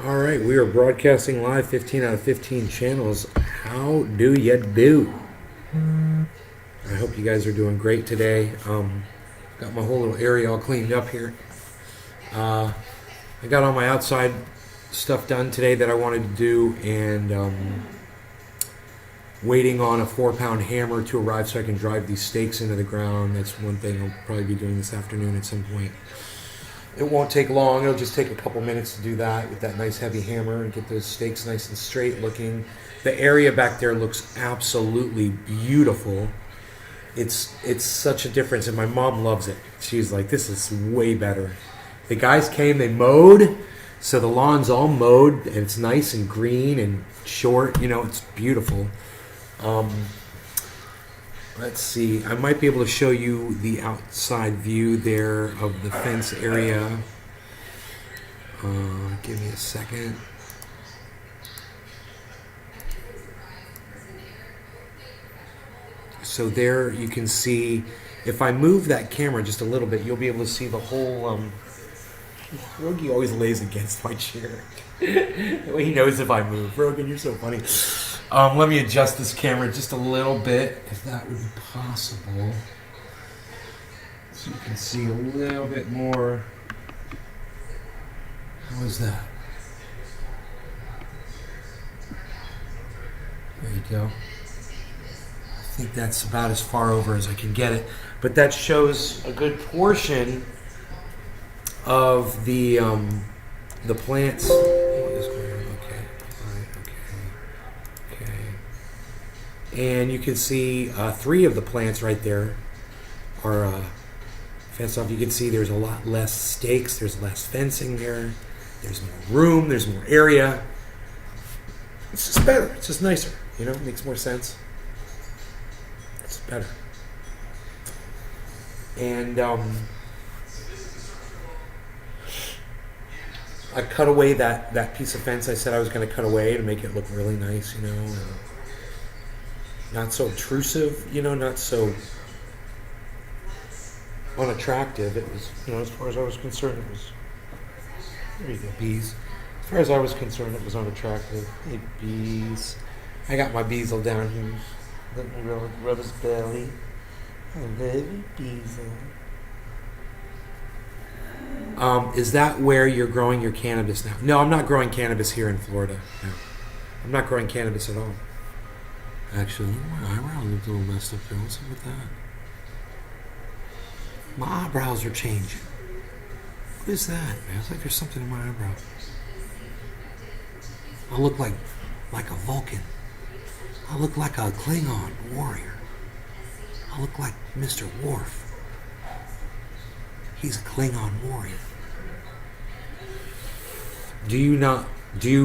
All right, we are broadcasting live 15 out of 15 channels. How do you do? I hope you guys are doing great today. Got my whole little area all cleaned up here. I got all my outside stuff done today that I wanted to do, and waiting on a 4-pound hammer to arrive so I can drive these stakes into the ground. That's one thing I'll probably be doing this afternoon at some point. It won't take long. It'll just take a couple minutes to do that with that nice heavy hammer and get those stakes nice and straight looking. The area back there looks absolutely beautiful. It's such a difference, and my mom loves it. She's like, this is way better. The guys came, they mowed, so the lawn's all mowed, and it's nice and green and short. You know, it's beautiful. Let's see. I might be able to show you the outside view there of the fence area. Give me a second. So there you can see, if I move that camera just a little bit, you'll be able to see the whole... Rogie always lays against my chair. He knows if I move. Rogan, you're so funny. Let me adjust this camera just a little bit, if that would be possible. So you can see a little bit more. How is that? There you go. I think that's about as far over as I can get it. But that shows a good portion of the plants. And you can see 3 of the plants right there are fenced off. You can see there's a lot less stakes. There's less fencing there. There's more room. There's more area. It's just better. It's just nicer. You know, it makes more sense. It's better. And I cut away that piece of fence I said I was going to cut away to make it look really nice, you know. And not so obtrusive, you know, not so unattractive. It was, you know, as far as I was concerned, it was... There you go, bees. As far as I was concerned, it was unattractive. Hey, bees. I got my beezel down here. Let me rub his belly. I love you, beezel. Is that where you're growing your cannabis now? No, I'm not growing cannabis here in Florida. No. I'm not growing cannabis at all. Actually, my eyebrows look a little messed up there. What's up with that? My eyebrows are changing. What is that, man? It's like there's something in my eyebrow. I look like a Vulcan. I look like a Klingon warrior. I look like Mr. Worf. He's a Klingon warrior. Do you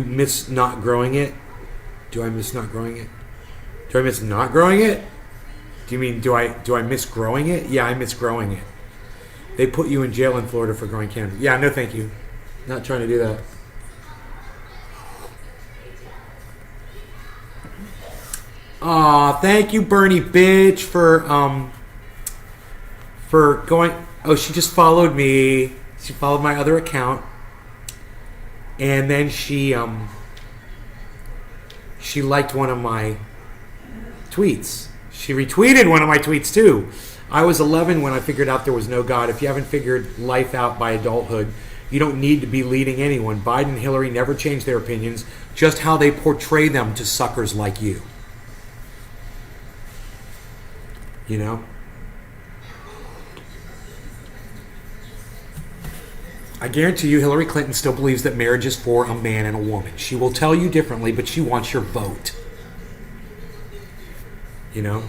miss not growing it? Do I miss not growing it? Do I miss not growing it? Do you mean, do I miss growing it? Yeah, I miss growing it. They put you in jail in Florida for growing cannabis. Yeah, no thank you. Not trying to do that. Aw, thank you, Bernie bitch, for going... Oh, she just followed me. She followed my other account. And then she liked one of my tweets. She retweeted one of my tweets too. I was 11 when I figured out there was no God. If you haven't figured life out by adulthood, you don't need to be leading anyone. Biden and Hillary never changed their opinions, just how they portray them to suckers like you. You know? I guarantee you Hillary Clinton still believes that marriage is for a man and a woman. She will tell you differently, but she wants your vote. You know?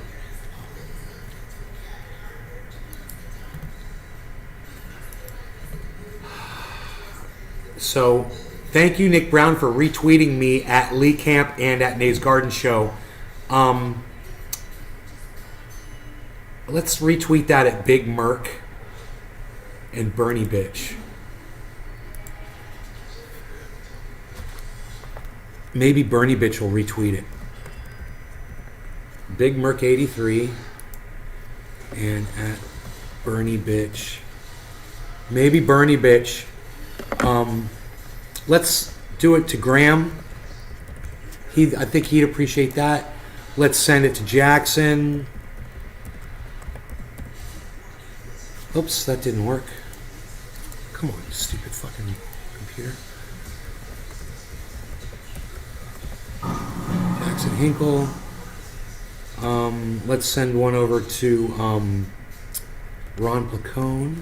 So, thank you, Nick Brown, for retweeting me at Lee Camp and at Nays Garden Show. Let's retweet that at Big Merc and Bernie Bitch. Maybe Bernie Bitch will retweet it. Big Merc 83 and at Bernie Bitch. Maybe Bernie Bitch. Let's do it to Graham. I think he'd appreciate that. Let's send it to Jackson. Oops, that didn't work. Come on, stupid fucking computer. Jackson Hinkle. Let's send one over to Ron Placone.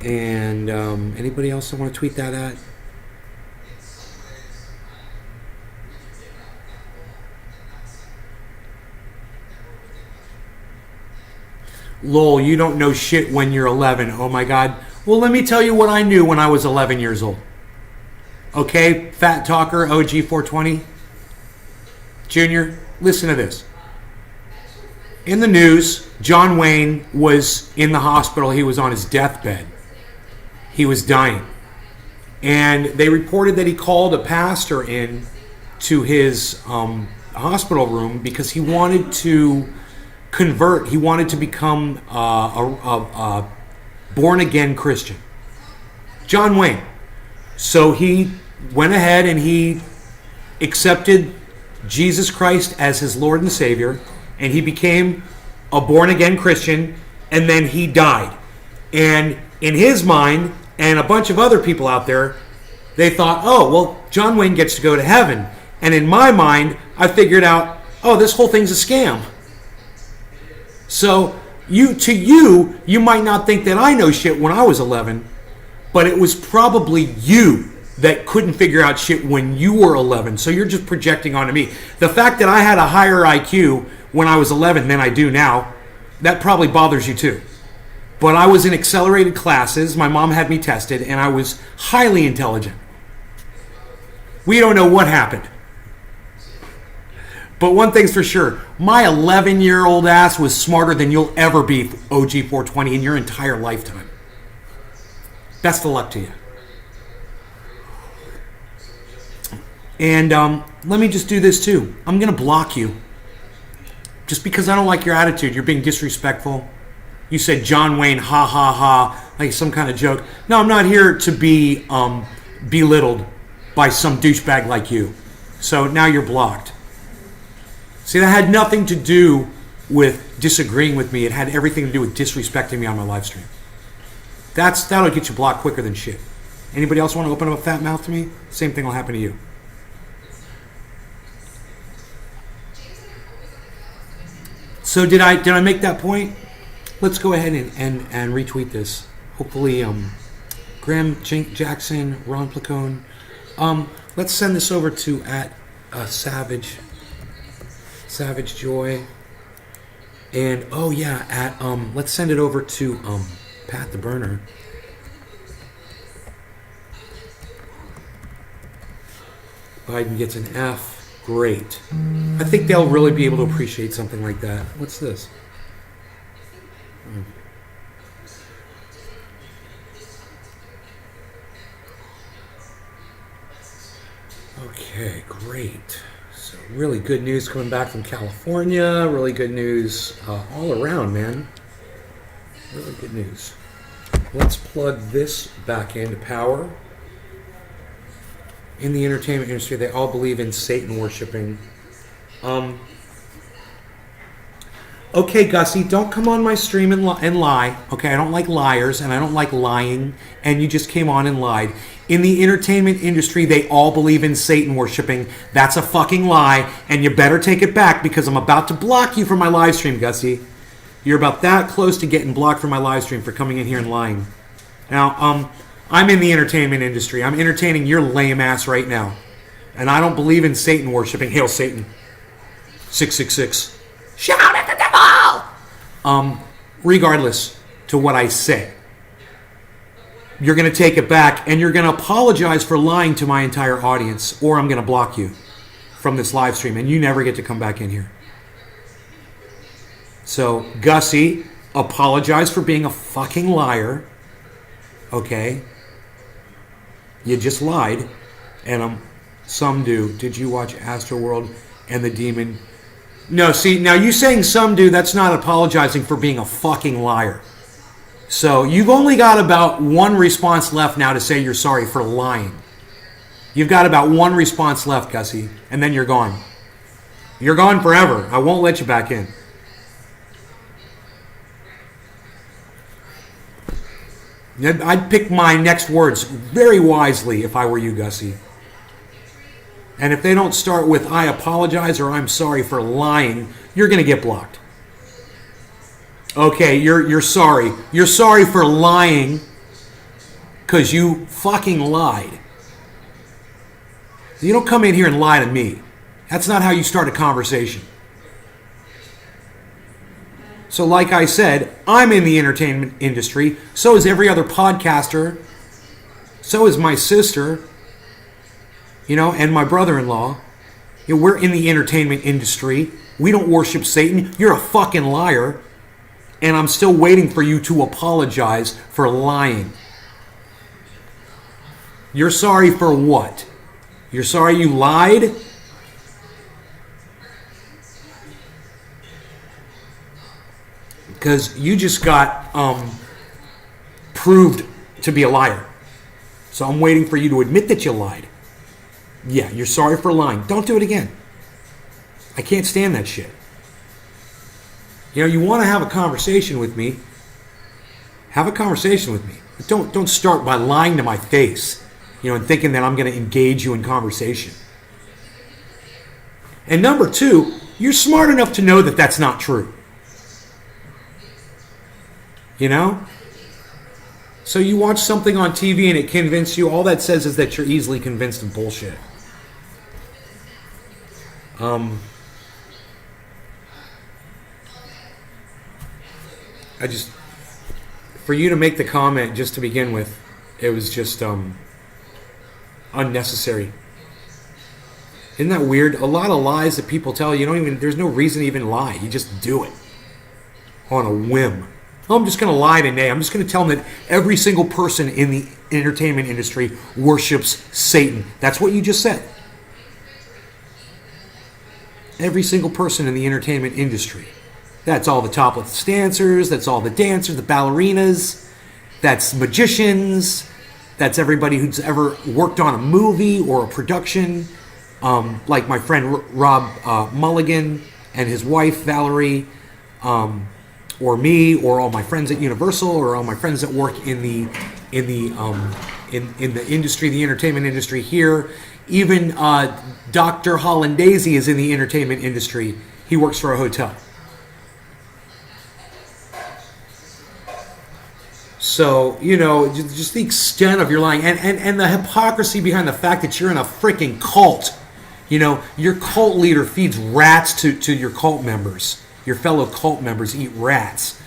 And anybody else I want to tweet that at? Lol, you don't know shit when you're 11. Oh my God. Well, let me tell you what I knew when I was 11 years old. Okay, Fat Talker, OG 420. Junior, listen to this. In the news, John Wayne was in the hospital. He was on his deathbed. He was dying. And they reported that he called a pastor in to his hospital room because he wanted to convert. He wanted to become a born-again Christian. John Wayne. So he went ahead and he accepted Jesus Christ as his Lord and Savior, and he became a born-again Christian, and then he died. And in his mind, and a bunch of other people out there, they thought, oh, well, John Wayne gets to go to heaven. And in my mind, I figured out, oh, this whole thing's a scam. So you might not think that I know shit when I was 11, but it was probably you that couldn't figure out shit when you were 11. So you're just projecting onto me. The fact that I had a higher IQ when I was 11 than I do now, that probably bothers you too. But I was in accelerated classes. My mom had me tested, and I was highly intelligent. We don't know what happened. But one thing's for sure, my 11-year-old ass was smarter than you'll ever be, OG 420, in your entire lifetime. Best of luck to you. And let me just do this too. I'm going to block you. Just because I don't like your attitude. You're being disrespectful. You said John Wayne, ha ha ha, like some kind of joke. No, I'm not here to be belittled by some douchebag like you. So now you're blocked. See, that had nothing to do with disagreeing with me. It had everything to do with disrespecting me on my live stream. That'll get you blocked quicker than shit. Anybody else want to open up a fat mouth to me? Same thing will happen to you. So did I make that point? Let's go ahead and retweet this. Hopefully, Graham Jackson, Ron Placone. Let's send this over to at Savage Joy. And oh yeah, at let's send it over to Pat the Burner. Biden gets an F. Great. I think they'll really be able to appreciate something like that. What's this? Okay, great. So really good news coming back from California. Really good news all around, man. Really good news. Let's plug this back into power. In the entertainment industry, they all believe in Satan worshiping. Okay, Gussie, don't come on my stream and lie. Okay, I don't like liars, and I don't like lying, and you just came on and lied. In the entertainment industry, they all believe in Satan worshiping. That's a fucking lie, and you better take it back because I'm about to block you from my live stream, Gussie. You're about that close to getting blocked from my live stream for coming in here and lying. Now, I'm in the entertainment industry. I'm entertaining your lame ass right now. And I don't believe in Satan worshiping. Hail Satan. 666. Shout at the devil! Regardless to what I say, you're going to take it back and you're going to apologize for lying to my entire audience, or I'm going to block you from this live stream and you never get to come back in here. So, Gussie, apologize for being a fucking liar. Okay? You just lied. And some do. Did you watch Astroworld and the Demon? No, see, now you saying some do, that's not apologizing for being a fucking liar. So you've only got about one response left now to say you're sorry for lying. You've got about one response left, Gussie, and then you're gone. You're gone forever. I won't let you back in. I'd pick my next words very wisely if I were you, Gussie. And if they don't start with I apologize or I'm sorry for lying, you're going to get blocked. Okay, you're sorry. You're sorry for lying because you fucking lied. You don't come in here and lie to me. That's not how you start a conversation. So like I said, I'm in the entertainment industry. So is every other podcaster. So is my sister. And my brother-in-law. We're in the entertainment industry. We don't worship Satan. You're a fucking liar. And I'm still waiting for you to apologize for lying. You're sorry for what? You're sorry you lied? Because you just got proved to be a liar. So I'm waiting for you to admit that you lied. Yeah, you're sorry for lying. Don't do it again. I can't stand that shit. You want to have a conversation with me. Have a conversation with me. But don't start by lying to my face, and thinking that I'm going to engage you in conversation. And number two, you're smart enough to know that that's not true. So you watch something on TV and it convinces you, all that says is that you're easily convinced of bullshit. For you to make the comment just to begin with, it was just unnecessary. Isn't that weird? A lot of lies that people tell you, there's no reason to even lie. You just do it on a whim. I'm just going to lie today. I'm just going to tell them that every single person in the entertainment industry worships Satan. That's what you just said. Every single person in the entertainment industry. That's all the topless dancers. That's all the dancers, the ballerinas. That's magicians. That's everybody who's ever worked on a movie or a production. Like my friend Rob Mulligan and his wife Valerie. Or me, or all my friends at Universal, or all my friends that work in the industry, the entertainment industry here. Even Dr. Hollandaise is in the entertainment industry. He works for a hotel. So, just the extent of your lying and the hypocrisy behind the fact that you're in a freaking cult. Your cult leader feeds rats to your cult members. Your fellow cult members eat rats.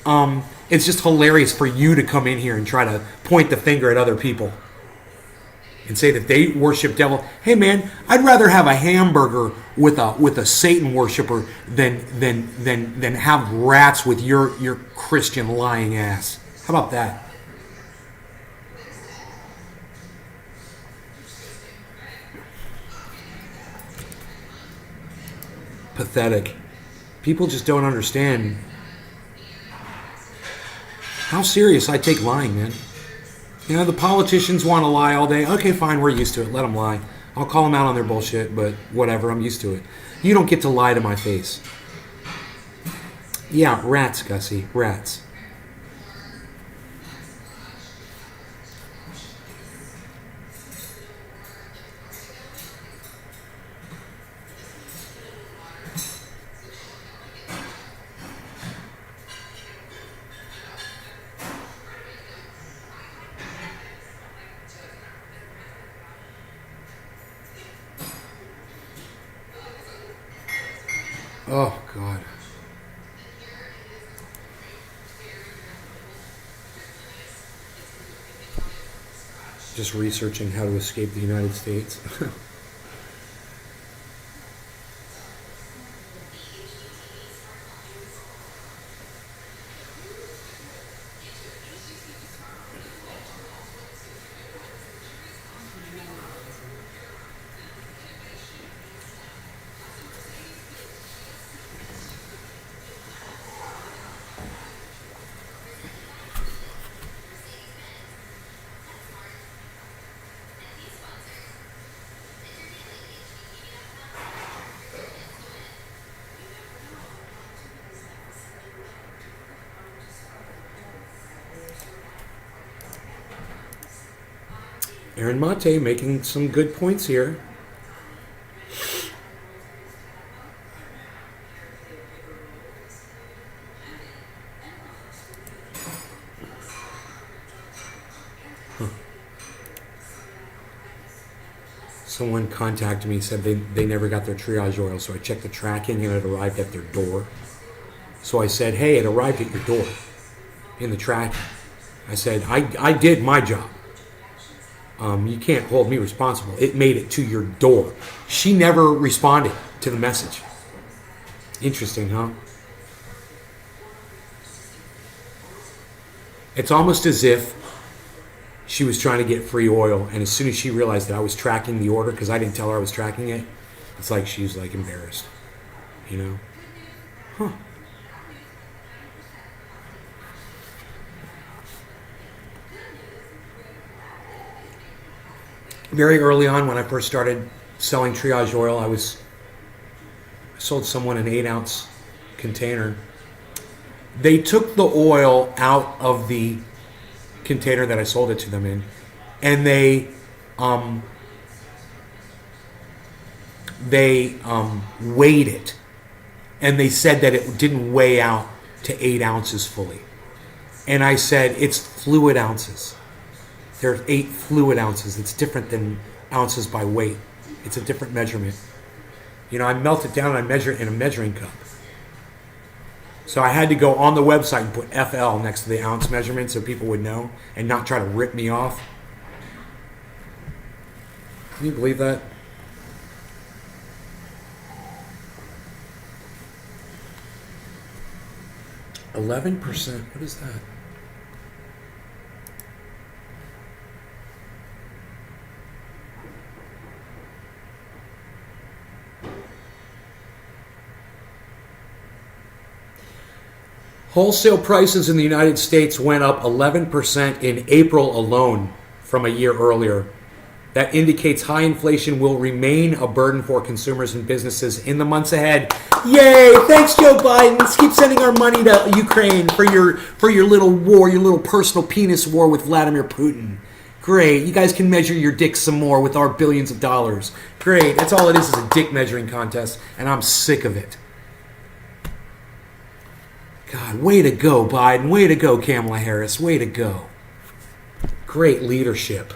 It's just hilarious for you to come in here and try to point the finger at other people and say that they worship devil. Hey man, I'd rather have a hamburger with a Satan worshiper than have rats with your Christian lying ass. How about that? Pathetic. People just don't understand how serious I take lying, man. The politicians want to lie all day. Okay, fine, we're used to it. Let them lie. I'll call them out on their bullshit, but whatever, I'm used to it. You don't get to lie to my face. Yeah, rats, Gussie, rats. Oh, God. Just researching how to escape the United States. Aaron Mate making some good points here. Someone contacted me, said they never got their triage oil, so I checked the tracking and it arrived at their door. So I said, hey, it arrived at your door in the tracking. I said, I did my job. You can't hold me responsible. It made it to your door. She never responded to the message. Interesting, huh? It's almost as if she was trying to get free oil, and as soon as she realized that I was tracking the order, because I didn't tell her I was tracking it, it's like she's like embarrassed, you know? Huh. Very early on, when I first started selling triage oil, I sold someone an 8-ounce container. They took the oil out of the container that I sold it to them in, and they weighed it, and they said that it didn't weigh out to 8 ounces fully. And I said, it's fluid ounces. There are 8 fluid ounces. It's different than ounces by weight. It's a different measurement. You know, I melt it down and I measure it in a measuring cup. So I had to go on the website and put FL next to the ounce measurement so people would know and not try to rip me off. Can you believe that? %. What is that? Wholesale prices in the United States went up 11% in April alone from a year earlier. That indicates high inflation will remain a burden for consumers and businesses in the months ahead. Yay! Thanks, Joe Biden. Let's keep sending our money to Ukraine for your little war, your little personal penis war with Vladimir Putin. Great. You guys can measure your dick some more with our billions of dollars. Great. That's all it is a dick measuring contest, and I'm sick of it. God, way to go, Biden. Way to go, Kamala Harris. Way to go. Great leadership.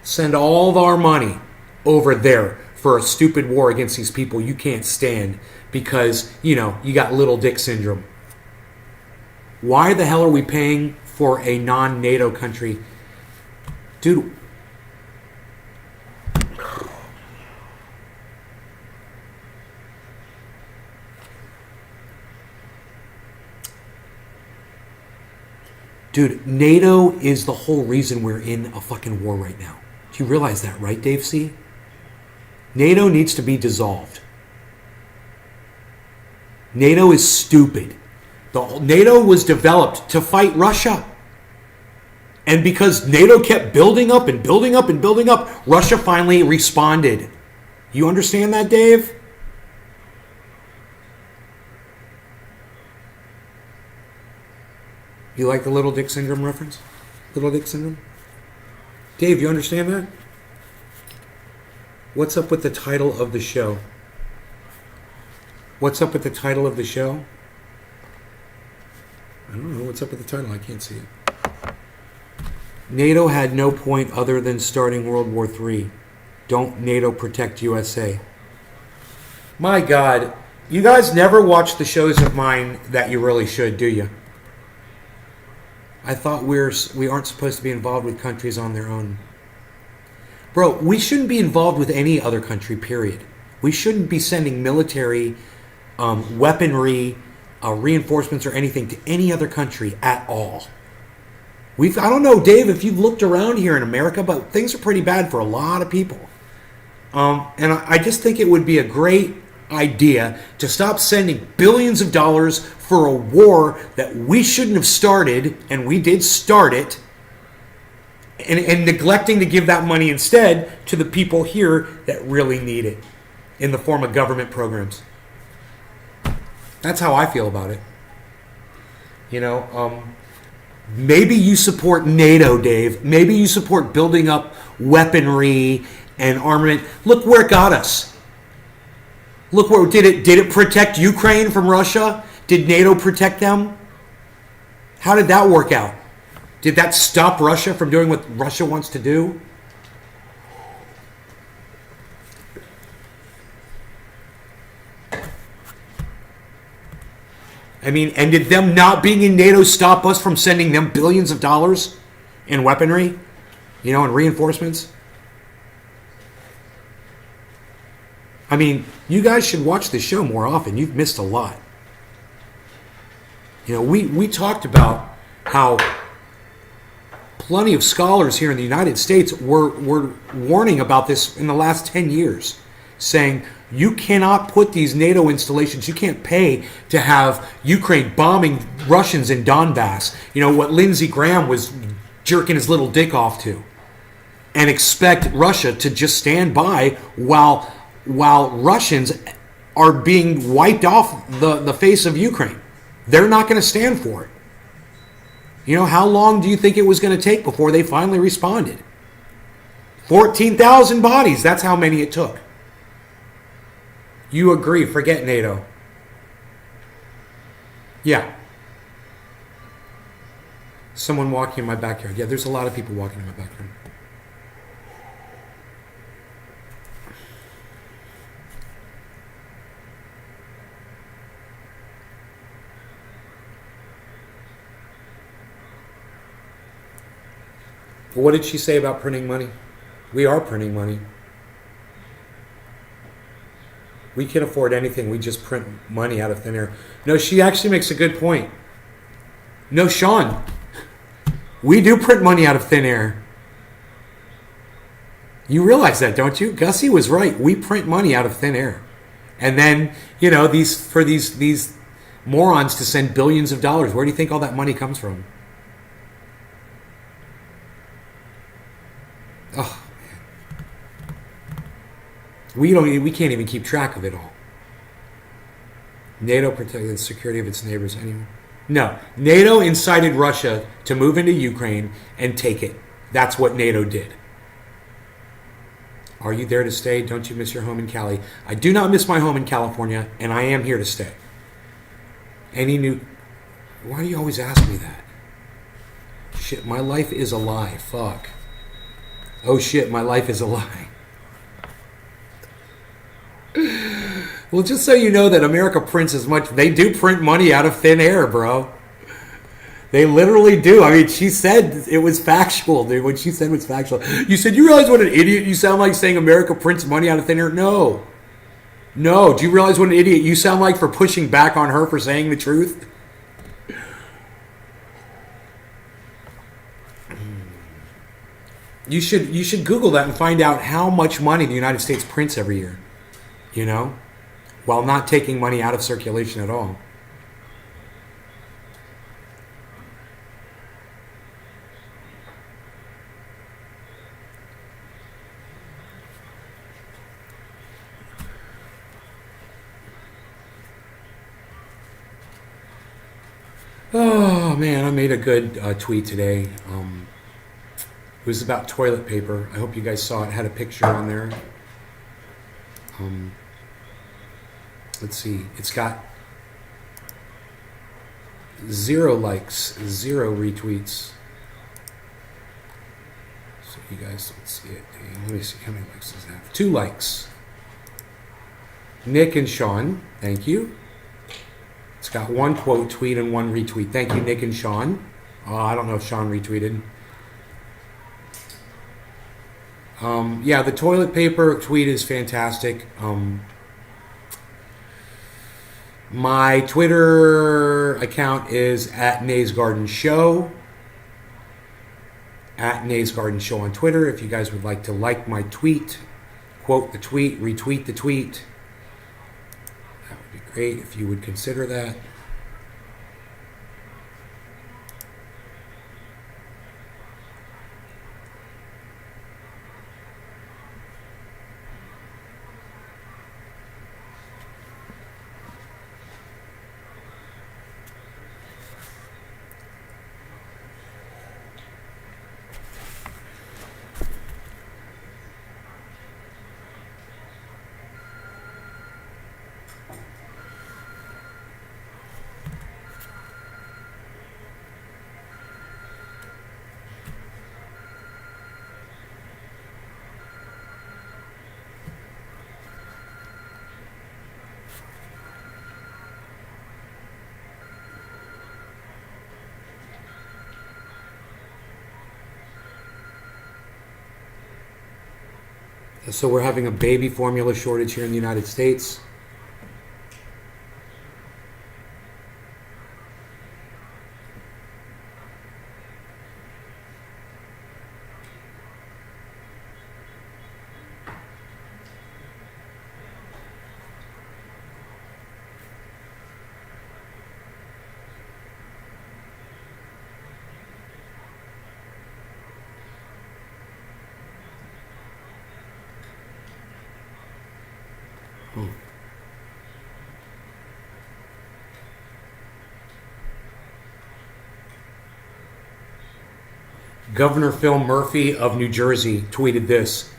Send all of our money over there for a stupid war against these people you can't stand because, you got little dick syndrome. Why the hell are we paying for a non-NATO country? Dude. Dude, NATO is the whole reason we're in a fucking war right now. Do you realize that, right, Dave C? NATO needs to be dissolved. NATO is stupid. NATO was developed to fight Russia. And because NATO kept building up and building up and building up, Russia finally responded. You understand that, Dave? You like the Little Dick Syndrome reference? Little Dick Syndrome? Dave, you understand that? What's up with the title of the show? What's up with the title of the show? I don't know. What's up with the title? I can't see it. NATO had no point other than starting World War III. Don't NATO protect USA. My God. You guys never watch the shows of mine that you really should, do you? I thought we aren't supposed to be involved with countries on their own. Bro, we shouldn't be involved with any other country, period. We shouldn't be sending military, weaponry, reinforcements or anything to any other country at all. I don't know, Dave, if you've looked around here in America, but things are pretty bad for a lot of people. And I just think it would be a great idea to stop sending billions of dollars for a war that we shouldn't have started, and we did start it, and neglecting to give that money instead to the people here that really need it in the form of government programs. That's how I feel about it. Maybe you support NATO, Dave. Maybe you support building up weaponry and armament. Look where it got us. Look where did it protect Ukraine from Russia? Did NATO protect them? How did that work out? Did that stop Russia from doing what Russia wants to do? I mean, and did them not being in NATO stop us from sending them billions of dollars in weaponry, and reinforcements? I mean, you guys should watch this show more often. You've missed a lot. We talked about how plenty of scholars here in the United States were warning about this in the last 10 years, saying you cannot put these NATO installations, you can't pay to have Ukraine bombing Russians in Donbass, what Lindsey Graham was jerking his little dick off to, and expect Russia to just stand by while Russians are being wiped off the face of Ukraine. They're not going to stand for it. How long do you think it was going to take before they finally responded? 14,000 bodies, that's how many it took. You agree, forget NATO. Yeah. Someone walking in my backyard. Yeah, there's a lot of people walking in my backyard. What did she say about printing money? We are printing money. We can't afford anything. We just print money out of thin air. No, she actually makes a good point. No, Sean, we do print money out of thin air. You realize that, don't you? Gussie was right. We print money out of thin air. And then, these morons to send billions of dollars. Where do you think all that money comes from? Oh, man. We can't even keep track of it all. NATO protected the security of its neighbors anyway. No. NATO incited Russia to move into Ukraine and take it. That's what NATO did. Are you there to stay? Don't you miss your home in Cali? I do not miss my home in California, and I am here to stay. Why do you always ask me that? Shit, my life is a lie. Fuck. Oh shit, my life is a lie. Well, just so you know that America prints as much, they do print money out of thin air, bro. They literally do. I mean, she said it was factual, dude. What she said was factual. You said, you realize what an idiot you sound like saying America prints money out of thin air? No. Do you realize what an idiot you sound like for pushing back on her for saying the truth? You should Google that and find out how much money the United States prints every year, while not taking money out of circulation at all. Oh man, I made a good tweet today. It was about toilet paper. I hope you guys saw it. It had a picture on there. Let's see. It's got 0 likes, 0 retweets. So you guys don't see it. Let me see. How many likes does it have? 2 likes. Nick and Sean, thank you. It's got 1 quote tweet and 1 retweet. Thank you, Nick and Sean. I don't know if Sean retweeted. Yeah, the toilet paper tweet is fantastic. My Twitter account is @NaysGardenShow. @NaysGardenShow on Twitter. If you guys would like to like my tweet, quote the tweet, retweet the tweet, that would be great if you would consider that. So we're having a baby formula shortage here in the United States. Governor Phil Murphy of New Jersey tweeted this: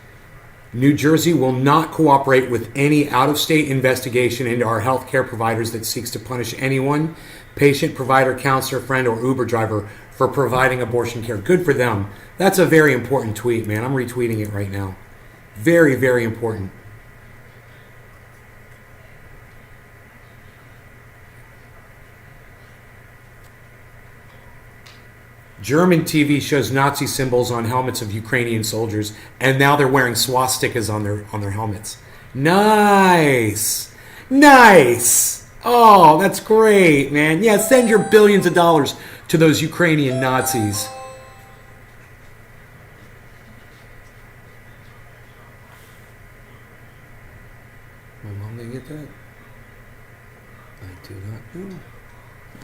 New Jersey will not cooperate with any out-of-state investigation into our healthcare providers that seeks to punish anyone, patient, provider, counselor, friend, or Uber driver for providing abortion care. Good for them. That's a very important tweet, man. I'm retweeting it right now. Very, very important. German TV shows Nazi symbols on helmets of Ukrainian soldiers, and now they're wearing swastikas on their helmets. Nice. Nice. Oh, that's great, man. Yeah, send your billions of dollars to those Ukrainian Nazis. My mom didn't get that? I do not know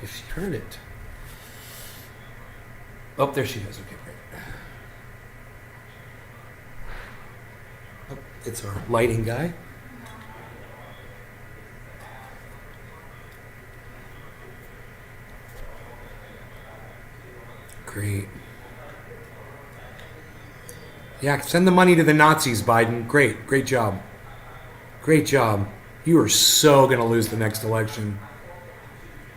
if she heard it. Oh, there she is. Okay, great. Oh, it's our lighting guy. Great. Yeah, send the money to the Nazis, Biden. Great. Great job. Great job. You are so going to lose the next election.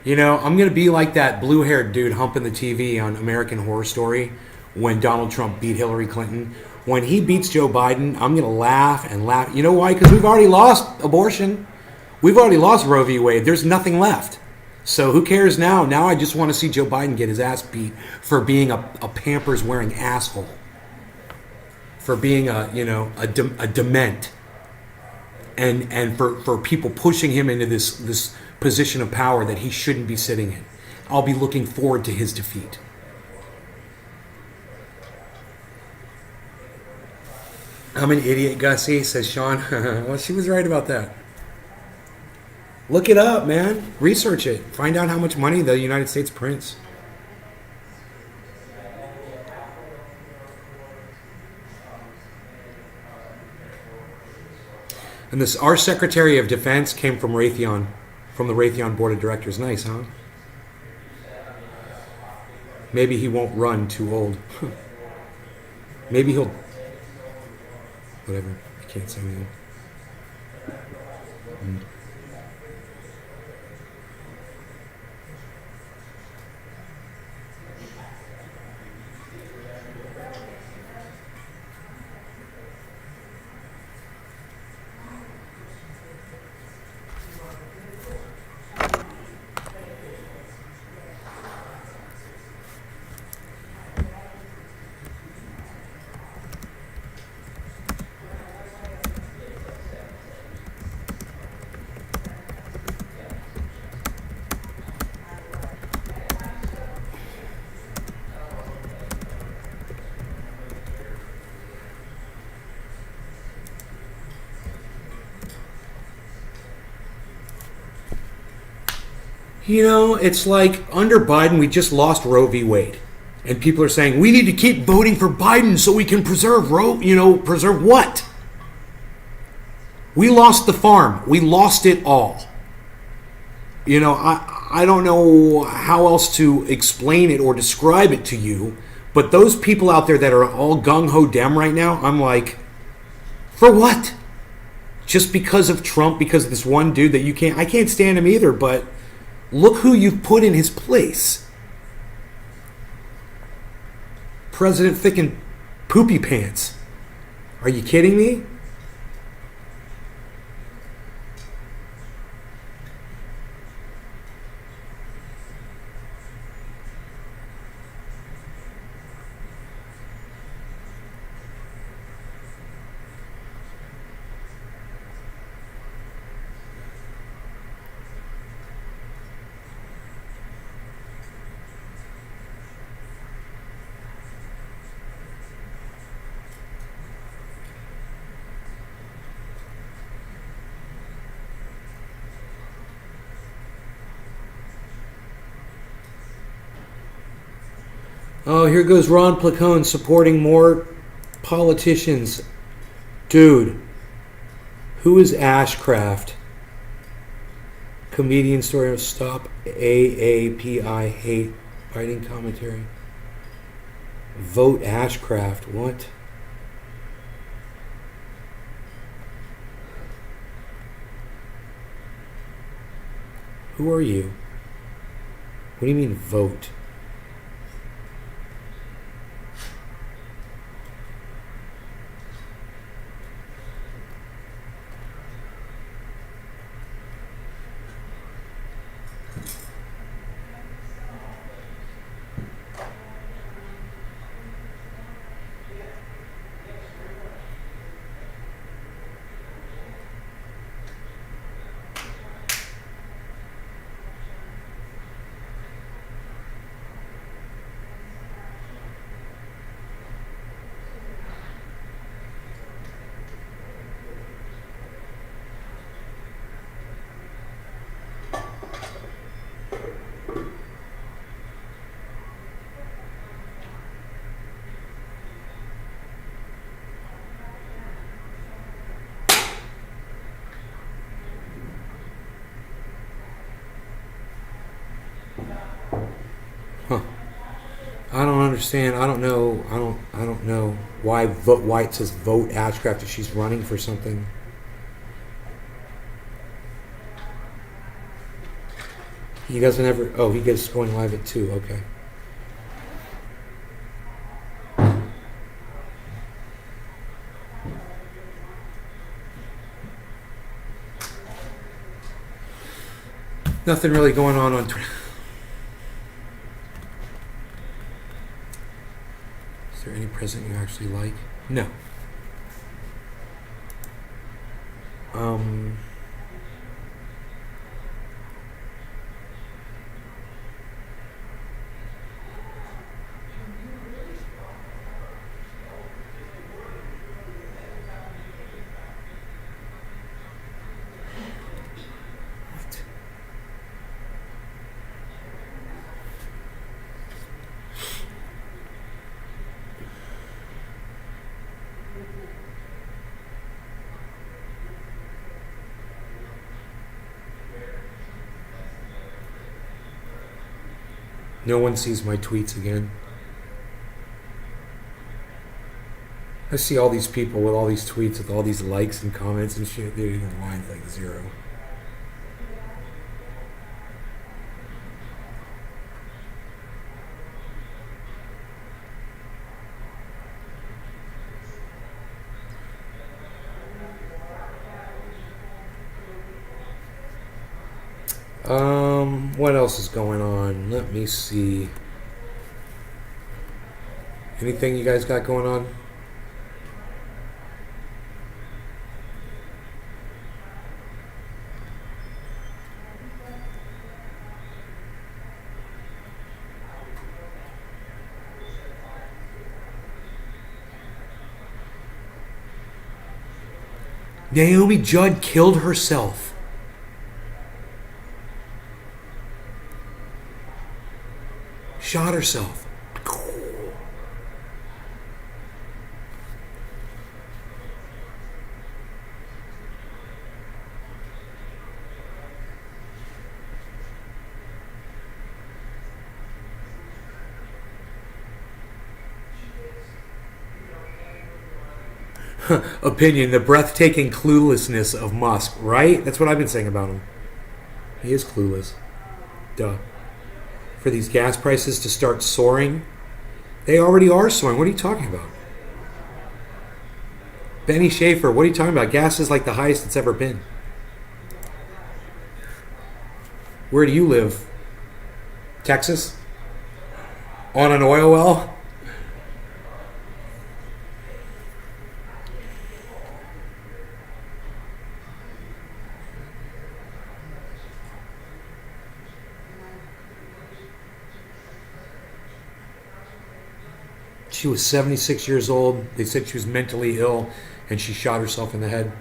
You know, I'm going to be like that blue-haired dude humping the TV on American Horror Story when Donald Trump beat Hillary Clinton. When he beats Joe Biden, I'm going to laugh and laugh. You know why? Because we've already lost abortion. We've already lost Roe v. Wade. There's nothing left. So who cares now? Now I just want to see Joe Biden get his ass beat for being a Pampers-wearing asshole. For being a dement. And for people pushing him into this position of power that he shouldn't be sitting in. I'll be looking forward to his defeat. I'm an idiot, Gussie, says Sean. Well, she was right about that. Look it up, man. Research it. Find out how much money the United States prints. And our Secretary of Defense came from Raytheon. From the Raytheon Board of Directors. Nice, huh? Maybe he won't run too old. Maybe he'll... Whatever. I can't say anything. You know, it's like under Biden, we just lost Roe v. Wade. And people are saying, we need to keep voting for Biden so we can preserve Roe. Preserve what? We lost the farm. We lost it all. I don't know how else to explain it or describe it to you. But those people out there that are all gung-ho Dem right now, I'm like, for what? Just because of Trump, because of this one dude that I can't stand him either, but... Look who you've put in his place. President Thicken Poopy Pants. Are you kidding me? Oh, here goes Ron Placone supporting more politicians. Dude, who is Ashcraft? Comedian story of Stop AAPI Hate Fighting Commentary. Vote Ashcraft. What? Who are you? What do you mean vote? Huh. I don't understand. I don't know. I don't know why it says vote Ashcraft if she's running for something. He doesn't ever. Oh, he gets going live at 2. Okay. Nothing really going on Twitter. Is there any president you actually like? No. No one sees my tweets again. I see all these people with all these tweets with all these likes and comments and shit. Dude, mine's like 0. What else is going on? Let me see. Anything you guys got going on? Naomi Judd killed herself. Shot herself. Opinion, the breathtaking cluelessness of Musk, right? That's what I've been saying about him. He is clueless. Duh. For these gas prices to start soaring. They already are soaring. What are you talking about? Benny Schaefer, what are you talking about? Gas is like the highest it's ever been. Where do you live? Texas? On an oil well? She was 76 years old. They said she was mentally ill, and she shot herself in the head.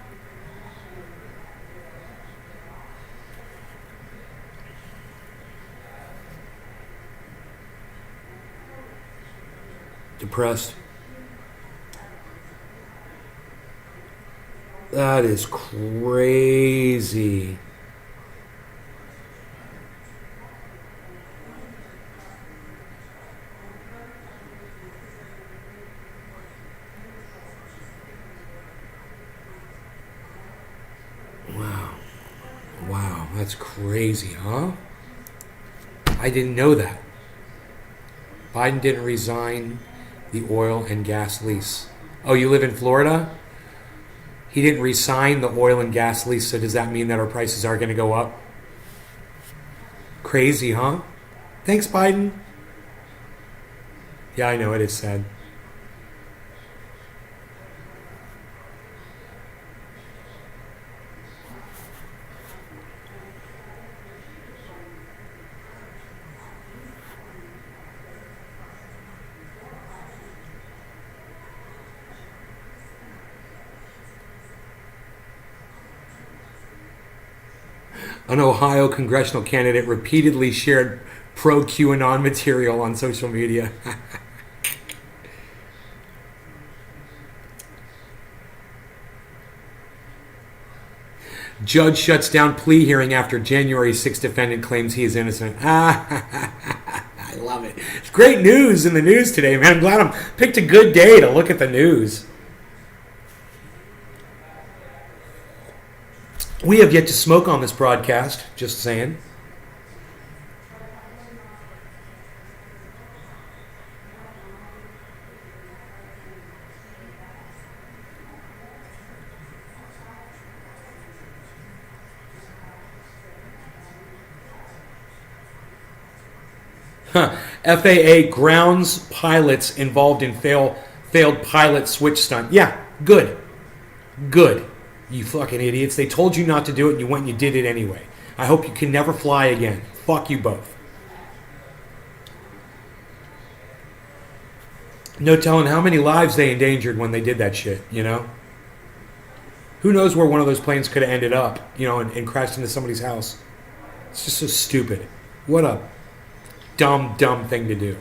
depressed. That is crazy. Wow, that's crazy, huh? I didn't know that. Biden didn't resign the oil and gas lease. Oh, you live in Florida? He didn't resign the oil and gas lease, so does that mean that our prices are going to go up? Crazy, huh? Thanks, Biden. Yeah, I know, it is sad. An Ohio congressional candidate repeatedly shared pro-QAnon material on social media. Judge shuts down plea hearing after January 6th defendant claims he is innocent. I love it. It's great news in the news today, man. I'm glad I picked a good day to look at the news. We have yet to smoke on this broadcast, just saying. FAA grounds pilots involved in failed pilot switch stunt. Yeah, good. Good. You fucking idiots. They told you not to do it and you went and you did it anyway. I hope you can never fly again. Fuck you both. No telling how many lives they endangered when they did that shit, you know? Who knows where one of those planes could have ended up, you know, and crashed into somebody's house. It's just so stupid. What a dumb thing to do.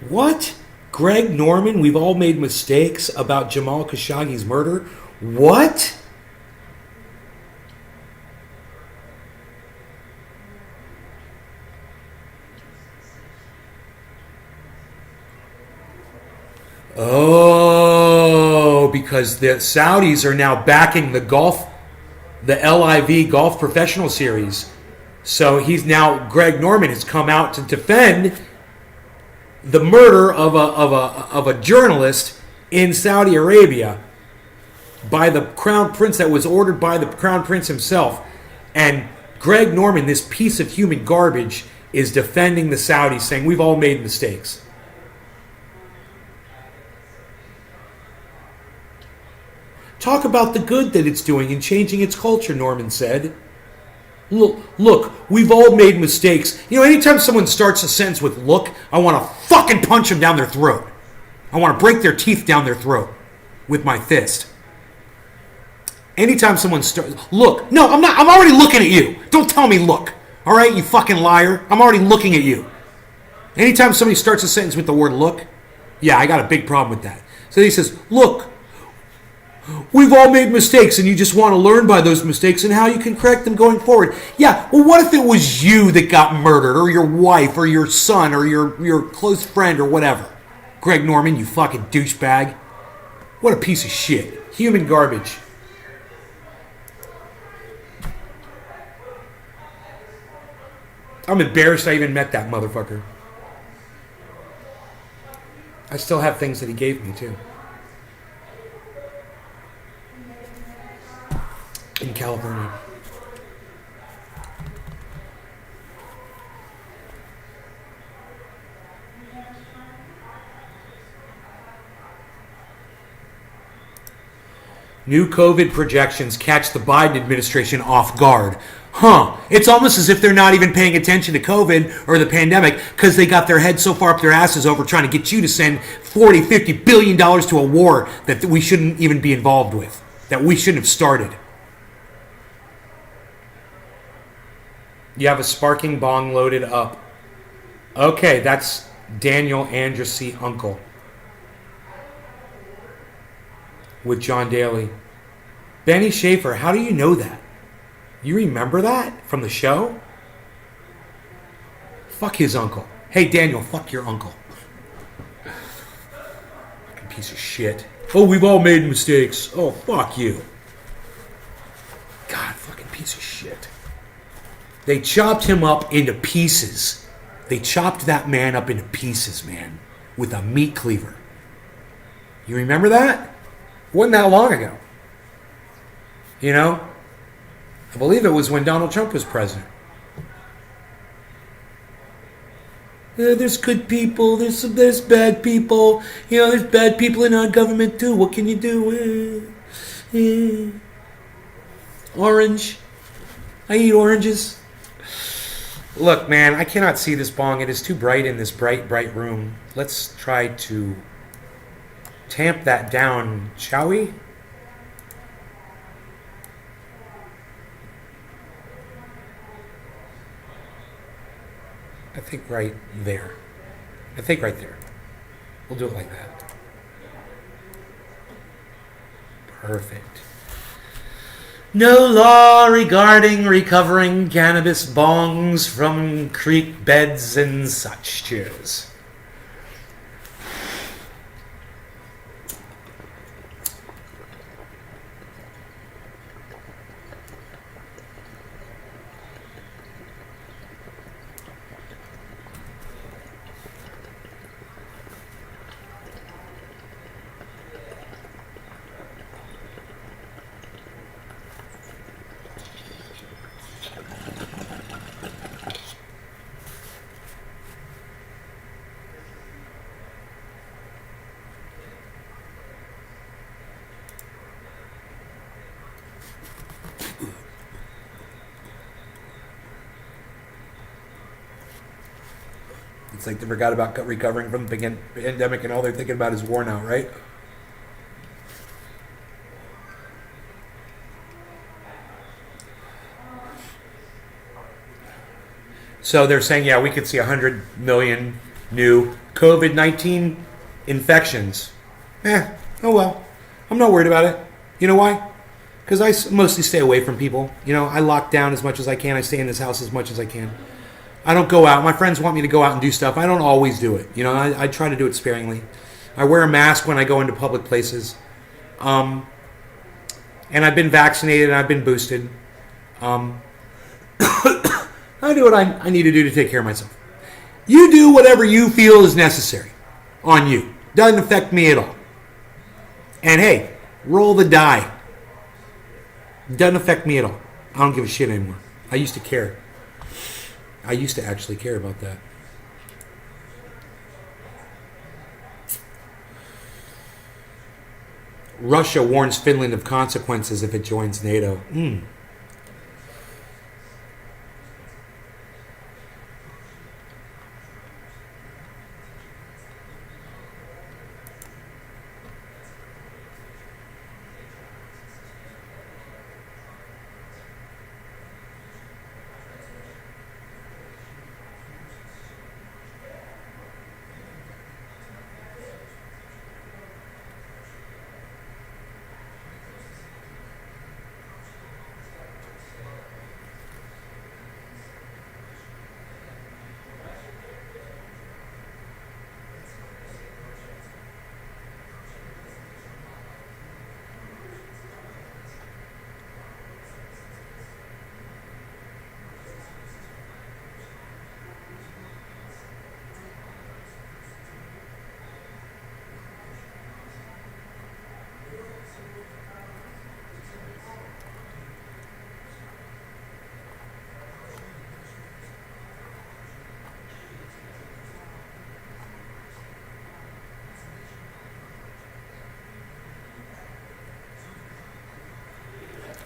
What? Greg Norman, we've all made mistakes about Jamal Khashoggi's murder? What? Oh, because the Saudis are now backing the LIV Golf Professional Series. So Greg Norman has come out to defend the murder of a journalist in Saudi Arabia by the Crown Prince, that was ordered by the Crown Prince himself. And Greg Norman, this piece of human garbage, is defending the Saudis, saying we've all made mistakes. Talk about the good that it's doing and changing its culture, Norman said. Look, we've all made mistakes. You know, anytime someone starts a sentence with look, I want to fucking punch them down their throat. I want to break their teeth down their throat with my fist. Anytime someone starts, look, no, I'm not, I'm already looking at you. Don't tell me look. All right, you fucking liar. I'm already looking at you. Anytime somebody starts a sentence with the word look, yeah, I got a big problem with that. So he says, look, we've all made mistakes, and you just want to learn by those mistakes and how you can correct them going forward. Yeah, well, what if it was you that got murdered, or your wife, or your son, or your close friend, or whatever? Greg Norman, you fucking douchebag. What a piece of shit. Human garbage. I'm embarrassed I even met that motherfucker. I still have things that he gave me, too. In California. New COVID projections catch the Biden administration off guard. It's almost as if they're not even paying attention to COVID or the pandemic because they got their heads so far up their asses over trying to get you to send $40, $50 billion to a war that we shouldn't even be involved with, that we shouldn't have started. You have a sparking bong loaded up. Okay, that's Daniel Andrusy uncle with John Daly. Benny Schaefer, how do you know that? You remember that from the show? Fuck his uncle. Hey, Daniel, fuck your uncle. Fucking piece of shit. Oh, we've all made mistakes. Oh, fuck you. God, fucking piece of shit. They chopped him up into pieces. They chopped that man up into pieces, man, with a meat cleaver. You remember that? It wasn't that long ago. You know? I believe it was when Donald Trump was president. There's good people, there's bad people. You know, there's bad people in our government too. What can you do? Orange. I eat oranges. Look, man, I cannot see this bong. It is too bright in this bright room. Let's try to tamp that down, shall we? I think right there. I think right there. We'll do it like that. Perfect. No law regarding recovering cannabis bongs from creek beds and such. Cheers. It's like they forgot about recovering from the pandemic and all they're thinking about is war now, right? So they're saying, yeah, we could see 100 million new COVID-19 infections. Oh well. I'm not worried about it. You know why? Because I mostly stay away from people. You know, I lock down as much as I can. I stay in this house as much as I can. I don't go out. My friends want me to go out and do stuff. I don't always do it. You know, I try to do it sparingly. I wear a mask when I go into public places. And I've been vaccinated and I've been boosted. I do what I need to do to take care of myself. You do whatever you feel is necessary on you. Doesn't affect me at all. And hey, roll the die. Doesn't affect me at all. I don't give a shit anymore. I used to care. I used to actually care about that. Russia warns Finland of consequences if it joins NATO.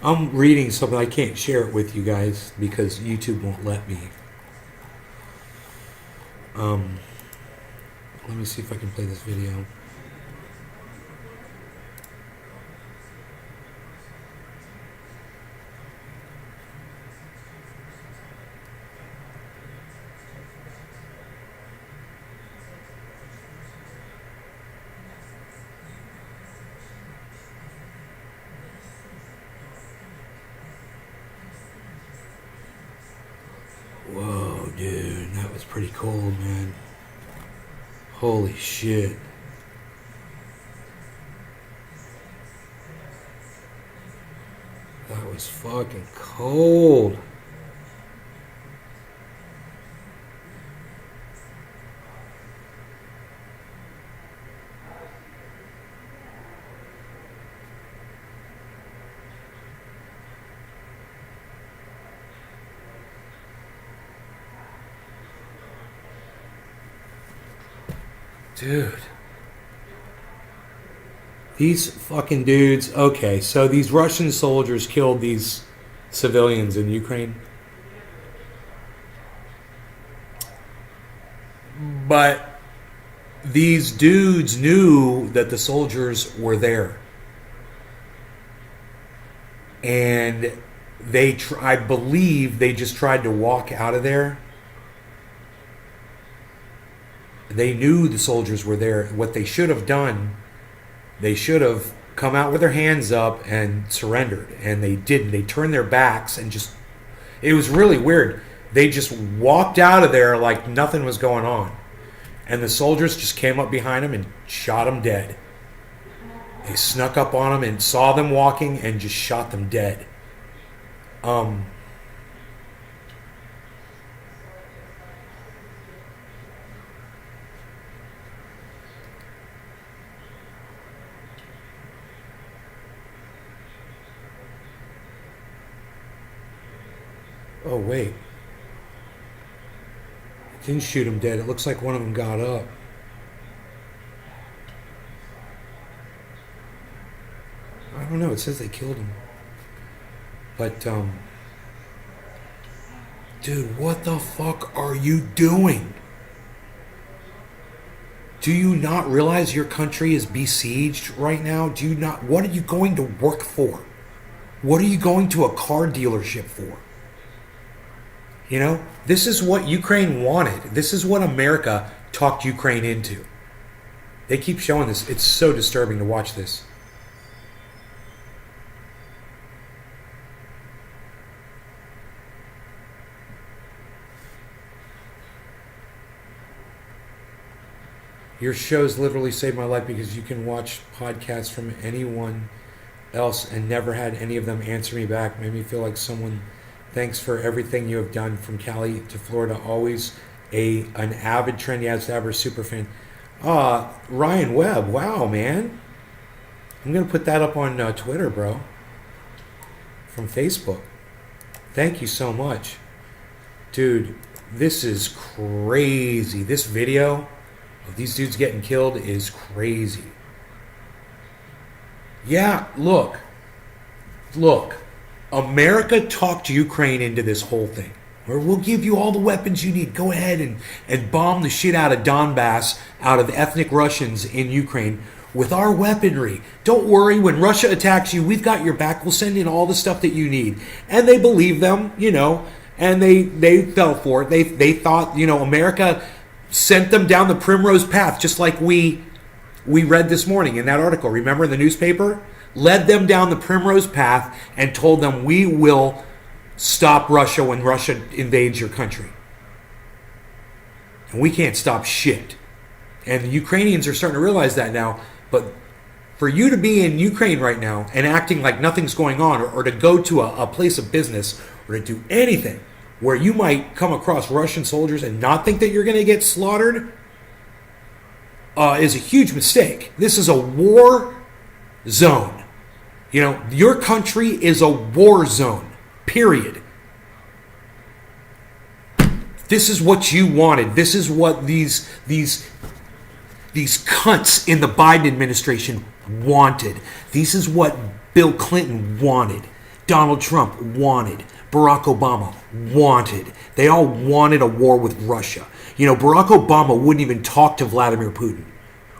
I'm reading something. I can't share it with you guys because YouTube won't let me. Let me see if I can play this video. Whoa, dude, that was pretty cold, man. Holy shit. That was fucking cold. Dude. These fucking dudes. Okay, so these Russian soldiers killed these civilians in Ukraine. But these dudes knew that the soldiers were there. And I believe they just tried to walk out of there. They knew the soldiers were there. What they should have done, they should have come out with their hands up and surrendered. And they didn't. They turned their backs and just... It was really weird. They just walked out of there like nothing was going on. And the soldiers just came up behind them and shot them dead. They snuck up on them and saw them walking and just shot them dead. Oh, wait. It didn't shoot him dead. It looks like one of them got up. I don't know. It says they killed him. But, dude, what the fuck are you doing? Do you not realize your country is besieged right now? Do you not? What are you going to work for? What are you going to a car dealership for? You know, this is what Ukraine wanted. This is what America talked Ukraine into. They keep showing this. It's so disturbing to watch this. Your shows literally saved my life because you can watch podcasts from anyone else and never had any of them answer me back. Made me feel like someone. Thanks for everything you have done from Cali to Florida. Always an avid Trendy Abs super fan. Ryan Webb. Wow, man. I'm going to put that up on Twitter, bro. From Facebook. Thank you so much. Dude, this is crazy. This video of these dudes getting killed is crazy. Yeah, look. America talked Ukraine into this whole thing. Where we'll give you all the weapons you need. Go ahead and bomb the shit out of Donbass, out of ethnic Russians in Ukraine with our weaponry. Don't worry, when Russia attacks you, we've got your back. We'll send in all the stuff that you need. And they believed them, you know, and they fell for it. They thought, you know, America sent them down the primrose path, just like we read this morning in that article. Remember in the newspaper? Led them down the primrose path and told them, we will stop Russia when Russia invades your country. And we can't stop shit. And the Ukrainians are starting to realize that now. But for you to be in Ukraine right now and acting like nothing's going on, or to go to a place of business, or to do anything where you might come across Russian soldiers and not think that you're going to get slaughtered, is a huge mistake. This is a war zone. You know, your country is a war zone, period. This is what you wanted. This is what these cunts in the Biden administration wanted. This is what Bill Clinton wanted. Donald Trump wanted. Barack Obama wanted. They all wanted a war with Russia. You know, Barack Obama wouldn't even talk to Vladimir Putin.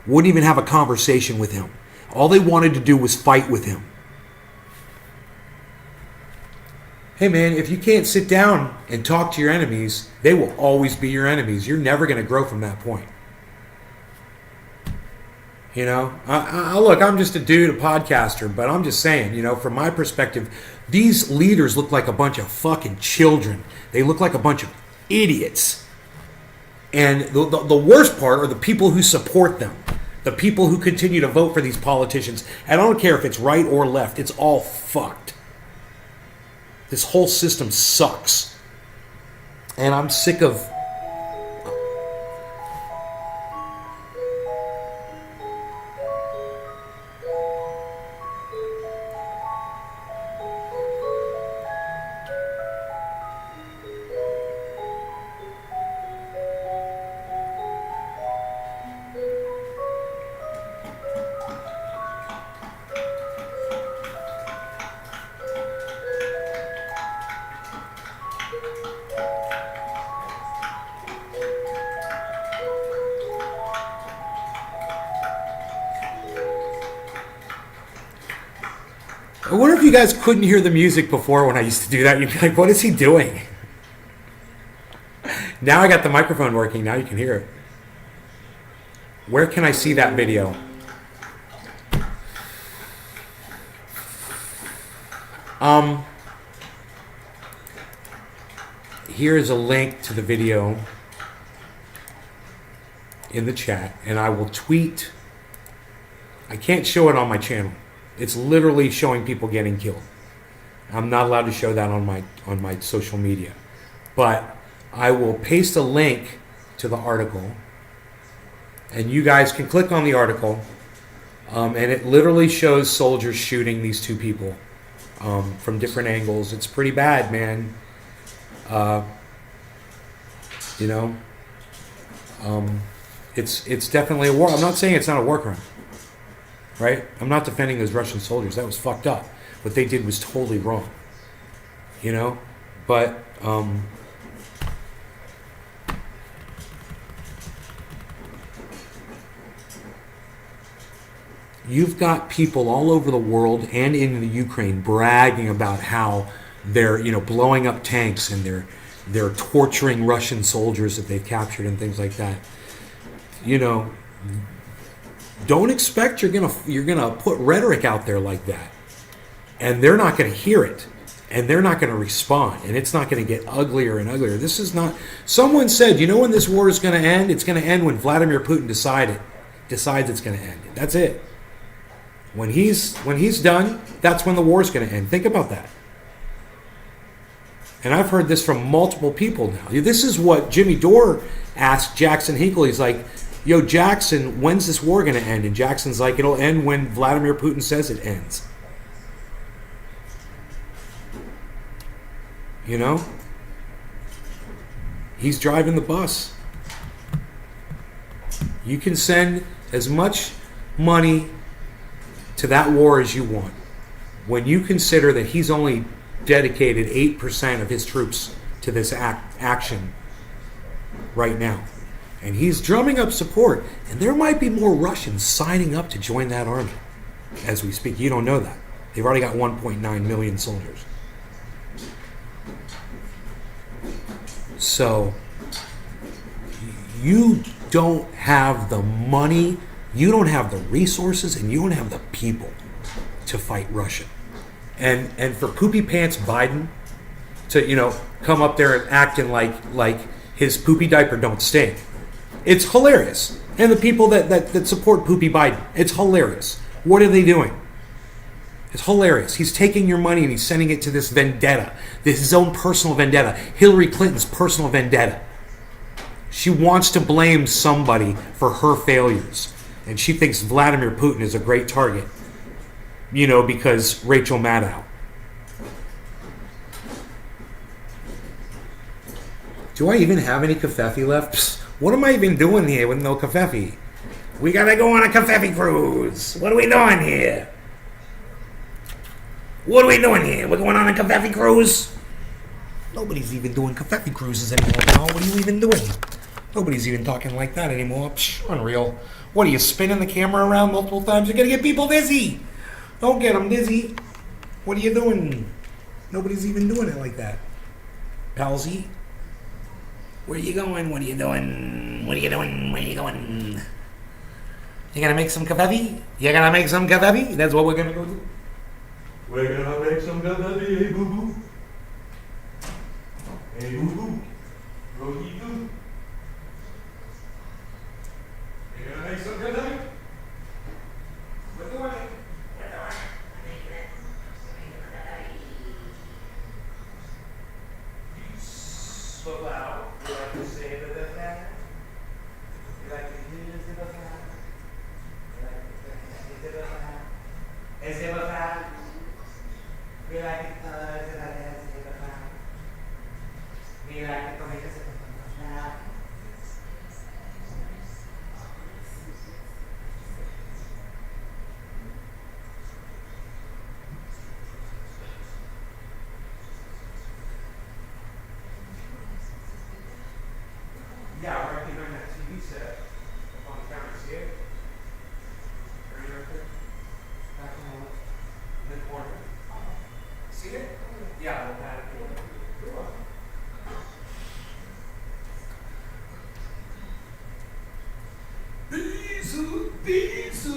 Wouldn't even have a conversation with him. All they wanted to do was fight with him. Hey man, if you can't sit down and talk to your enemies, they will always be your enemies. You're never going to grow from that point. You know, look, I'm just a dude, a podcaster, but I'm just saying, you know, from my perspective, these leaders look like a bunch of fucking children. They look like a bunch of Idiots. And the worst part are the people who support them. The people who continue to vote for these politicians. And I don't care if it's right or left. It's all fucked. This whole system sucks. And I'm sick of... I wonder if you guys couldn't hear the music before when I used to do that. You'd be like, what is he doing? Now I got the microphone working. Now you can hear it. Where can I see that video? Here's a link to the video in the chat, and I will tweet. I can't show it on my channel. It's literally showing people getting killed. I'm not allowed to show that on my social media. But I will paste a link to the article, and you guys can click on the article, and it literally shows soldiers shooting these two people from different angles. It's pretty bad, man. It's definitely a war. I'm not saying it's not a war crime. Right? I'm not defending those Russian soldiers. That was fucked up. What they did was totally wrong. But you've got people all over the world and in the Ukraine bragging about how they're, blowing up tanks and they're torturing Russian soldiers that they've captured and things like that. Don't expect you're gonna put rhetoric out there like that, and they're not gonna hear it, and they're not gonna respond, and it's not gonna get uglier and uglier. This is not. Someone said, when this war is gonna end? It's gonna end when Vladimir Putin decides it's gonna end. That's it. When he's done, that's when the war is gonna end. Think about that. And I've heard this from multiple people now. This is what Jimmy Dore asked Jackson Hinkle. He's like, yo, Jackson, when's this war going to end? And Jackson's like, it'll end when Vladimir Putin says it ends. He's driving the bus. You can send as much money to that war as you want. When you consider that he's only dedicated 8% of his troops to this action right now. And he's drumming up support. And there might be more Russians signing up to join that army as we speak. You don't know that. They've already got 1.9 million soldiers. So, you don't have the money, you don't have the resources, and you don't have the people to fight Russia. And for Poopy Pants Biden to, come up there and acting like his poopy diaper don't stink. It's hilarious. And the people that support Poopy Biden, it's hilarious. What are they doing? It's hilarious. He's taking your money and he's sending it to this vendetta. This is his own personal vendetta. Hillary Clinton's personal vendetta. She wants to blame somebody for her failures. And she thinks Vladimir Putin is a great target. Because Rachel Maddow. Do I even have any kafefe left? What am I even doing here with no kafefe? We gotta go on a kafefe cruise. What are we doing here? We're going on a kafefe cruise? Nobody's even doing kafefe cruises anymore now. What are you even doing? Nobody's even talking like that anymore. Unreal. What are you, spinning the camera around multiple times? You're gonna get people dizzy. Don't get them dizzy. What are you doing? Nobody's even doing it like that. Palsy? Where are you going? What are you doing? What are you doing? Where are you going? You gonna make some kafefe? You gonna make some kafefe? That's what we're gonna go do. We're gonna make some kafefe, hey boo boo. Hey boo boo. Yeah, right behind that TV set up on the counter. See it? Right there? Back in the corner. See it? Yeah, we'll pat it. Bisu, bisu.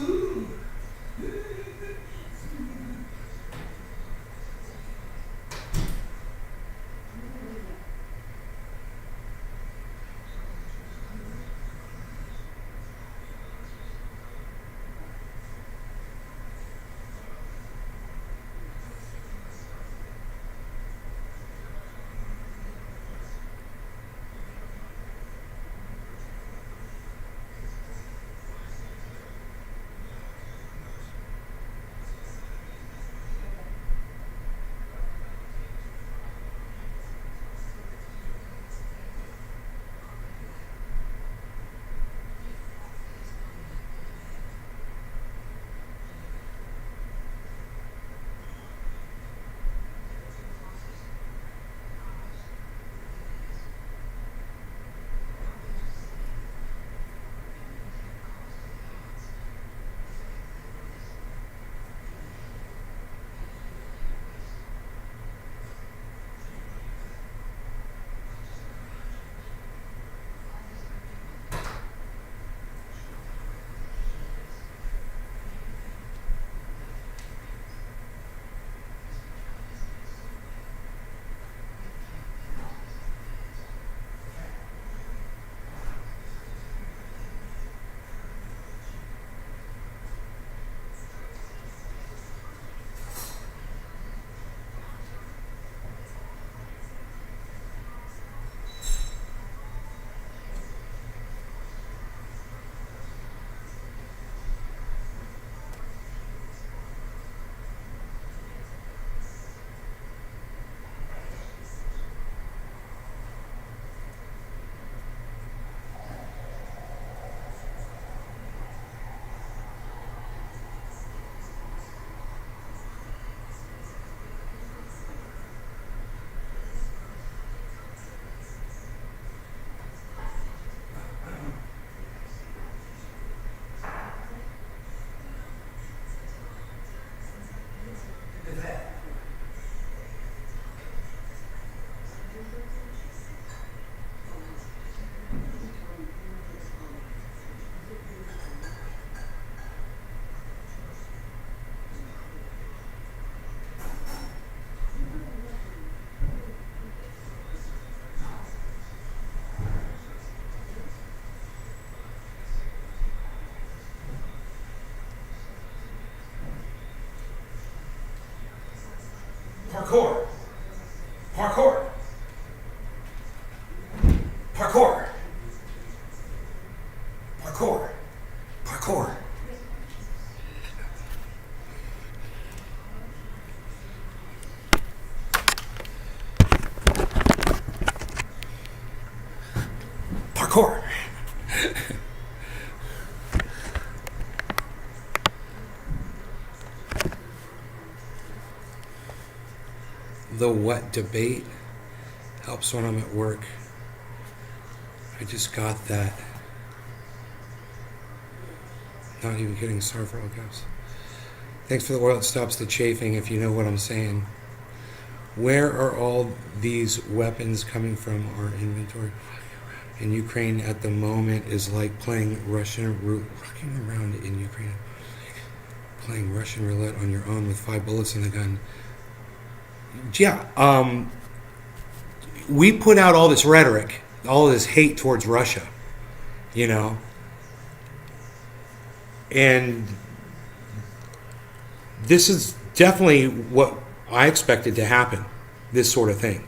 Parkour. Parkour. Parkour. Parkour. Parkour. Parkour. The what debate helps when I'm at work. I just got that. Not even kidding, sorry for all caps. Thanks for the oil that stops the chafing, if you know what I'm saying. Where are all these weapons coming from? Our inventory in Ukraine at the moment is like playing rocking around in Ukraine, playing Russian roulette on your own with 5 bullets in the gun. Yeah, we put out all this rhetoric, all this hate towards Russia, you know, and this is definitely what I expected to happen, this sort of thing.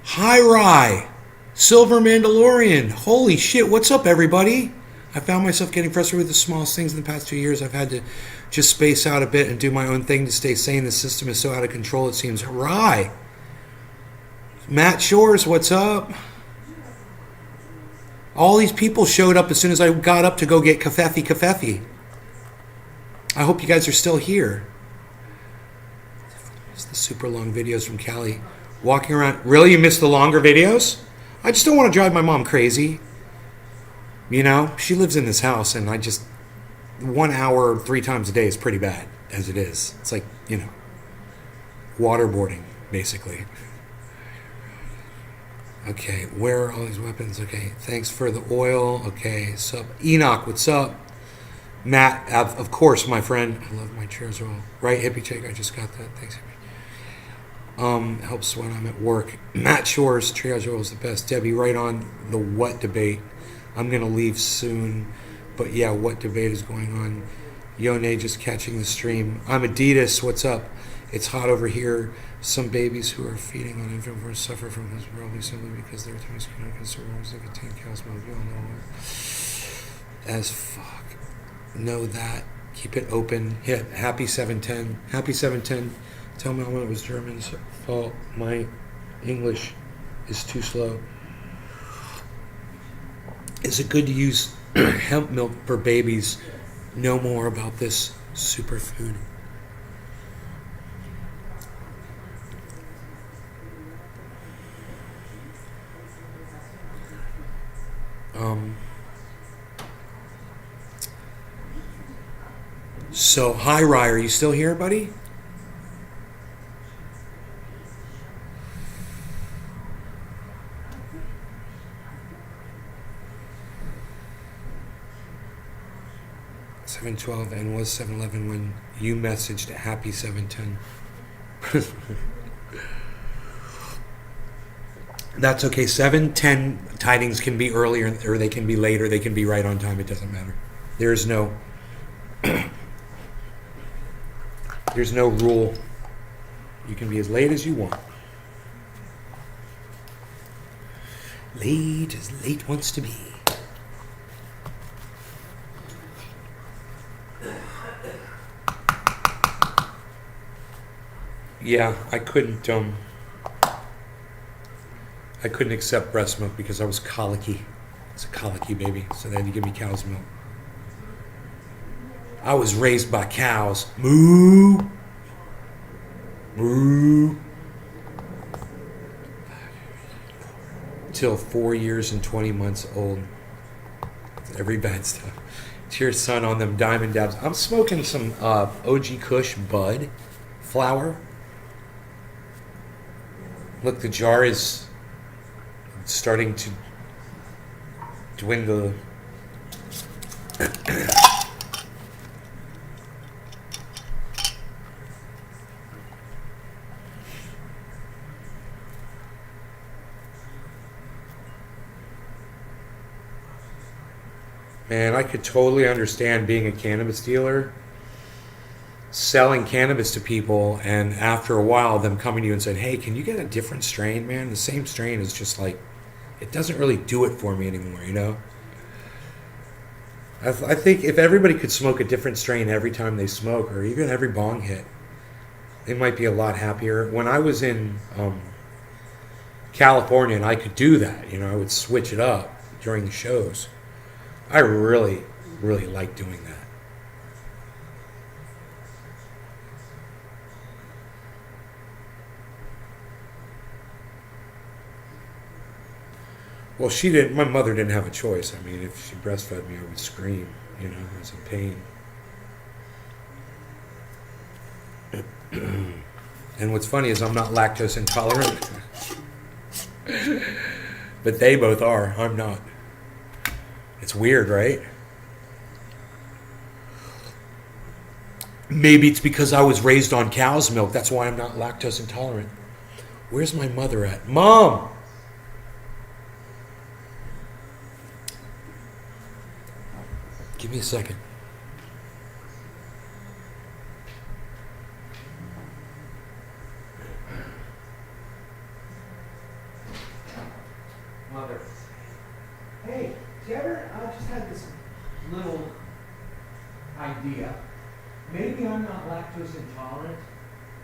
Hi, Rye. Silver Mandalorian. Holy shit, what's up, everybody? I found myself getting frustrated with the smallest things in the past 2 years. I've had to just space out a bit and do my own thing to stay sane. The system is so out of control, it seems. Rye. Matt Shores, what's up? All these people showed up as soon as I got up to go get kafefi. I hope you guys are still here. It's the super long videos from Cali. Walking around. Really? You missed the longer videos? I just don't want to drive my mom crazy. You know? She lives in this house, and 1 hour 3 times a day is pretty bad, as it is. It's like, waterboarding, basically. Okay, where are all these weapons? Okay, thanks for the oil. Okay, sup. Enoch, what's up? Matt, of course, my friend. I love my chairs oil. Right, hippie chick, I just got that. Thanks, hippie. Helps when I'm at work. Matt Shores, triage oil is the best. Debbie, right on the what debate. I'm going to leave soon. But yeah, what debate is going on? Yone just catching the stream. I'm Adidas, what's up? It's hot over here. Some babies who are feeding on infant formula suffer from this probably simply because their tummies cannot consume worms that contain cow's milk. You all know as fuck. Know that. Keep it open. Hit happy 710. Happy 710. Tell me when it was German's fault. My English is too slow. Is it good to use hemp milk for babies? Know more about this superfood. So, hi, Rye, are you still here, buddy? $7.12 and was $7.11 when you messaged happy 7:10. That's okay. 7:10 tidings can be earlier or they can be later. They can be right on time. It doesn't matter. There's no rule. You can be as late as you want. Late as late wants to be. Yeah, I couldn't accept breast milk because I was colicky. It's a colicky baby, so they had to give me cow's milk. I was raised by cows. Moo. Moo. Till 4 years and 20 months old. Every bad stuff. Cheers, son, on them diamond dabs. I'm smoking some OG Kush Bud flower. Look, the jar is starting to dwindle. Man, I could totally understand being a cannabis dealer, selling cannabis to people, and after a while them coming to you and saying, hey, can you get a different strain, man? The same strain is just like, it doesn't really do it for me anymore, you know? I think if everybody could smoke a different strain every time they smoke, or even every bong hit, they might be a lot happier. When I was in California and I could do that, you know, I would switch it up during the shows. I really, really like doing that. Well, my mother didn't have a choice. I mean, if she breastfed me, I would scream, you know, I was in pain. And what's funny is I'm not lactose intolerant. But they both are. I'm not. It's weird, right? Maybe it's because I was raised on cow's milk. That's why I'm not lactose intolerant. Where's my mother at? Mom! Give me a second. idea. Maybe I'm not lactose intolerant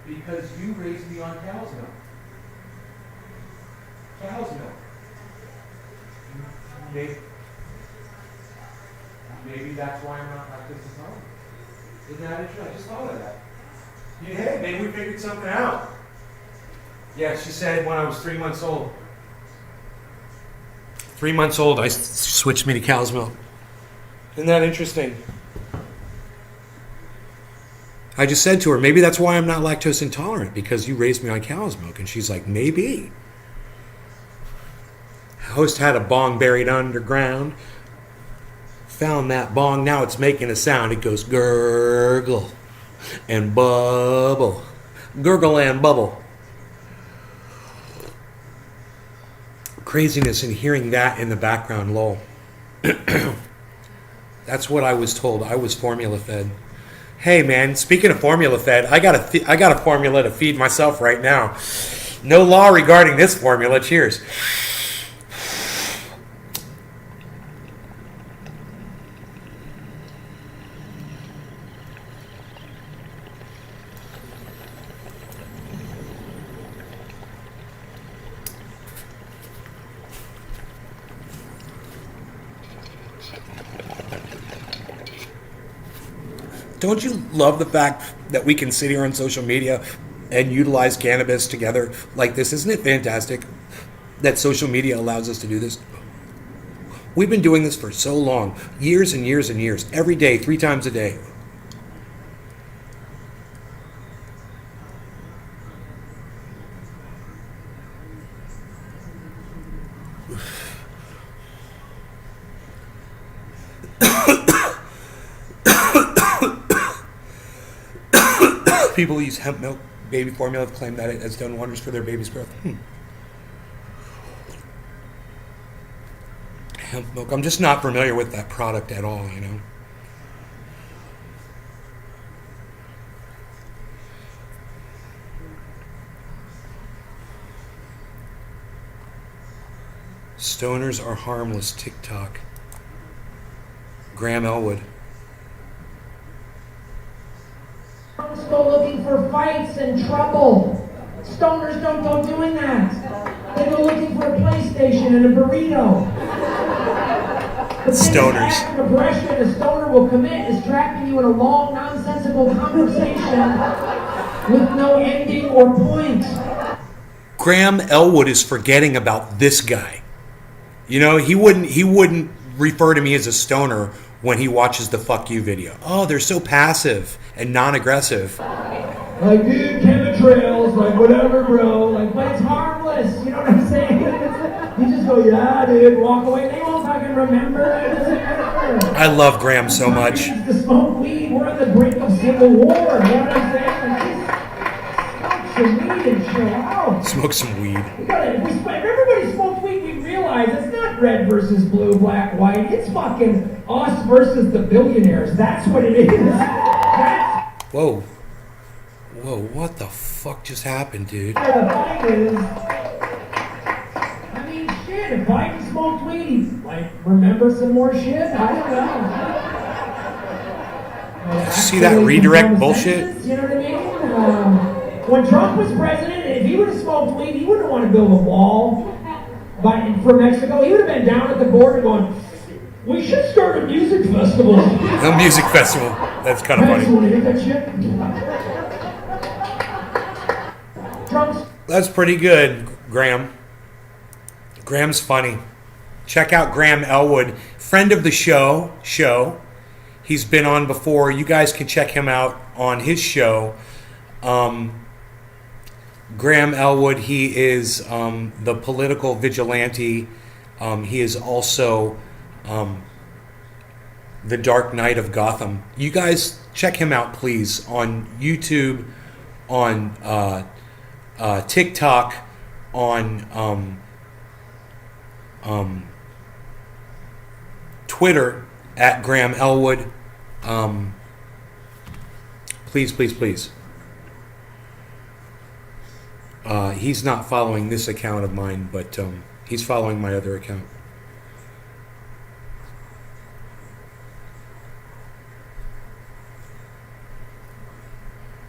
because you raised me on cow's milk. Cow's milk. Maybe that's why I'm not lactose intolerant. Isn't that interesting? I just thought of that. Yeah, hey, maybe we figured something out. Yeah, she said when I was 3 months old. 3 months old, I switched me to cow's milk. Isn't that interesting? I just said to her, maybe that's why I'm not lactose intolerant, because you raised me on cow's milk. And she's like, maybe. Host had a bong buried underground. Found that bong, now it's making a sound. It goes gurgle and bubble. Gurgle and bubble. Craziness in hearing that in the background, lol. That's what I was told. I was formula fed. Hey man, speaking of formula fed, I got a formula to feed myself right now. No law regarding this formula. Cheers. Don't you love the fact that we can sit here on social media and utilize cannabis together like this? Isn't it fantastic that social media allows us to do this? We've been doing this for so long, years and years and years, every day, 3 times a day. People use hemp milk baby formula have claimed that it has done wonders for their baby's growth. Hemp milk. I'm just not familiar with that product at all, you know. Stoners are harmless. TikTok. Graham Elwood. Go looking for fights and trouble. Stoners don't go doing that. They go looking for a PlayStation and a burrito. The Stoners. act of aggression a stoner will commit is trapping you in a long, nonsensical conversation with no ending or point. Graham Elwood is forgetting about this guy. You know, he wouldn't refer to me as a stoner when he watches the fuck you video. Oh, they're so passive and non-aggressive. Like, dude, chemtrails, like, whatever, bro. Like, but it's harmless. You know what I'm saying? You just go, yeah, dude, walk away. They won't fucking remember. It doesn't matter. I love Graham so much. To smoke weed, we're on the brink of civil war. You know what I'm saying? Like, smoke some weed and chill out. Smoke some weed. If everybody smoked weed, we realize it's not red versus blue, black, white. It's fucking us versus the billionaires. That's what it is. Whoa. Whoa, what the fuck just happened, dude? The fight is, I mean, shit, if Biden smoked weed, he'd, like, remember some more shit? I don't know. See that redirect bullshit? You know what I mean? When Trump was president, if he would have smoked weed, he wouldn't want to build a wall for Mexico. He would have been down at the border going, we should start a music festival. A music festival. That's kind of funny. Want to hit that shit? That's pretty good, Graham. Graham's funny. Check out Graham Elwood, friend of the show. He's been on before. You guys can check him out on his show. Graham Elwood, he is the political vigilante. He is also the Dark Knight of Gotham. You guys check him out, please, on YouTube, on TikTok, on Twitter at Graham Elwood. Please. He's not following this account of mine, but he's following my other account.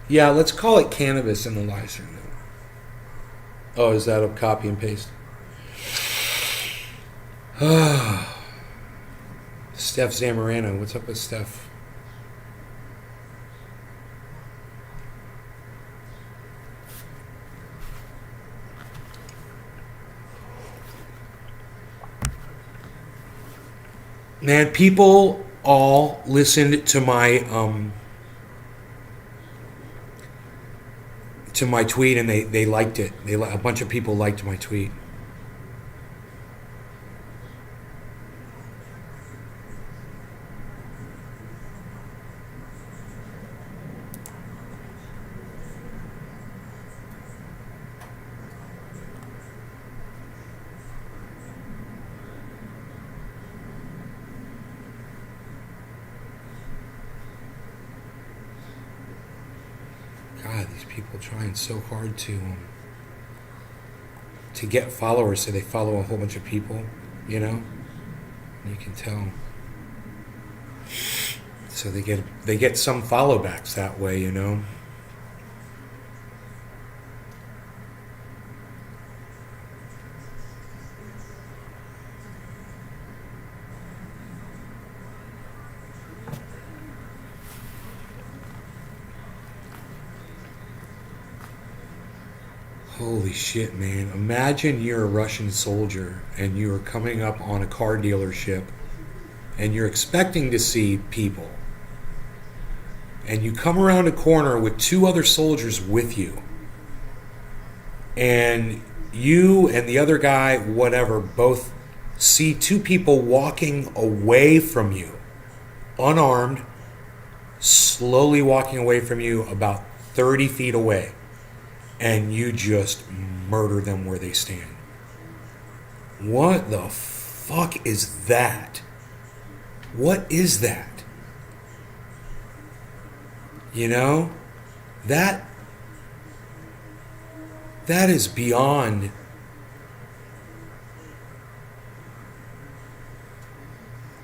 Yeah, let's call it cannabis in the live stream. Oh, is that a copy and paste? Steph Zamorano. What's up with Steph? Man, people all listened to my tweet and they liked it. A bunch of people liked my tweet. God, these people trying so hard to get followers, so they follow a whole bunch of people, you know. You can tell. So they get some follow backs that way, you know. Holy shit, man. Imagine you're a Russian soldier and you're coming up on a car dealership and you're expecting to see people. And you come around a corner with two other soldiers with you. And you and the other guy, whatever, both see two people walking away from you, unarmed, slowly walking away from you about 30 feet away. And you just murder them where they stand. What the fuck is that? What is that? You know? That is beyond.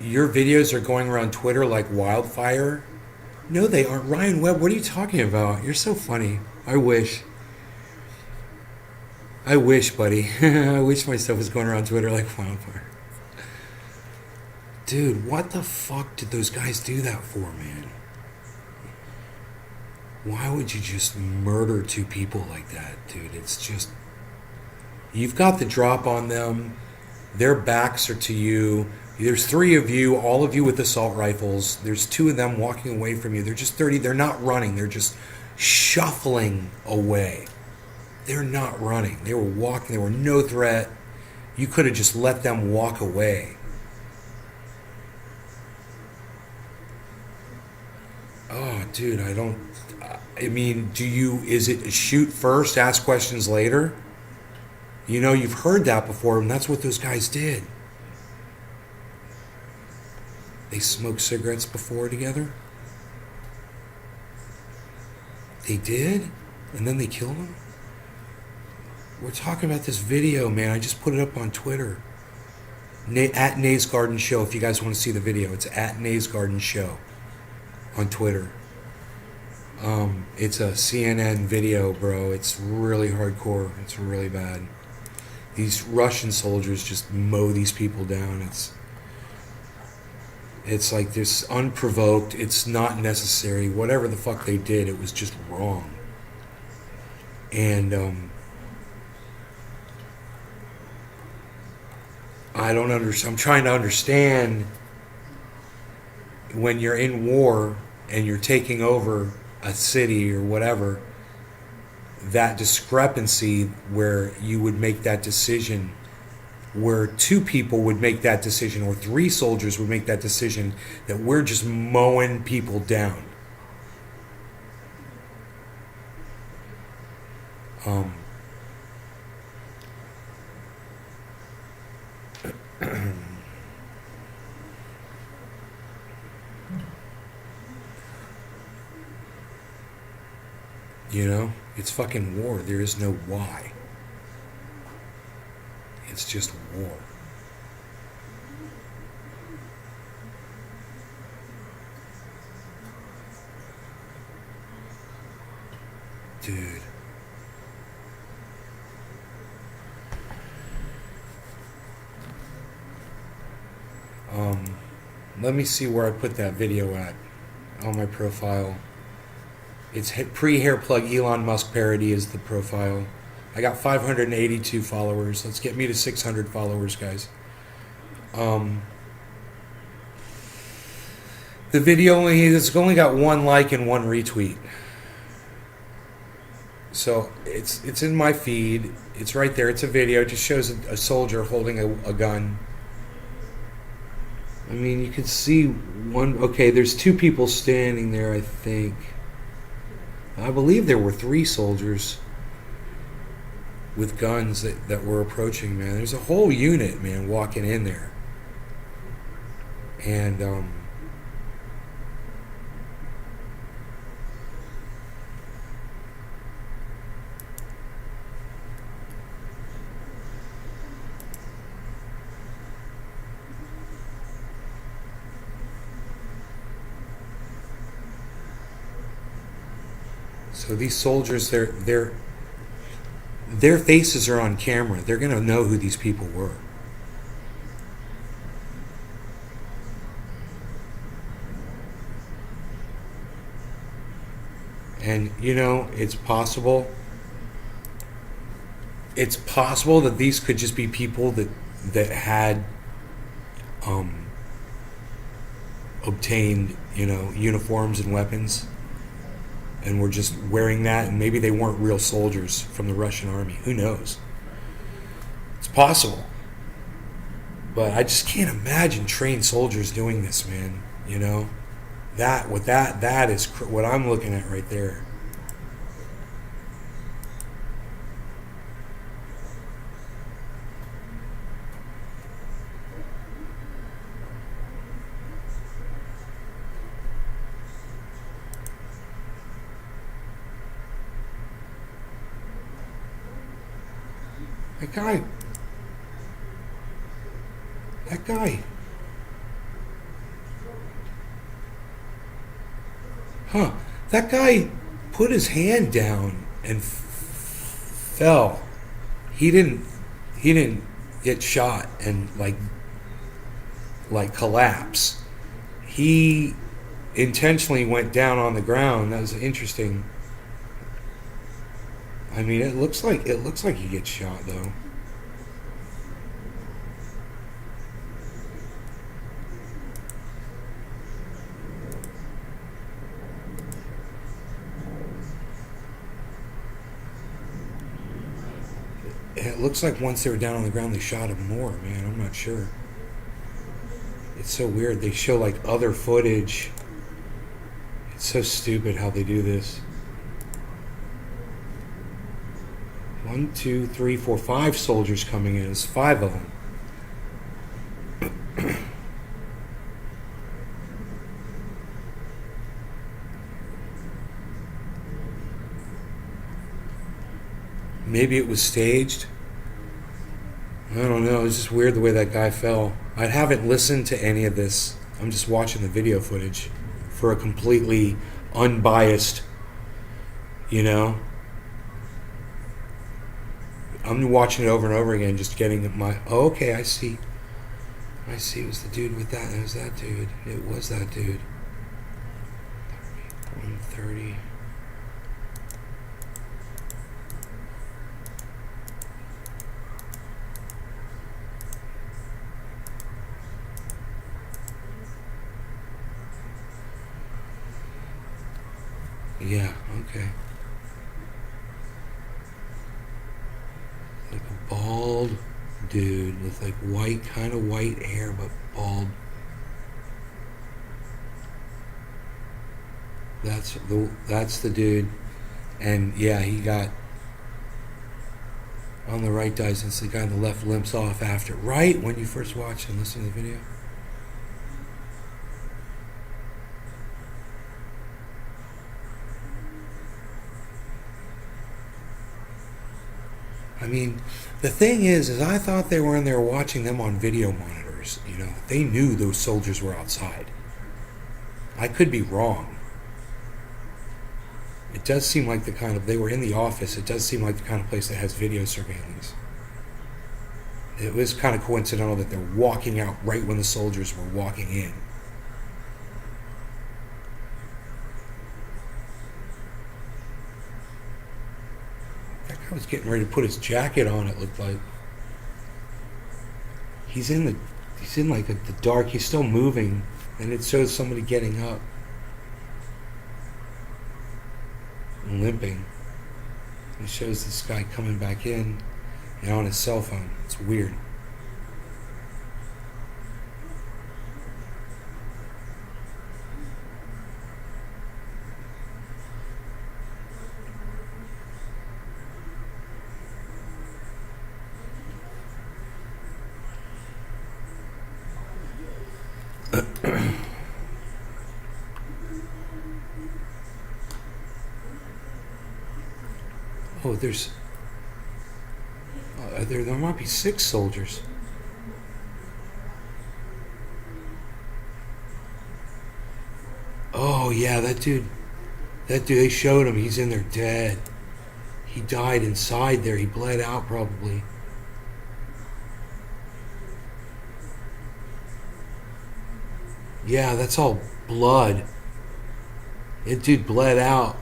Your videos are going around Twitter like wildfire? No, they aren't. Ryan Webb, what are you talking about? You're so funny. I wish, buddy. I wish my stuff was going around Twitter like wildfire. Dude, what the fuck did those guys do that for, man? Why would you just murder two people like that, dude? It's just... You've got the drop on them. Their backs are to you. There's three of you, all of you with assault rifles. There's two of them walking away from you. They're just 30. They're not running. They're just shuffling away. They're not running. They were walking. They were no threat. You could have just let them walk away. Oh, dude, I mean, is it shoot first, ask questions later? You know, you've heard that before, and that's what those guys did. They smoked cigarettes before together? They did? And then they killed him? We're talking about this video, man. I just put it up on Twitter. At Nays Garden Show, if you guys want to see the video. It's at Nays Garden Show on Twitter. It's a CNN video, bro. It's really hardcore. It's really bad. These Russian soldiers just mow these people down. It's like this unprovoked. It's not necessary. Whatever the fuck they did, it was just wrong. And I don't understand. I'm trying to understand when you're in war and you're taking over a city or whatever, that discrepancy where you would make that decision, where two people would make that decision or three soldiers would make that decision, that we're just mowing people down. You know, it's fucking war. There is no why. It's just war. Dude. Let me see where I put that video at on my profile. It's pre-hair plug Elon Musk parody is the profile. I got 582 followers. Let's get me to 600 followers, guys. The video it's only got 1 like and 1 retweet. So it's in my feed. It's right there. It's a video. It just shows a soldier holding a gun. I mean, you can see one. Okay, there's 2 people standing there, I think. I believe there were 3 soldiers with guns that were approaching, man. There's a whole unit, man, walking in there. And, so these soldiers, their faces are on camera. They're going to know who these people were. And, you know, it's possible that these could just be people that had obtained, you know, uniforms and weapons and were just wearing that, and maybe they weren't real soldiers from the Russian army. Who knows? It's possible. But I just can't imagine trained soldiers doing this, man. You know? That is what I'm looking at right there. That guy. Huh. That guy put his hand down and fell. He didn't get shot and like collapse. He intentionally went down on the ground. That was interesting. I mean, it looks like he gets shot though. It looks like once they were down on the ground, they shot him more, man. I'm not sure. It's so weird. They show like other footage. It's so stupid how they do this. 1, 2, 3, 4, 5 soldiers coming in. It's 5 of them. Maybe it was staged. I don't know. It's just weird the way that guy fell. I haven't listened to any of this. I'm just watching the video footage for a completely unbiased, you know. I'm watching it over and over again, just getting my. Oh, okay, I see. It was the dude with that. It was that dude. It was that dude. 130. Yeah, okay. Like a bald dude with like white, kind of white hair, but bald. That's the dude. And yeah, he got on the right dies, and the guy on the left limps off after. Right when you first watch and listen to the video. I mean, the thing is I thought they were in there watching them on video monitors. You know, they knew those soldiers were outside. I could be wrong. It does seem like the kind of, they were in the office, it does seem like the kind of place that has video surveillance. It was kind of coincidental that they're walking out right when the soldiers were walking in. That guy was getting ready to put his jacket on, it looked like. He's in like the dark, he's still moving, and it shows somebody getting up. And limping. It shows this guy coming back in and on his cell phone. It's weird. Oh, there might be 6 soldiers. Oh yeah, that dude, they showed him, he's in there dead. He died inside there, he bled out probably. Yeah, that's all blood. That dude bled out.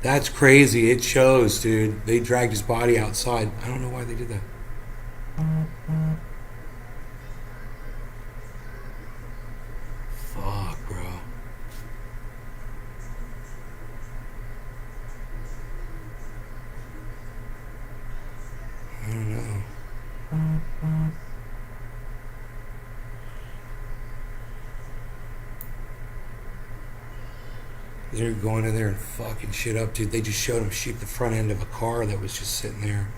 That's crazy. It shows, dude. They dragged his body outside. I don't know why they did that. Fuck, bro. I don't know. They're going in there and fucking shit up, dude. They just showed him shoot the front end of a car that was just sitting there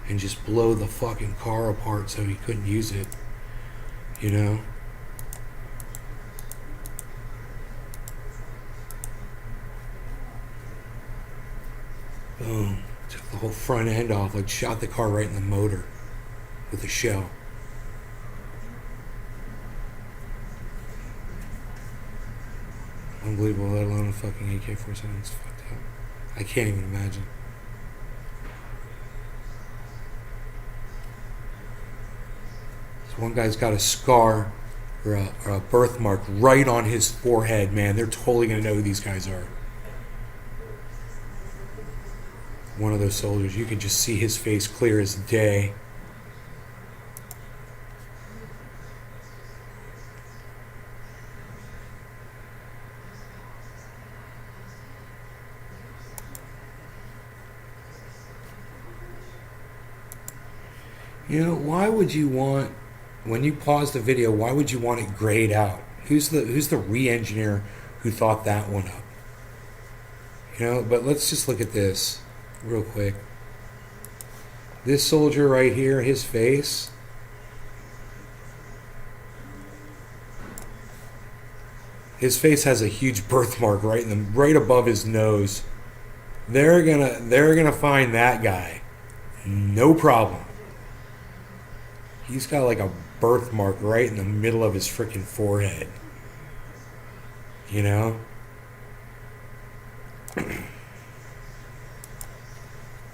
and just blow the fucking car apart so he couldn't use it. You know? Boom. Took the whole front end off, like shot the car right in the motor with a shell. Unbelievable, let alone a fucking AK-47. It's fucked up. I can't even imagine. This one guy's got a scar or a birthmark right on his forehead, man. They're totally going to know who these guys are. One of those soldiers, you can just see his face clear as day. You know, why would you want, when you pause the video, why would you want it grayed out? Who's the re-engineer who thought that one up? You know, but let's just look at this real quick. This soldier right here, his face. His face has a huge birthmark right above his nose. They're gonna find that guy. No problem. He's got like a birthmark right in the middle of his freaking forehead. You know?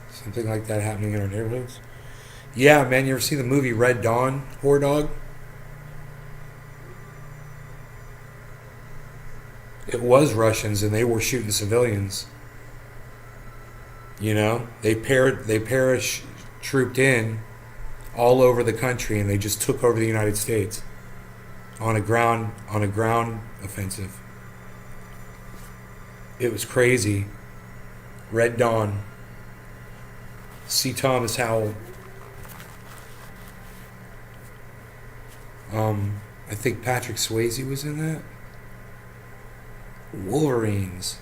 Something like that happening in our neighborhoods. Yeah, man, you ever see the movie Red Dawn, War Dog? It was Russians and they were shooting civilians. You know? They paratrooped in all over the country and they just took over the United States on a ground offensive. It was crazy. Red Dawn. C. Thomas Howell. I think Patrick Swayze was in that. Wolverines.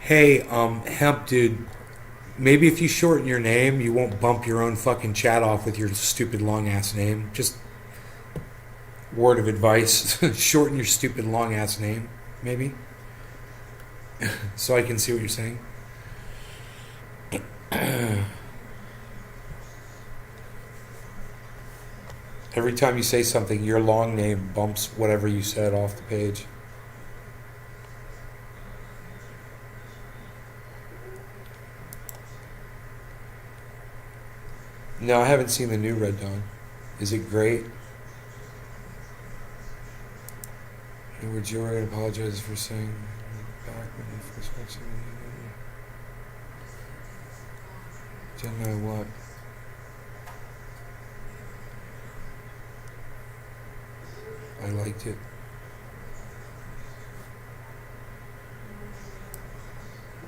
Hey, Hemp Dude, maybe if you shorten your name, you won't bump your own fucking chat off with your stupid long ass name. Just word of advice. Shorten your stupid long ass name, maybe. So I can see what you're saying. Every time you say something, your long name bumps whatever you said off the page. No, I haven't seen the new Red Dawn. Is it great? Edward Joy apologizes for saying back when he first mentioned it. Didn't know what. I liked it.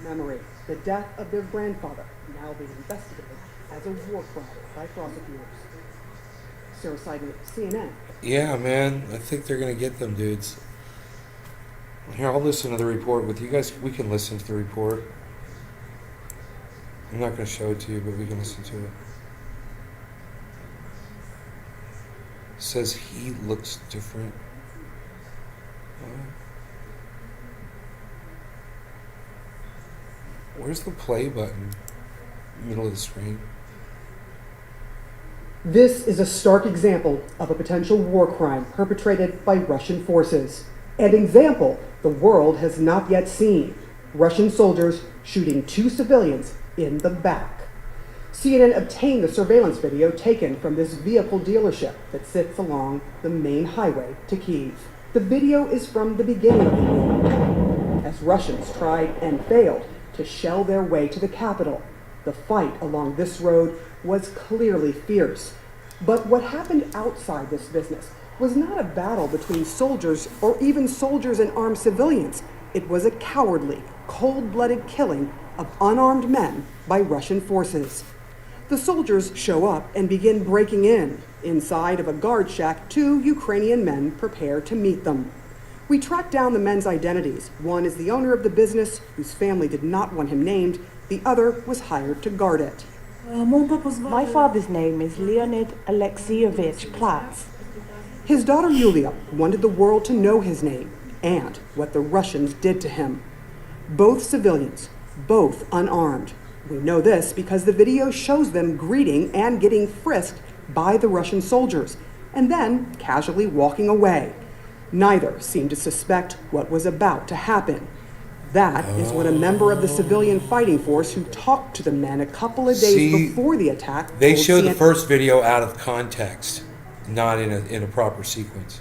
Memory, the death of their grandfather, now being investigated as a war crime by prosecutors. Sarah Seidman, CNN. Yeah, man. I think they're going to get them, dudes. Here, I'll listen to the report with you guys. We can listen to the report. I'm not going to show it to you, but we can listen to it. It says he looks different. Where's the play button? Middle of the screen. This is a stark example of a potential war crime perpetrated by Russian forces. An example the world has not yet seen. Russian soldiers shooting 2 civilians in the back. CNN obtained the surveillance video taken from this vehicle dealership that sits along the main highway to Kyiv. The video is from the beginning of the war, as Russians tried and failed to shell their way to the capital. The fight along this road was clearly fierce. But what happened outside this business was not a battle between soldiers or even soldiers and armed civilians. It was a cowardly, cold-blooded killing of unarmed men by Russian forces. The soldiers show up and begin breaking in. Inside of a guard shack, 2 Ukrainian men prepare to meet them. We track down the men's identities. One is the owner of the business, whose family did not want him named. The other was hired to guard it. My father's name is Leonid Alexeyevich Platz. His daughter Yulia wanted the world to know his name and what the Russians did to him. Both civilians, both unarmed. We know this because the video shows them greeting and getting frisked by the Russian soldiers, and then casually walking away. Neither seemed to suspect what was about to happen. That is what a member of the civilian fighting force who talked to the men a couple of days before the attack. They showed the first video out of context, not in a proper sequence.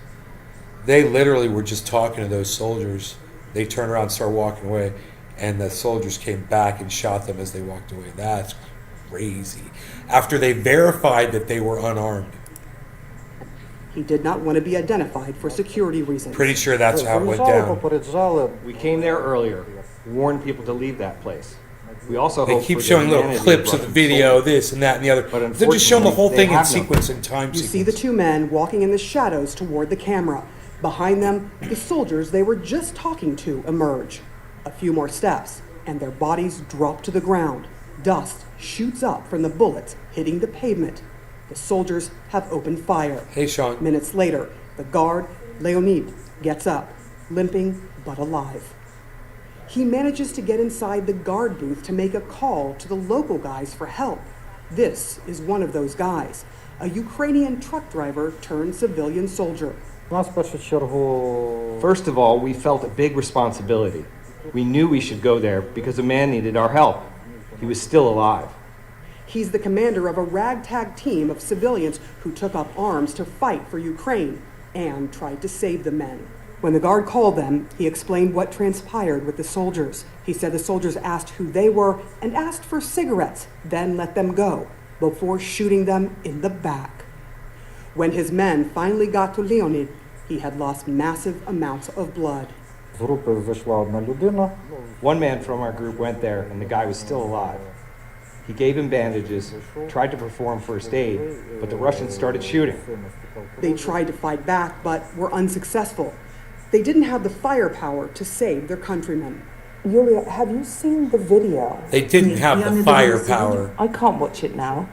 They literally were just talking to those soldiers. They turned around and started walking away, and the soldiers came back and shot them as they walked away. That's crazy. After they verified that they were unarmed. He did not want to be identified for security reasons. Pretty sure that's how it went down. We came there earlier, warned people to leave that place. We also They hope keep for the showing little humanity clips of the Russian video, soldiers. this and that and the other. But They're just showing the whole unfortunately, thing they in have no sequence and time You sequence. see the 2 men walking in the shadows toward the camera. Behind them, the soldiers they were just talking to emerge. A few more steps, and their bodies drop to the ground. Dust shoots up from the bullets hitting the pavement. The soldiers have opened fire. Hey, Sean. Minutes later, the guard, Leonid, gets up, limping but alive. He manages to get inside the guard booth to make a call to the local guys for help. This is one of those guys, a Ukrainian truck driver turned civilian soldier. First of all, we felt a big responsibility. We knew we should go there because a man needed our help. He was still alive. He's the commander of a ragtag team of civilians who took up arms to fight for Ukraine and tried to save the men. When the guard called them, he explained what transpired with the soldiers. He said the soldiers asked who they were and asked for cigarettes, then let them go before shooting them in the back. When his men finally got to Leonid, he had lost massive amounts of blood. One man from our group went there, and the guy was still alive. He gave him bandages, tried to perform first aid, but the Russians started shooting. They tried to fight back, but were unsuccessful. They didn't have the firepower to save their countrymen. Yulia, have you seen the video? They didn't have the firepower. I can't watch it now.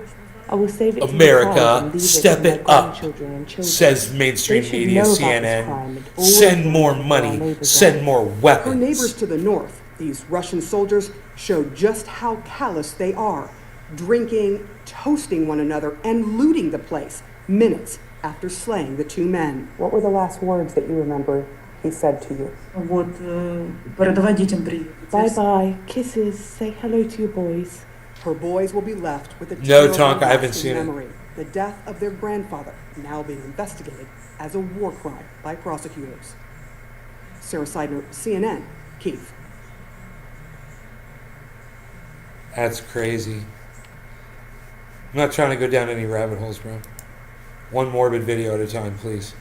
I will save it to America, the child and leave step to my it up, grandchildren and children. says mainstream They should media, know about this crime CNN. and all Send the more things our money. neighbors Send are. more Her weapons. neighbors to the north, these Russian soldiers, showed just how callous they are. drinking, toasting one another, and looting the place minutes after slaying the two men. What were the last words that you remember he said to you? Вот, передавай дітям привіт. Bye bye, kisses, say hello to your boys. Her boys will be left with a No, terrible Tonka, I haven't lasting seen it. memory. The death of their grandfather now being investigated as a war crime by prosecutors. Sarah Seidner, CNN, Kiev. That's crazy. I'm not trying to go down any rabbit holes, bro. One morbid video at a time, please.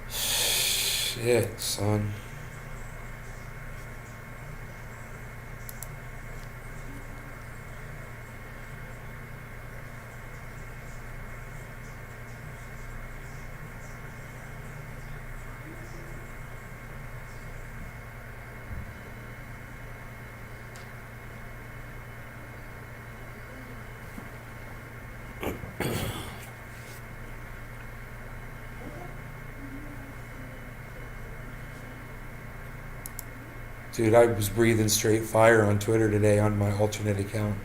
Shit, son. Dude, I was breathing straight fire on Twitter today on my alternate account.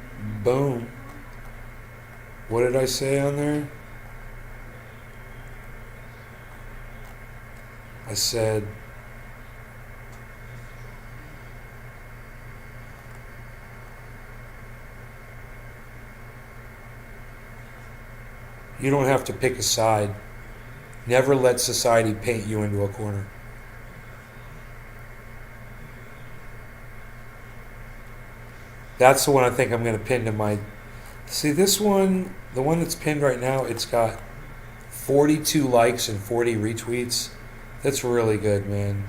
Boom. What did I say on there? I said, you don't have to pick a side. Never let society paint you into a corner. That's the one I think I'm going to pin to my... See, this one, the one that's pinned right now, it's got 42 likes and 40 retweets. That's really good, man.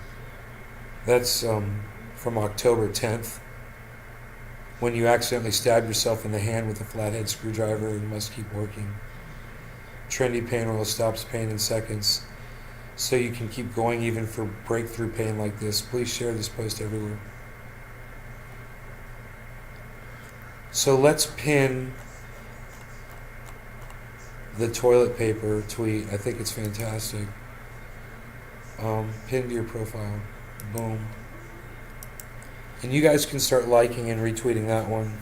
That's from October 10th. When you accidentally stab yourself in the hand with a flathead screwdriver, you must keep working. Trendy pain oil stops pain in seconds. So you can keep going even for breakthrough pain like this. Please share this post everywhere. So let's pin the toilet paper tweet. I think it's fantastic. Pin to your profile. Boom. And you guys can start liking and retweeting that one.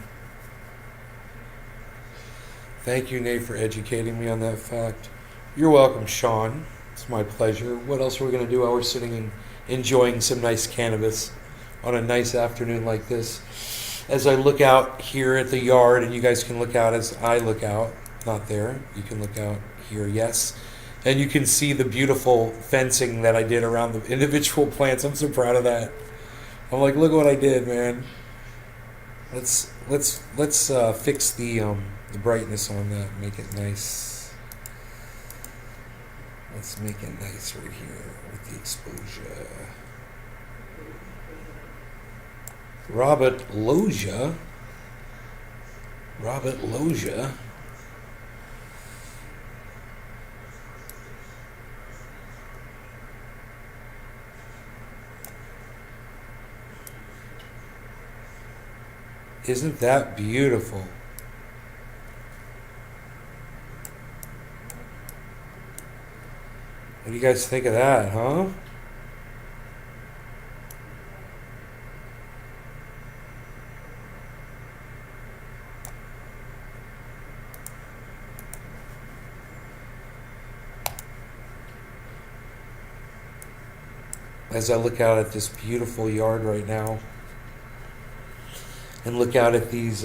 Thank you, Nate, for educating me on that fact. You're welcome, Sean. It's my pleasure. What else are we going to do while we're sitting and enjoying some nice cannabis on a nice afternoon like this? As I look out here at the yard, and you guys can look out as I look out. Not there. You can look out here, yes. And you can see the beautiful fencing that I did around the individual plants. I'm so proud of that. I'm like, look what I did, man. Let's fix the brightness on that. Make it nice. Let's make it nice right here with the exposure. Robert Loggia. Isn't that beautiful? What do you guys think of that, huh? As I look out at this beautiful yard right now, and look out at these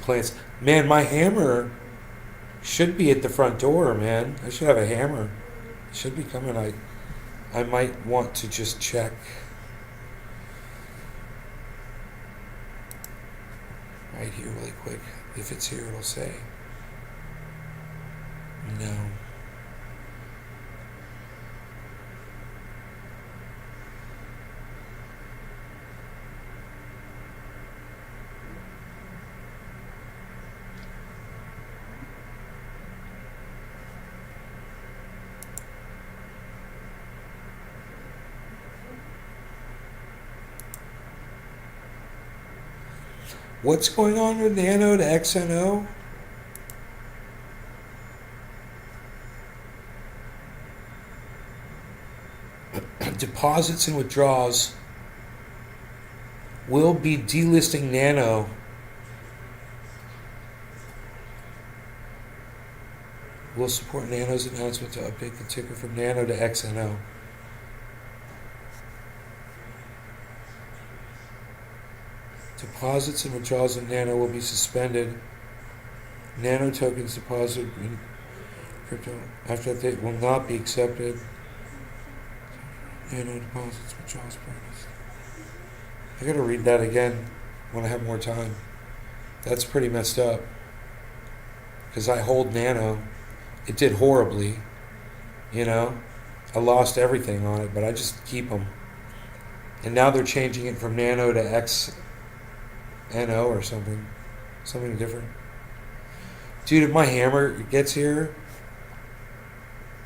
plants. Man, my hammer should be at the front door, man. I should have a hammer. It should be coming. I might want to just check. Right here really quick. If it's here, it'll say. No. What's going on with Nano to XNO? deposits and withdrawals will be delisting Nano. Will support Nano's announcement to update the ticker from Nano to XNO. Deposits and withdrawals in Nano will be suspended. Nano tokens deposited in crypto after that date will not be accepted. Nano deposits, withdrawals, practice. I gotta read that again when I have more time. That's pretty messed up. Because I hold Nano. It did horribly. You know? I lost everything on it, but I just keep them. And now they're changing it from Nano to XNO or something. Something different. Dude, if my hammer gets here,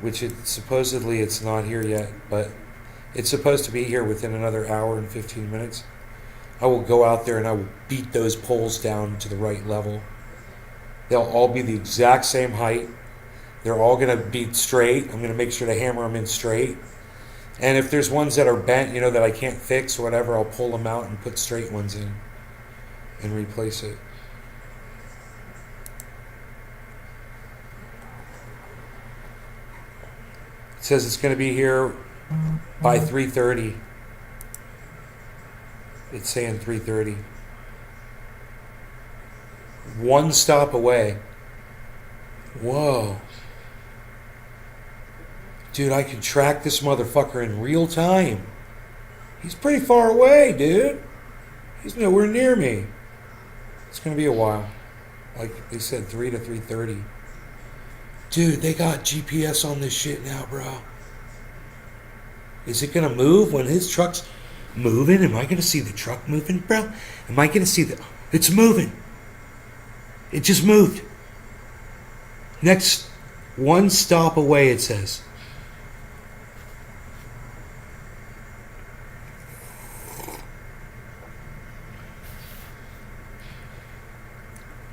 which supposedly it's not here yet, but it's supposed to be here within another hour and 15 minutes, I will go out there and I will beat those poles down to the right level. They'll all be the exact same height. They're all going to be straight. I'm going to make sure to hammer them in straight. And if there's ones that are bent, you know, that I can't fix or whatever, I'll pull them out and put straight ones in and replace it. It says it's going to be here by 3:30. It's saying 3:30. One stop away. Whoa. Dude, I can track this motherfucker in real time. He's pretty far away, dude. He's nowhere near me. It's going to be a while. Like they said, 3 to 3:30. Dude, they got GPS on this shit now, bro. Is it going to move when his truck's moving? Am I going to see the truck moving, bro? Am I going to see the... It's moving. It just moved. Next one stop away, it says.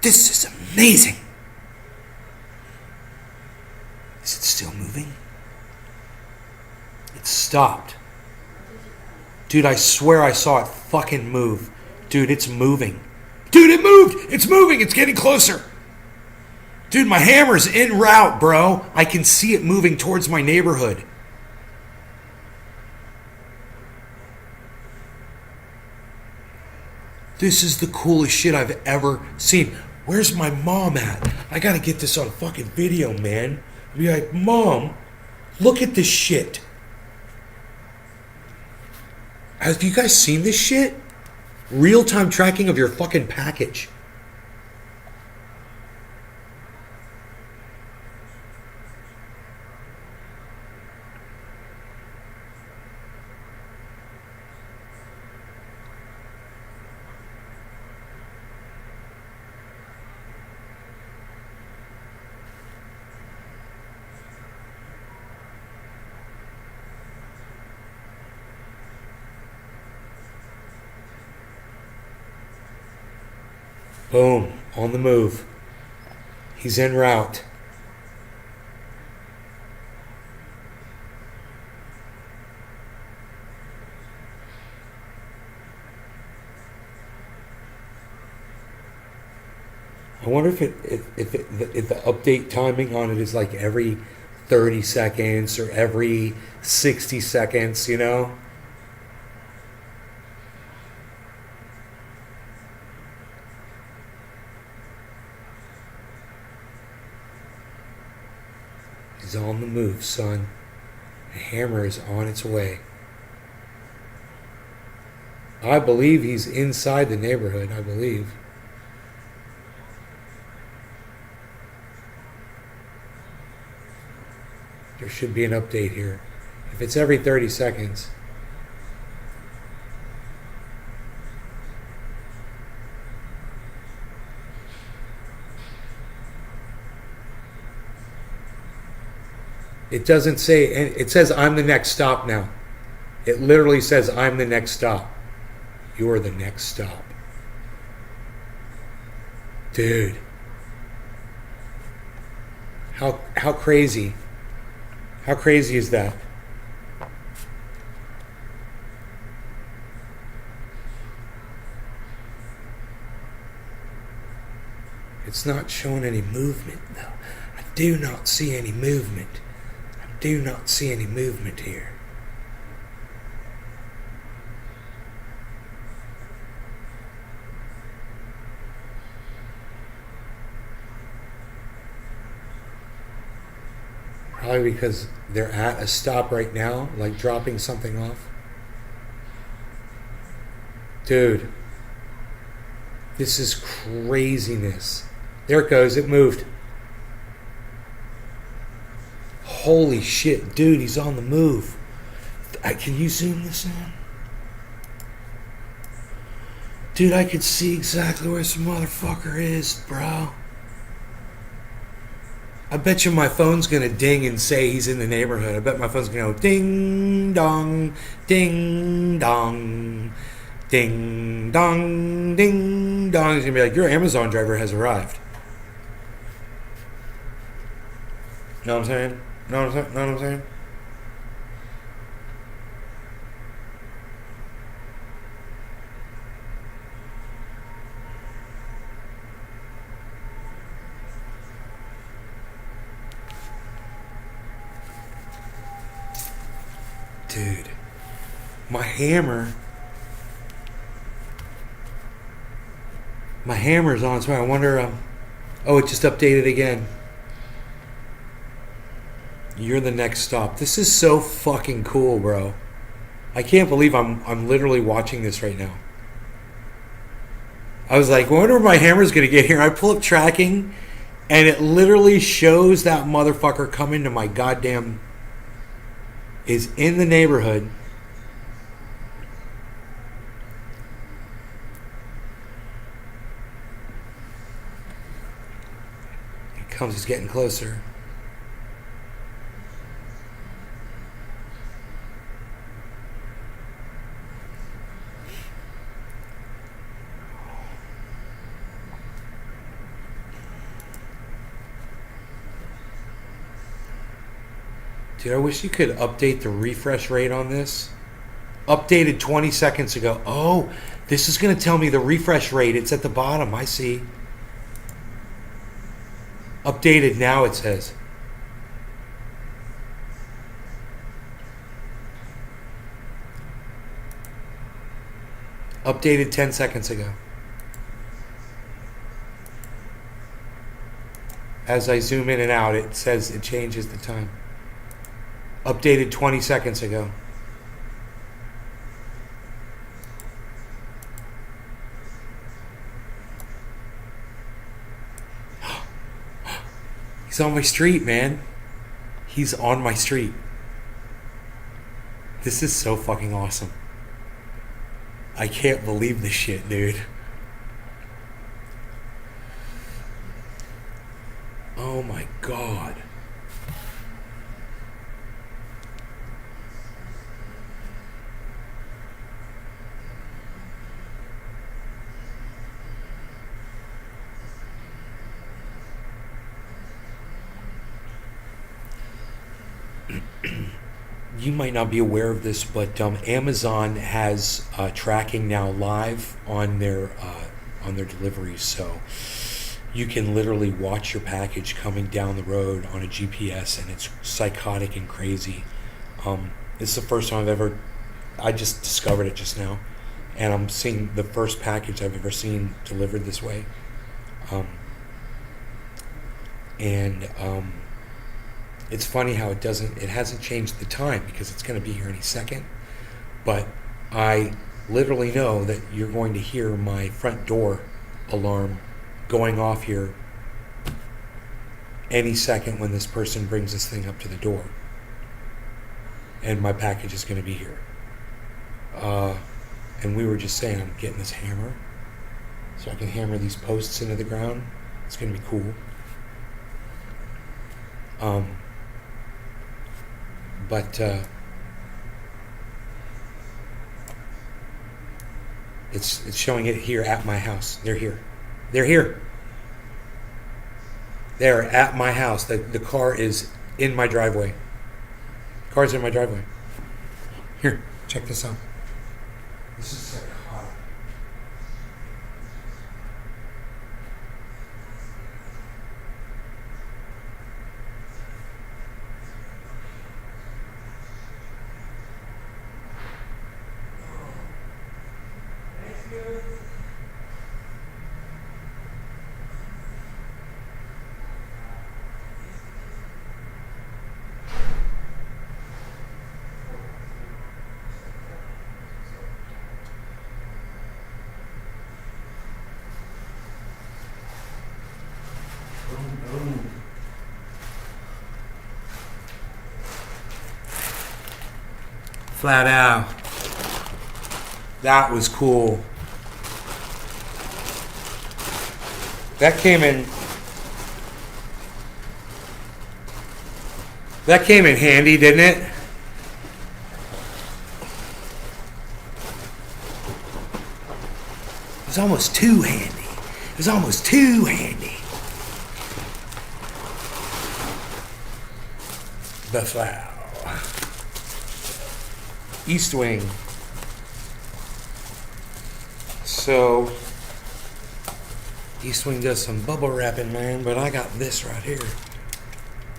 This is amazing. Is it still moving? It stopped. Dude, I swear I saw it fucking move. Dude, it's moving. Dude, it moved! It's moving! It's getting closer! Dude, my hammer's en route, bro. I can see it moving towards my neighborhood. This is the coolest shit I've ever seen. Where's my mom at? I gotta get this on fucking video, man. I'll be like, Mom, look at this shit. Have you guys seen this shit? Real-time tracking of your fucking package. Boom, on the move. He's en route. I wonder if the update timing on it is like every 30 seconds or every 60 seconds, you know? He's on the move, son. The hammer is on its way. I believe he's inside the neighborhood, I believe. There should be an update here. If it's every 30 seconds. It doesn't say, it says I'm the next stop now. It literally says I'm the next stop. You're the next stop. Dude. How crazy. How crazy is that? It's not showing any movement, though. I do not see any movement. I do not see any movement here. Probably because they're at a stop right now, like dropping something off. Dude, this is craziness. There it goes, it moved. Holy shit, dude, he's on the move. Can you zoom this in? Dude, I could see exactly where this motherfucker is, bro. I bet you my phone's gonna ding and say he's in the neighborhood. I bet my phone's gonna go ding dong, ding dong, ding dong, ding dong. He's gonna be like, your Amazon driver has arrived. Know what I'm saying? Know what I'm saying? Dude, my hammer's on its way. I wonder, oh, it just updated again. You're the next stop. This is so fucking cool, bro. I can't believe I'm literally watching this right now. I was like, I wonder where my hammer's gonna get here. I pull up tracking, and it literally shows that motherfucker coming to my goddamn... is in the neighborhood. He comes, he's getting closer. Dude, I wish you could update the refresh rate on this. Updated 20 seconds ago. Oh, this is going to tell me the refresh rate. It's at the bottom. I see. Updated now, it says. Updated 10 seconds ago. As I zoom in and out, it says it changes the time. Updated 20 seconds ago. He's on my street, man. He's on my street. This is so fucking awesome. I can't believe this shit, dude. Oh my god. You might not be aware of this, but Amazon has tracking now live on their deliveries, so you can literally watch your package coming down the road on a GPS, and it's psychotic and crazy. This is the first time I just discovered it just now, and I'm seeing the first package I've ever seen delivered this way. It's funny how it hasn't changed the time, because it's going to be here any second. But I literally know that you're going to hear my front door alarm going off here any second when this person brings this thing up to the door. And my package is going to be here. And we were just saying, I'm getting this hammer so I can hammer these posts into the ground. It's going to be cool. But it's showing it here at my house. They're here. They're here. They're at my house. The car is in my driveway. The car's in my driveway. Here, check this out. This is psychotic. Flat out. That was cool. That came in handy, didn't it? It was almost too handy. It was almost too handy. The flower. East Wing. So, East Wing does some bubble wrapping, man, but I got this right here.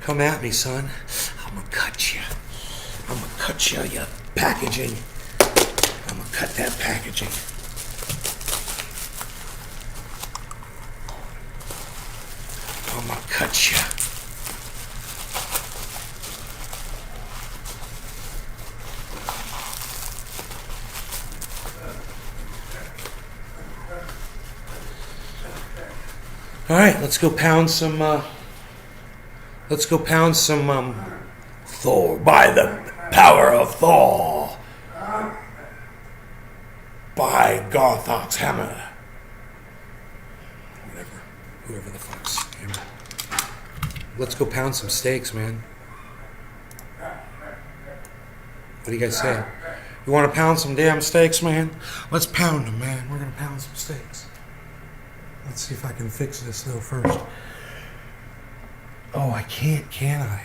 Come at me, son. I'm gonna cut you. I'm gonna cut you, you packaging. I'm gonna cut that packaging. I'm gonna cut you. All right, let's go pound some. Thor by the power of Thor. By Garthok's hammer. Whoever the fuck's hammer. Let's go pound some steaks, man. What do you guys say? You want to pound some damn steaks, man? Let's pound them, man. We're gonna pound some steaks. Let's see if I can fix this though first. Oh, I can't, can I?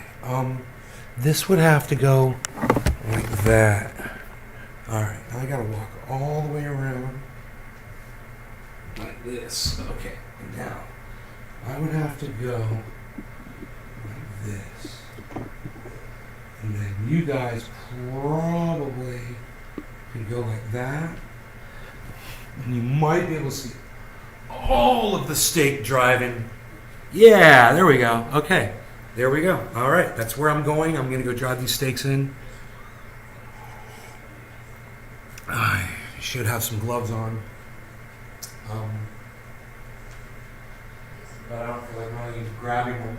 This would have to go like that. Alright, now I gotta walk all the way around like this. Okay, and now I would have to go like this. And then you guys probably could go like that. And you might be able to see all of the steak driving. Yeah, there we go. Okay, there we go. All right, that's where I'm going. I'm going to go drive these steaks in. I should have some gloves on. But I don't feel like really grabbing them.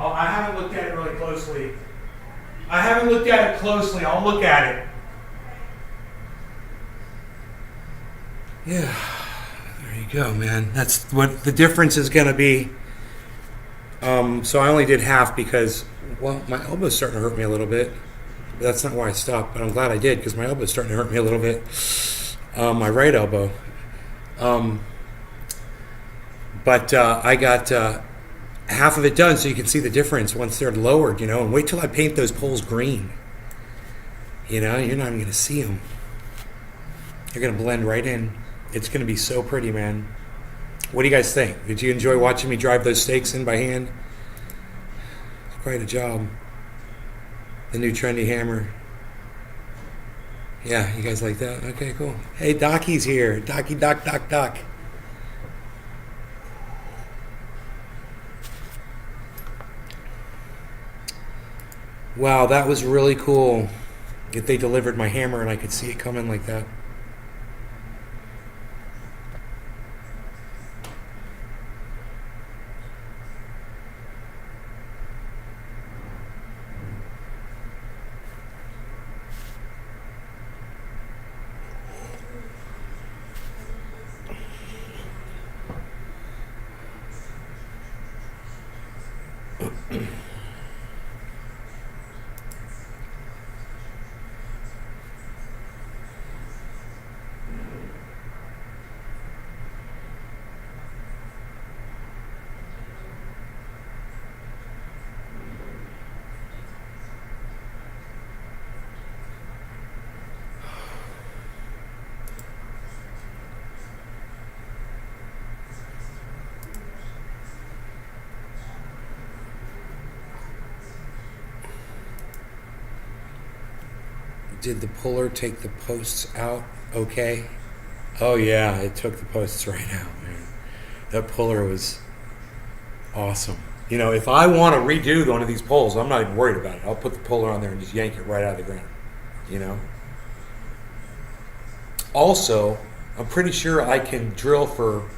Oh, I haven't looked at it really closely. I'll look at it. Yeah, there you go, man. That's what the difference is going to be. So I only did half because, well, my elbow's starting to hurt me a little bit. But that's not why I stopped, but I'm glad I did because my elbow's starting to hurt me a little bit. My right elbow. But I got half of it done so you can see the difference once they're lowered, you know. And wait till I paint those poles green. You know, you're not even going to see them. They're going to blend right in. It's going to be so pretty, man. What do you guys think? Did you enjoy watching me drive those stakes in by hand? It's quite a job. The new trendy hammer. Yeah, you guys like that? Okay, cool. Hey, Docky's here. Doc. Wow, that was really cool. If they delivered my hammer and I could see it coming like that. Did the puller take the posts out okay? Oh yeah, it took the posts right out, man. That puller was awesome. You know, if I want to redo one of these poles, I'm not even worried about it. I'll put the puller on there and just yank it right out of the ground. You know? Also, I'm pretty sure I can drill for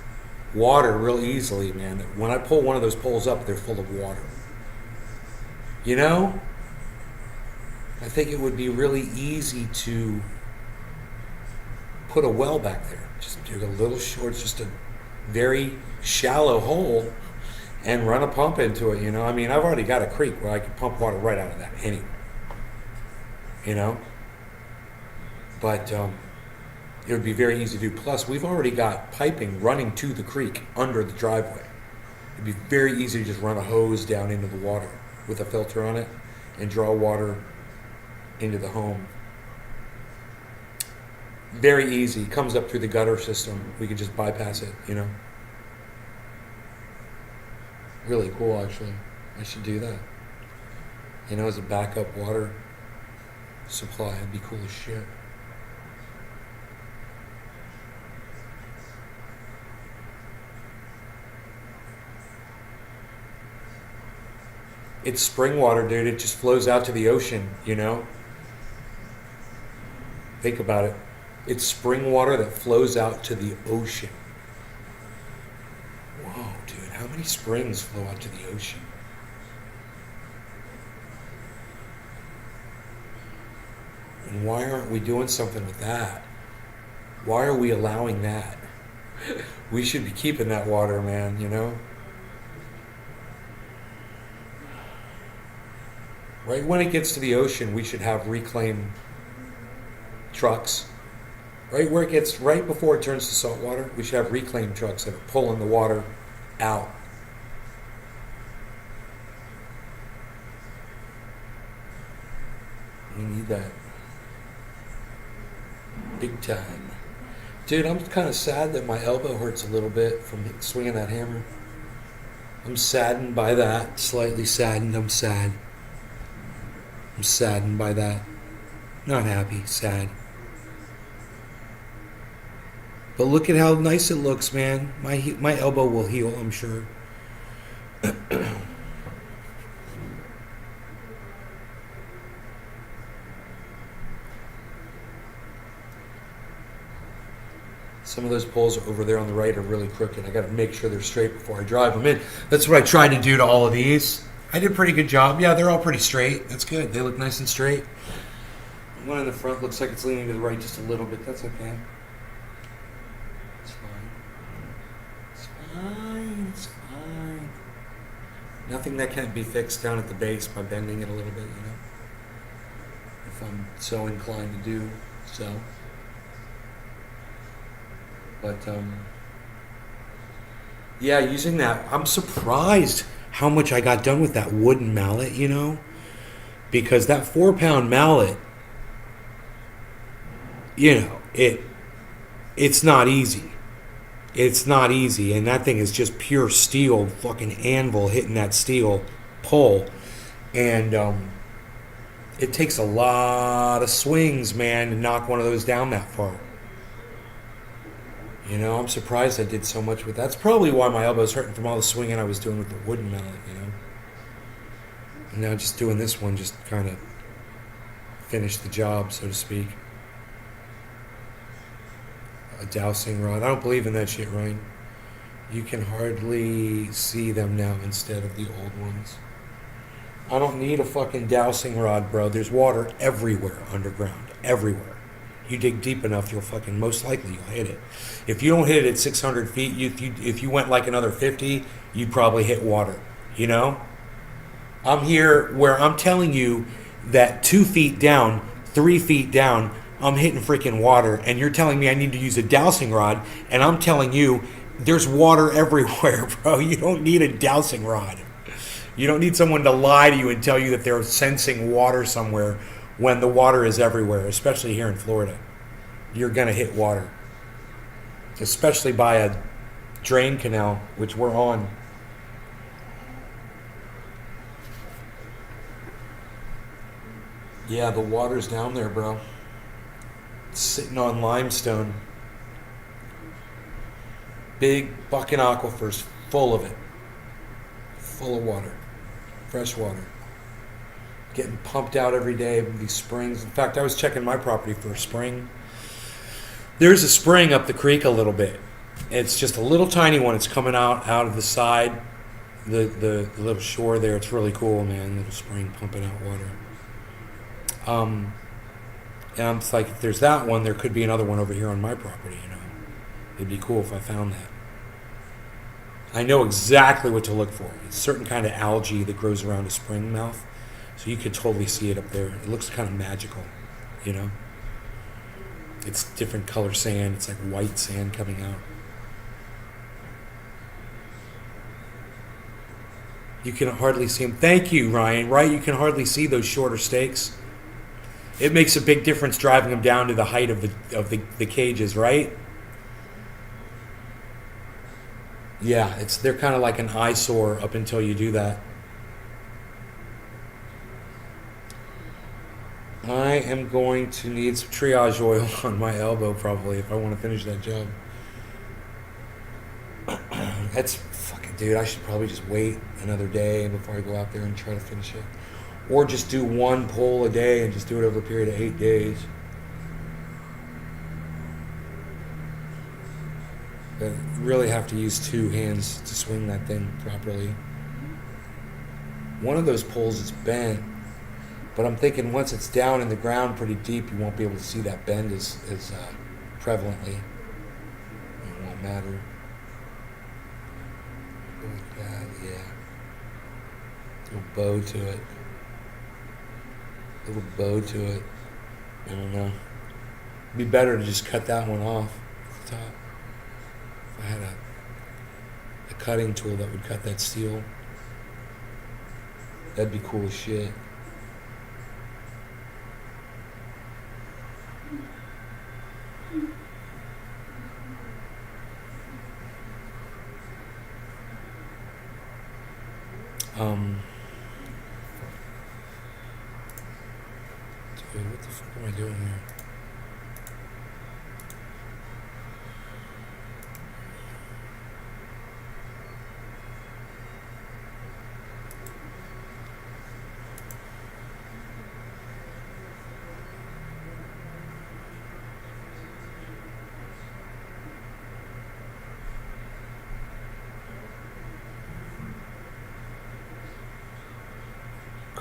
water real easily, man. When I pull one of those poles up, they're full of water. You know? I think it would be really easy to put a well back there. Just dig a little short, just a very shallow hole and run a pump into it, you know? I mean, I've already got a creek where I could pump water right out of that anyway. You know? But it would be very easy to do. Plus, we've already got piping running to the creek under the driveway. It'd be very easy to just run a hose down into the water with a filter on it and draw water into the home. Very easy. Comes up through the gutter system. We could just bypass it, you know. Really cool, actually. I should do that. You know, as a backup water supply, it'd be cool as shit. It's spring water, dude. It just flows out to the ocean, you know? Think about it. It's spring water that flows out to the ocean. Whoa, dude. How many springs flow out to the ocean? And why aren't we doing something with that? Why are we allowing that? We should be keeping that water, man, you know? Right when it gets to the ocean, we should have reclaim trucks. Right where it gets, right before it turns to salt water, we should have reclaim trucks that are pulling the water out. We need that. Big time. Dude, I'm kind of sad that my elbow hurts a little bit from swinging that hammer. I'm saddened by that. Slightly saddened. I'm sad. I'm saddened by that. Not happy, sad. But look at how nice it looks, man. My elbow will heal, I'm sure. Some of those poles over there on the right are really crooked. I got to make sure they're straight before I drive them in. That's what I try to do to all of these. I did a pretty good job. Yeah, they're all pretty straight. That's good. They look nice and straight. One in the front looks like it's leaning to the right just a little bit. That's okay. It's fine. It's fine. It's fine. Nothing that can't be fixed down at the base by bending it a little bit, you know. If I'm so inclined to do so. But, yeah, using that, I'm surprised how much I got done with that wooden mallet, you know. Because that 4-pound mallet, you know, it's not easy. It's not easy, and that thing is just pure steel, fucking anvil hitting that steel pole, and it takes a lot of swings, man, to knock one of those down that far. You know, I'm surprised I did so much with that. That's probably why my elbow's hurting from all the swinging I was doing with the wooden mallet, you know. And now just doing this one just kind of finished the job, so to speak. A dowsing rod. I don't believe in that shit, Ryan. You can hardly see them now instead of the old ones. I don't need a fucking dowsing rod, bro. There's water everywhere underground. Everywhere. You dig deep enough, you'll fucking, most likely you'll hit it. If you don't hit it at 600 feet, if you went like another 50, you'd probably hit water. You know? I'm here where I'm telling you that 2 feet down, 3 feet down, I'm hitting freaking water, and you're telling me I need to use a dowsing rod, and I'm telling you there's water everywhere, bro. You don't need a dowsing rod. You don't need someone to lie to you and tell you that they're sensing water somewhere when the water is everywhere, especially here in Florida. You're going to hit water, especially by a drain canal, which we're on. Yeah, the water's down there, bro. Sitting on limestone. Big bucket aquifers full of it. Full of water. Fresh water. Getting pumped out every day with these springs. In fact, I was checking my property for a spring. There's a spring up the creek a little bit. It's just a little tiny one. It's coming out of the side. The little shore there. It's really cool, man. Little spring pumping out water. And I'm like, if there's that one, there could be another one over here on my property, you know. It'd be cool if I found that. I know exactly what to look for. It's a certain kind of algae that grows around a spring mouth. So you could totally see it up there. It looks kind of magical, you know. It's different color sand. It's like white sand coming out. You can hardly see them. Thank you, Ryan. Right? You can hardly see those shorter stakes. It makes a big difference driving them down to the height of the cages, right? Yeah, they're kind of like an eyesore up until you do that. I am going to need some triage oil on my elbow probably if I want to finish that job. That's fucking, dude, I should probably just wait another day before I go out there and try to finish it. Or just do one pull a day and just do it over a period of 8 days. But you really have to use 2 hands to swing that thing properly. One of those poles is bent, but I'm thinking once it's down in the ground pretty deep, you won't be able to see that bend as prevalently. It won't matter. Like that, yeah. Little bow to it. Little bow to it. I don't know. It'd be better to just cut that one off at the top. If I had a cutting tool that would cut that steel, that'd be cool as shit. Dude, what the fuck am I doing here?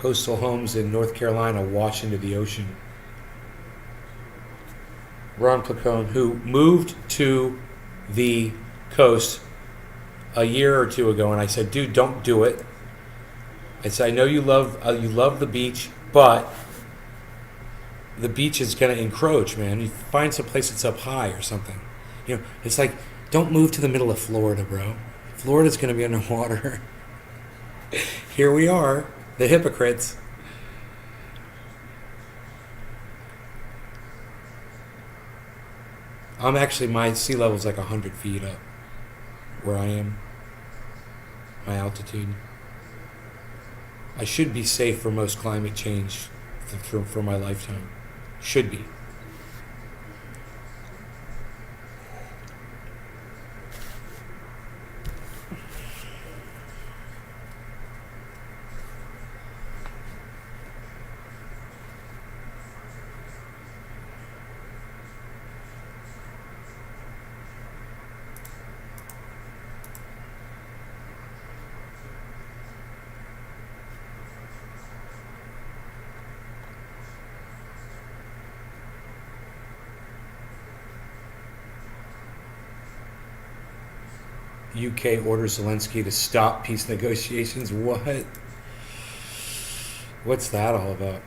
coastal homes in North Carolina wash into the ocean. Ron Placone, who moved to the coast a year or two ago, and I said, dude, don't do it. I said, I know you love the beach, but the beach is going to encroach, man. You find some place that's up high or something. You know, it's like, don't move to the middle of Florida, bro. Florida's going to be underwater. Here we are, the hypocrites. My sea level's like 100 feet up where I am. My altitude. I should be safe for most climate change for my lifetime. Should be. UK orders Zelensky to stop peace negotiations. What? What's that all about?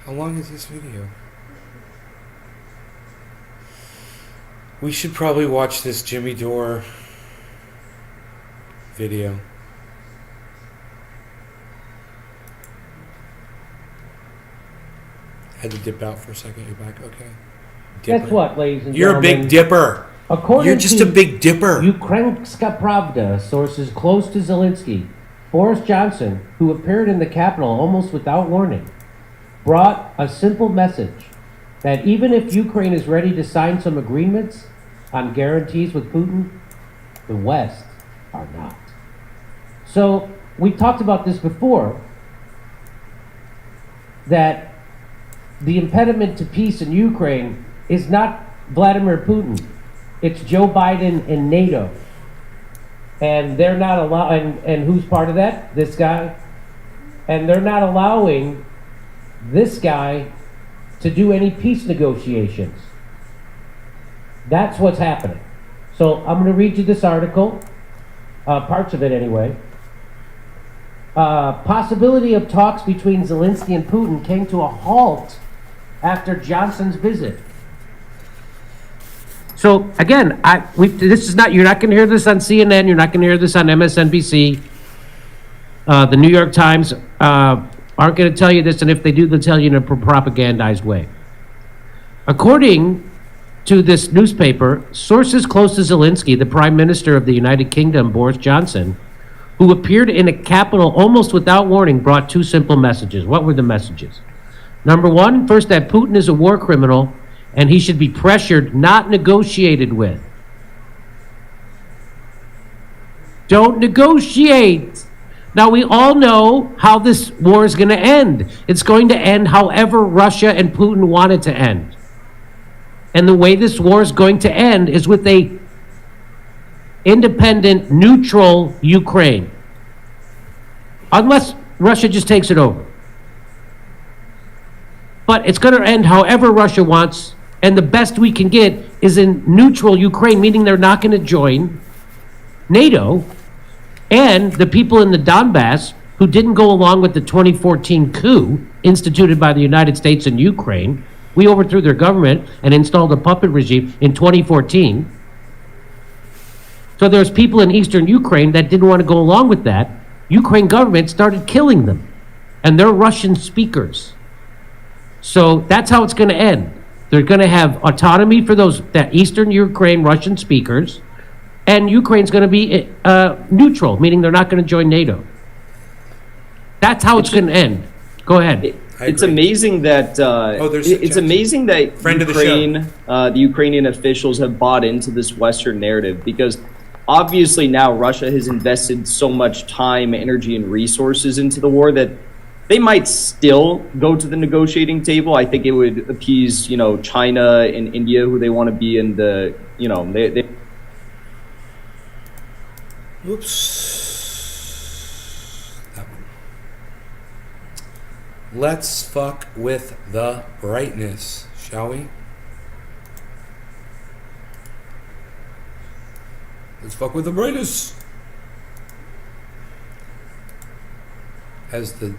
How long is this video? We should probably watch this Jimmy Dore video. Had to dip out for a second. You're back. Okay. Dipper. Guess what, ladies and You're gentlemen? a big dipper. According You're just to a big dipper. Ukrainska Pravda, sources close to Zelensky, Boris Johnson, who appeared in the Capitol almost without warning, brought a simple message that even if Ukraine is ready to sign some agreements on guarantees with Putin, the West are not. So we talked about this before, that the impediment to peace in Ukraine is not Vladimir Putin. It's Joe Biden and NATO. And they're not allowing, and who's part of that? This guy. And they're not allowing this guy to do any peace negotiations. That's what's happening. So I'm going to read you this article, parts of it anyway. Possibility of talks between Zelensky and Putin came to a halt after Johnson's visit. So again, this is not. You're not going to hear this on CNN. You're not going to hear this on MSNBC. The New York Times aren't going to tell you this, and if they do, they'll tell you in a propagandized way. According to this newspaper, sources close to Zelensky, the Prime Minister of the United Kingdom, Boris Johnson, who appeared in a Capitol almost without warning, brought two simple messages. What were the messages? Number one, first, that Putin is a war criminal and he should be pressured, not negotiated with. Don't negotiate. Now, we all know how this war is going to end. It's going to end however Russia and Putin want it to end. And the way this war is going to end is with a independent, neutral Ukraine. Unless Russia just takes it over. But it's going to end however Russia wants, and the best we can get is in neutral Ukraine, meaning they're not going to join NATO, and the people in the Donbass who didn't go along with the 2014 coup instituted by the United States in Ukraine. We overthrew their government and installed a puppet regime in 2014. So there's people in eastern Ukraine that didn't want to go along with that. Ukraine government started killing them, and they're Russian speakers. So that's how it's going to end. They're going to have autonomy for that eastern Ukraine Russian speakers, and Ukraine's going to be neutral, meaning they're not going to join NATO. That's how it's going to end. Go ahead. It's amazing that it's amazing that the Ukrainian officials have bought into this Western narrative, because obviously now Russia has invested so much time, energy, and resources into the war that they might still go to the negotiating table. I think it would appease, China and India, who they want to be in the, they Oops. That one. Let's fuck with the brightness, shall we? Let's fuck with the brightness. As the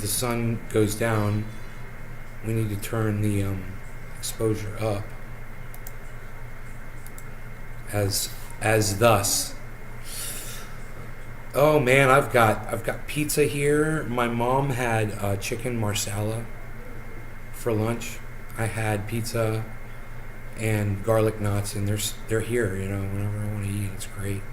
sun goes down, we need to turn the exposure up. As thus. Oh man, I've got pizza here. My mom had chicken marsala for lunch. I had pizza and garlic knots, and they're here. Whenever I want to eat, it's great.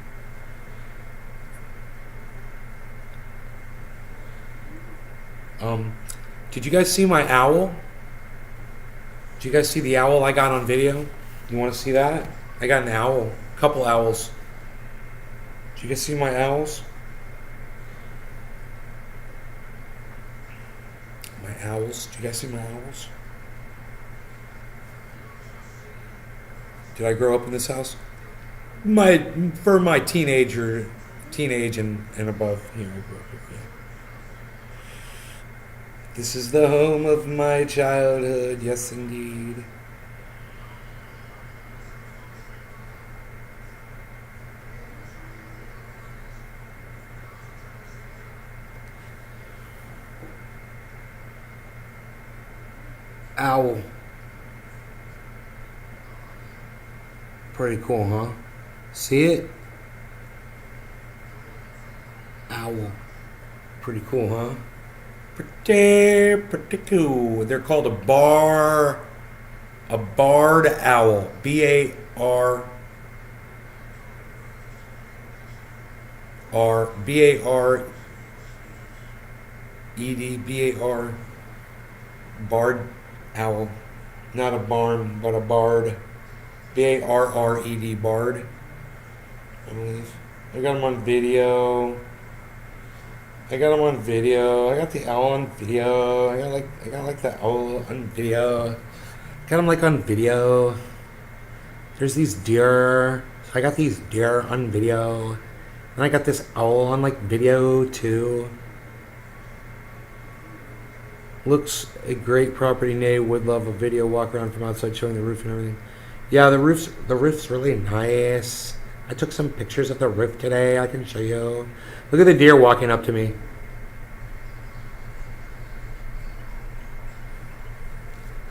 Did you guys see my owl? Did you guys see the owl I got on video? You want to see that? I got an owl, a couple owls. Did you guys see my owls? My owls. Did you guys see my owls? Did I grow up in this house? For my teenage and above. I grew up here. Yeah. This is the home of my childhood. Yes, indeed. Owl. Pretty cool, huh? See it? Owl. Pretty cool, huh? Pretty cool. They're called a barred owl. B-A-R-E-D, barred owl. Not a barn, but a barred. B-A-R-R-E-D, barred. I believe. I got them on video. I got the owl on video. I got the owl on video. Got them on video. There's these deer. I got these deer on video. And I got this owl on video too. Looks a great property. Nay would love a video walk around from outside showing the roof and everything. Yeah, the roof's really nice. I took some pictures of the roof today. I can show you. Look at the deer walking up to me.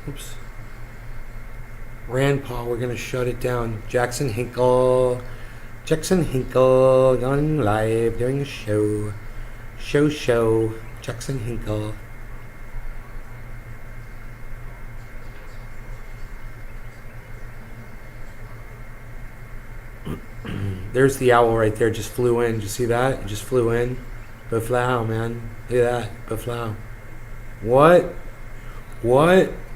Oops. Rand Paul, we're gonna shut it down. Jackson Hinkle going live, doing a show. Jackson Hinkle. There's the owl right there. Just flew in. Did you see that? It just flew in. Beflow, man. Look at that. Beflow. What?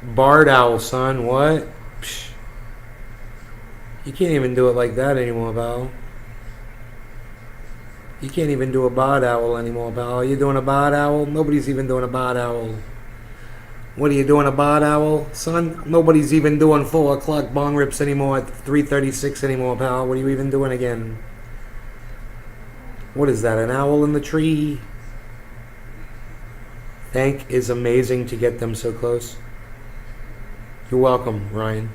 Barred owl, son. What? Psh. You can't even do it like that anymore, pal. You can't even do a barred owl anymore, pal. You doing a barred owl? Nobody's even doing a barred owl. What are you doing, a barred owl, son? Nobody's even doing 4 o'clock bong rips anymore at 3:36 anymore, pal. What are you even doing again? What is that, an owl in the tree? Thank is amazing to get them so close. You're welcome, Ryan.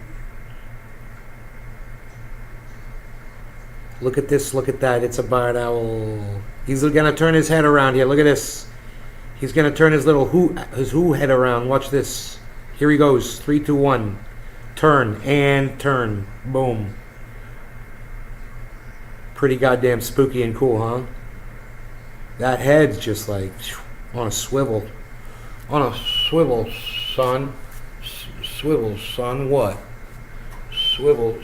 Look at this, look at that. It's a barred owl. He's going to turn his head around here. Look at this. He's going to turn his little who head around. Watch this. Here he goes. 3, 2, 1. Turn and turn. Boom. Pretty goddamn spooky and cool, huh? That head's just like on a swivel. On a swivel, son. Swivel, son. What? Swivel,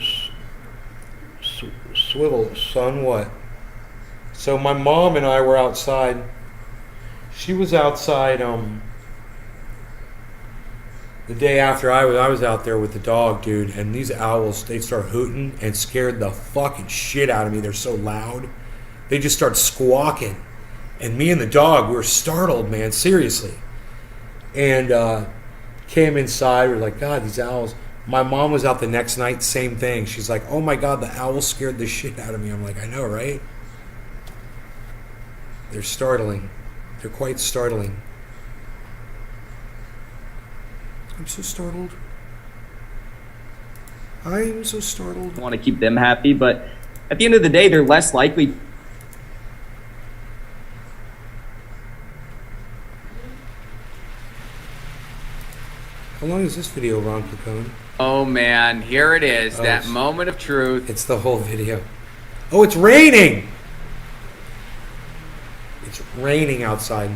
son. What? So my mom and I were outside. She was outside the day after I was out there with the dog, dude, and these owls, they start hooting and scared the fucking shit out of me. They're so loud. They just start squawking. And me and the dog, we were startled, man, seriously. And came inside. We're like, God, these owls. My mom was out the next night, same thing. She's like, oh my God, the owl scared the shit out of me. I'm like, I know, right? They're startling. They're quite startling. I'm so startled. I'm so startled. Want to keep them happy, but at the end of the day, they're less likely. How long is this video, Ron Placone? Oh man, here it is, that moment of truth. It's the whole video. Oh, it's raining! It's raining outside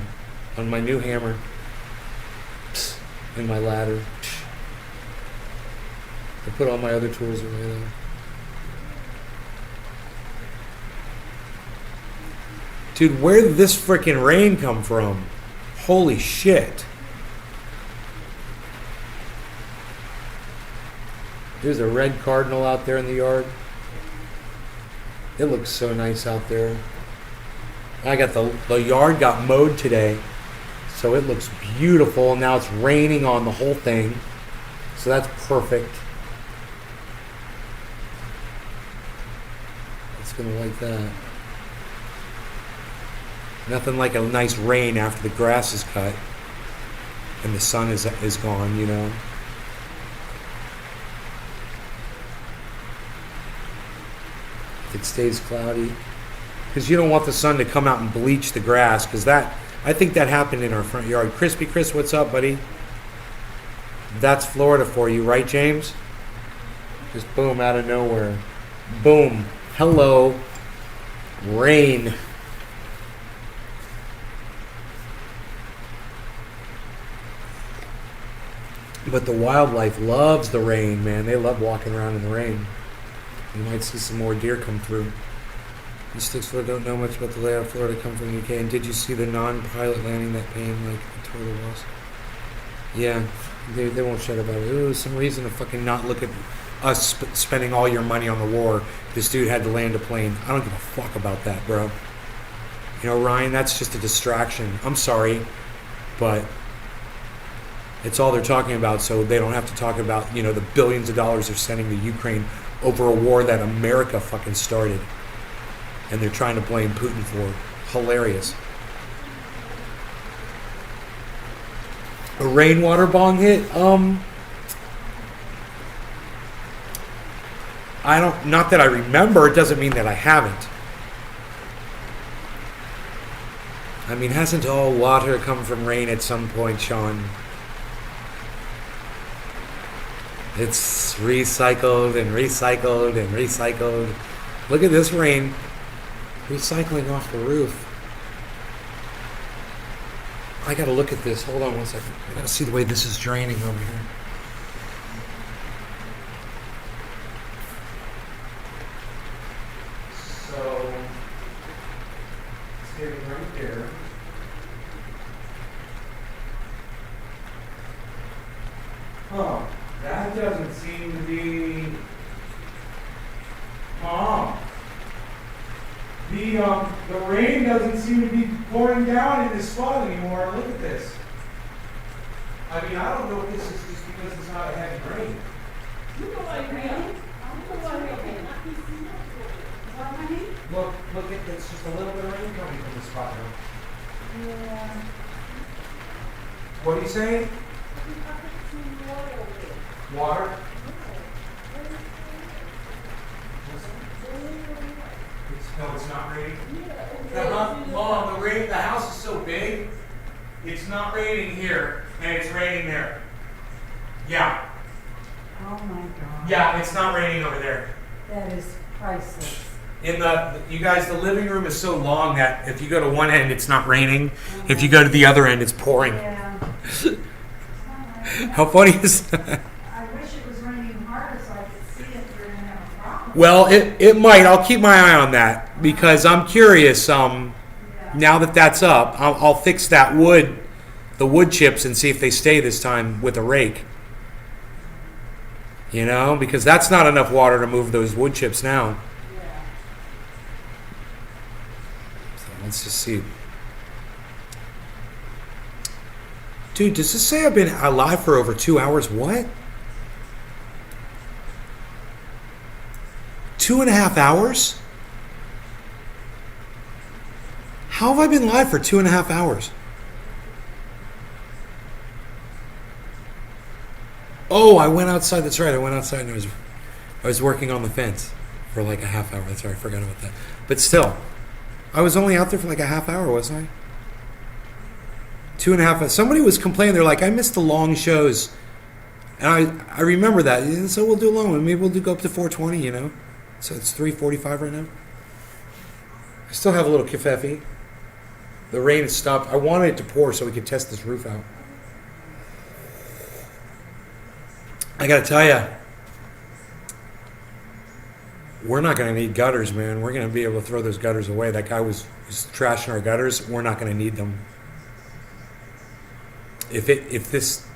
on my new hammer and my ladder. I put all my other tools away though. Dude, where did this freaking rain come from? Holy shit. There's a red cardinal out there in the yard. It looks so nice out there. I got the yard got mowed today, so it looks beautiful. And now it's raining on the whole thing, so that's perfect. It's gonna like that. Nothing like a nice rain after the grass is cut and the sun is gone, you know. If it stays cloudy, because you don't want the sun to come out and bleach the grass, because I think that happened in our front yard. Crispy Chris, what's up, buddy? That's Florida for you, right, James? Just boom, out of nowhere. Boom. Hello. Rain. But the wildlife loves the rain, man. They love walking around in the rain. You might see some more deer come through. The Sticksville don't know much about the layout of Florida, come from the UK. And did you see the non-pilot landing that came like a total loss? Yeah, they won't shut about it. Ooh, some reason to fucking not look at us spending all your money on the war. This dude had to land a plane. I don't give a fuck about that, bro. You know, Ryan, that's just a distraction. I'm sorry, but it's all they're talking about, so they don't have to talk about, you know, the billions of dollars they're sending to Ukraine over a war that America fucking started. And they're trying to blame Putin for. Hilarious. A rainwater bong hit? I don't, not that I remember, it doesn't mean that I haven't. I mean, hasn't all water come from rain at some point, Sean? It's recycled and recycled and recycled. Look at this rain recycling off the roof. I gotta look at this. Hold on one second. I gotta see the way this is draining over here. So, it's getting right there. Huh. That doesn't seem to be. The rain doesn't seem to be pouring down in this spot anymore. Look at this. I mean, I don't know if this is just because it's not a heavy rain. Look at this. Just a little bit of rain coming from this spot now. Yeah. What are you saying? Water? No, it's not raining. Mom, the house is so big, it's not raining here, and it's raining there. Yeah. Oh my God. Yeah, it's not raining over there. That is priceless. You guys, the living room is so long that if you go to one end, it's not raining. If you go to the other end, it's pouring. Yeah. How funny is that? I wish it was raining harder so I could see if you're going to have a problem. Well, it might. I'll keep my eye on that because I'm curious. Now that that's up, I'll fix that the wood chips, and see if they stay this time with a rake. You know, because that's not enough water to move those wood chips now. Yeah. So let's just see. Dude, does this say I've been alive for over 2 hours? What? 2.5 hours? How have I been live for 2.5 hours? Oh, I went outside. That's right. I went outside and I was working on the fence for like a half hour. That's right. I forgot about that. But still, I was only out there for like a half hour, wasn't I? 2.5. Somebody was complaining. They're like, I missed the long shows. And I remember that. And so we'll do a long one. Maybe we'll go up to 420, you know? So it's 3:45 right now. I still have a little kefefe. The rain has stopped. I wanted it to pour so we could test this roof out. I got to tell you, we're not going to need gutters, man. We're going to be able to throw those gutters away. That guy was trashing our gutters. We're not going to need them. If this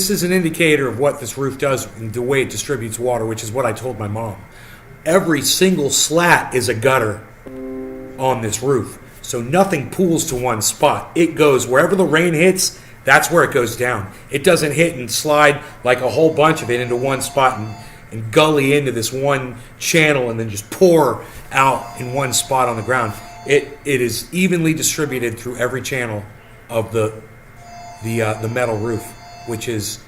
is an indicator of what this roof does and the way it distributes water, which is what I told my mom, every single slat is a gutter on this roof. So nothing pools to one spot. It goes wherever the rain hits, that's where it goes down. It doesn't hit and slide like a whole bunch of it into one spot and gully into this one channel and then just pour out in one spot on the ground. It is evenly distributed through every channel of the metal roof, which is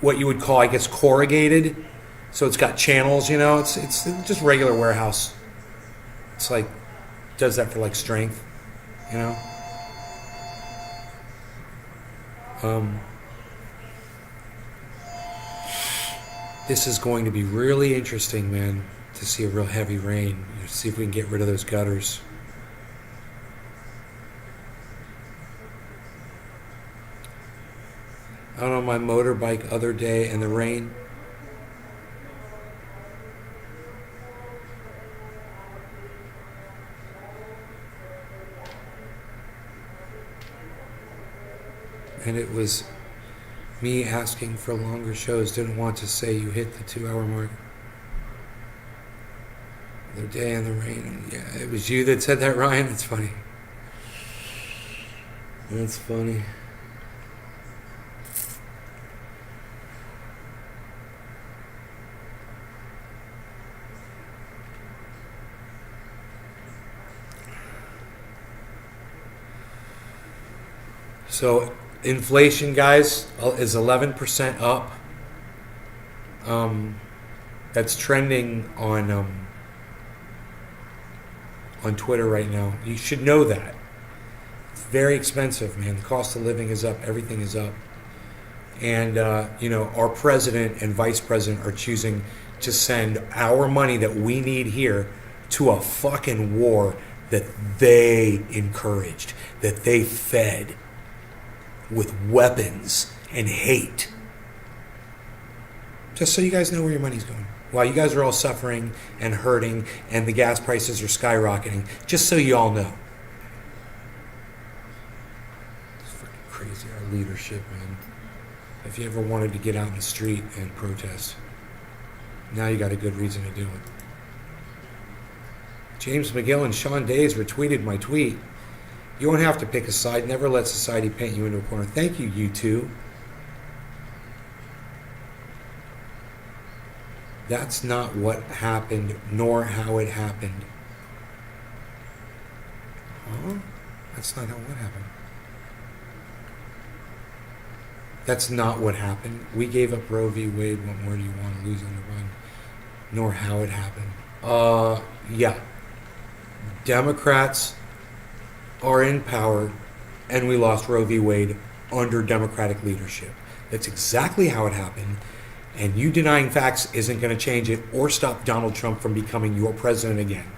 what you would call, I guess, corrugated. So it's got channels, you know. It's just regular warehouse. It's like does that for like strength, you know. This is going to be really interesting, man, to see a real heavy rain. See if we can get rid of those gutters. Out on my motorbike other day in the rain. And it was me asking for longer shows. Didn't want to say you hit the 2-hour mark. The other day in the rain. Yeah, it was you that said that, Ryan. It's funny. That's funny. So inflation, guys, is 11% up. That's trending on Twitter right now. You should know that. It's very expensive, man. The cost of living is up. Everything is up. And, our president and vice president are choosing to send our money that we need here to a fucking war that they encouraged, that they fed with weapons and hate. Just so you guys know where your money's going. While you guys are all suffering and hurting and the gas prices are skyrocketing, just so you all know. It's fucking crazy, our leadership, man. If you ever wanted to get out in the street and protest, now you got a good reason to do it. James McGill and Sean Days retweeted my tweet. You won't have to pick a side. Never let society paint you into a corner. Thank you, you two. That's not what happened, nor how it happened. Huh? That's not what happened. That's not what happened. We gave up Roe v. Wade. What more do you want to lose on the run? Nor how it happened. Yeah. Democrats are in power, and we lost Roe v. Wade under Democratic leadership. That's exactly how it happened, and you denying facts isn't going to change it or stop Donald Trump from becoming your president again.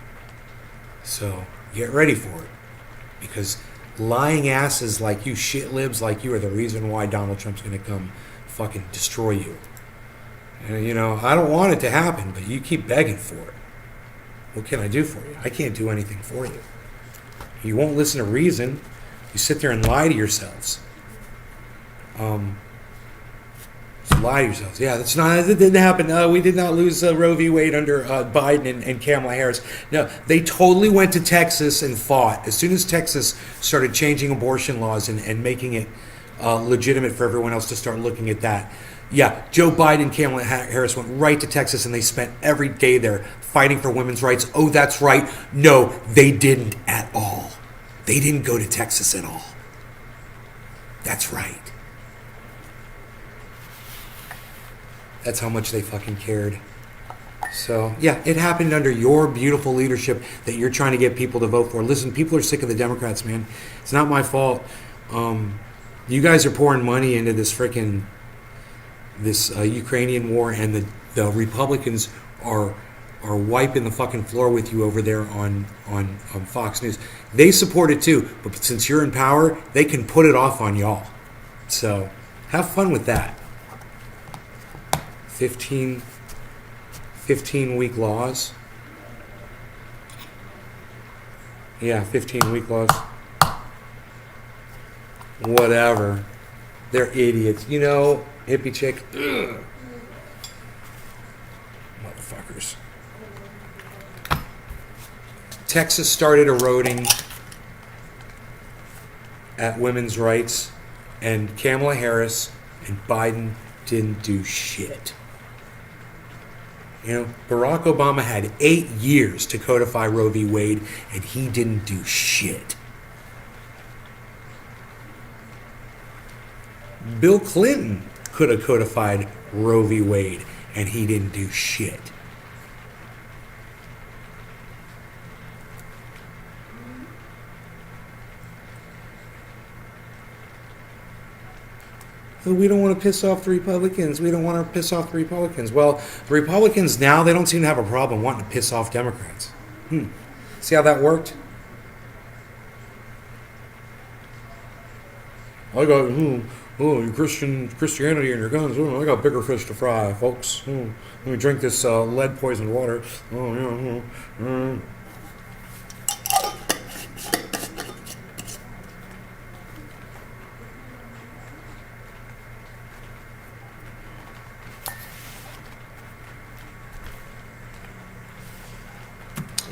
So get ready for it, because lying asses like you, shit libs like you, are the reason why Donald Trump's going to come fucking destroy you. And, I don't want it to happen, but you keep begging for it. What can I do for you? I can't do anything for you. You won't listen to reason. You sit there and lie to yourselves. Just lie to yourselves. Yeah, that didn't happen. We did not lose Roe v. Wade under Biden and Kamala Harris. No, they totally went to Texas and fought. As soon as Texas started changing abortion laws and making it legitimate for everyone else to start looking at that. Yeah, Joe Biden, Kamala Harris went right to Texas and they spent every day there fighting for women's rights. Oh, that's right. No, they didn't at all. They didn't go to Texas at all. That's right. That's how much they fucking cared. So, yeah, it happened under your beautiful leadership that you're trying to get people to vote for. Listen, people are sick of the Democrats, man. It's not my fault. You guys are pouring money into this freaking Ukrainian war, and the Republicans are wiping the fucking floor with you over there on Fox News. They support it too, but since you're in power, they can put it off on y'all. So, have fun with that. 15-week laws. Yeah, 15-week laws. Whatever. They're idiots. You know, hippie chick. Ugh. Motherfuckers. Texas started eroding at women's rights, and Kamala Harris and Biden didn't do shit. You know, Barack Obama had 8 years to codify Roe v. Wade, and he didn't do shit. Bill Clinton could have codified Roe v. Wade, and he didn't do shit. We don't want to piss off the Republicans. We don't want to piss off the Republicans. Well, the Republicans now, they don't seem to have a problem wanting to piss off Democrats. See how that worked? I got, your Christianity and your guns. I got bigger fish to fry, folks. Let me drink this lead poisoned water.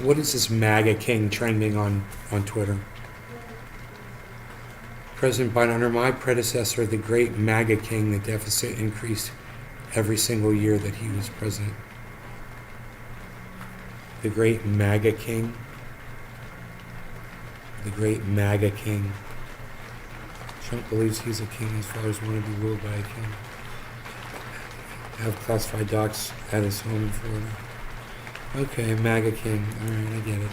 What is this MAGA king trending on Twitter? President Biden, under my predecessor, the great MAGA king, the deficit increased every single year that he was president. The great MAGA king. The great MAGA king. Trump believes he's a king. His fathers want to be ruled by a king. Have classified docs at his home in Florida. Okay, MAGA king. All right, I get it.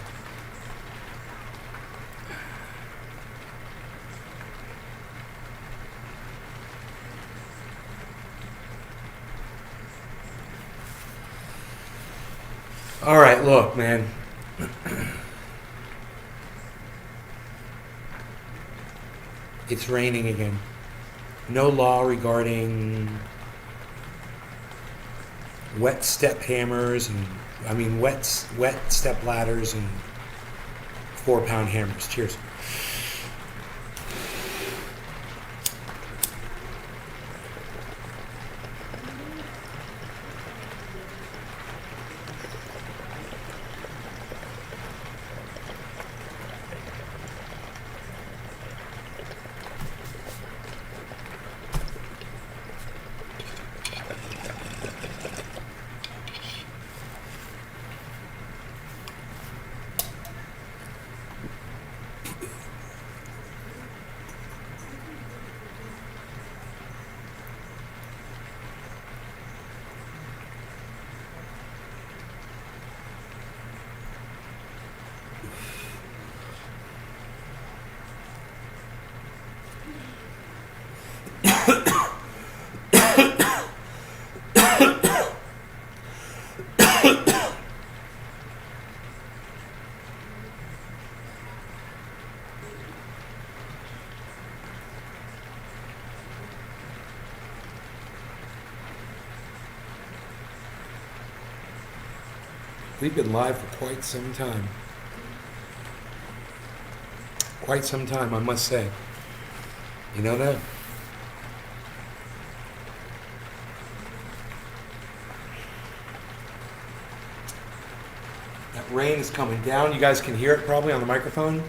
All right, look, man. It's raining again. No law regarding wet step hammers and wet step ladders and 4-pound hammers. Cheers. We've been live for quite some time. Quite some time, I must say. You know that? That rain is coming down. You guys can hear it probably on the microphone.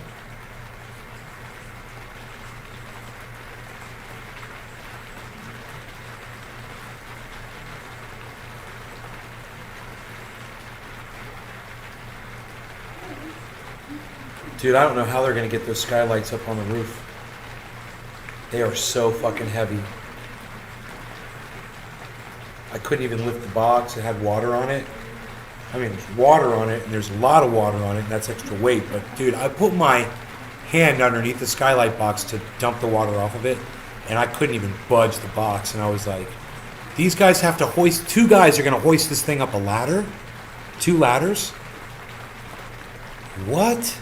Dude, I don't know how they're going to get those skylights up on the roof. They are so fucking heavy. I couldn't even lift the box. It had water on it. I mean, there's water on it, and there's a lot of water on it, and that's extra weight. But, dude, I put my hand underneath the skylight box to dump the water off of it, and I couldn't even budge the box. And I was like, these guys have to hoist, 2 guys are going to hoist this thing up a ladder? 2 ladders? What?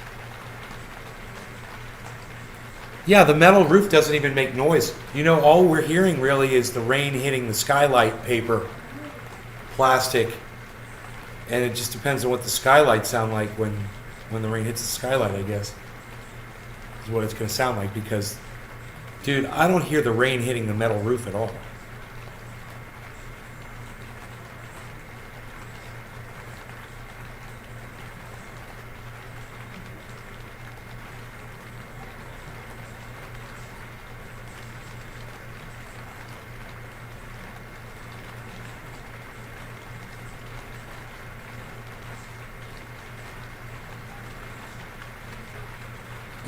Yeah, the metal roof doesn't even make noise. You know, all we're hearing really is the rain hitting the skylight paper, plastic, and it just depends on what the skylights sound like when the rain hits the skylight, I guess, is what it's going to sound like. Because, dude, I don't hear the rain hitting the metal roof at all.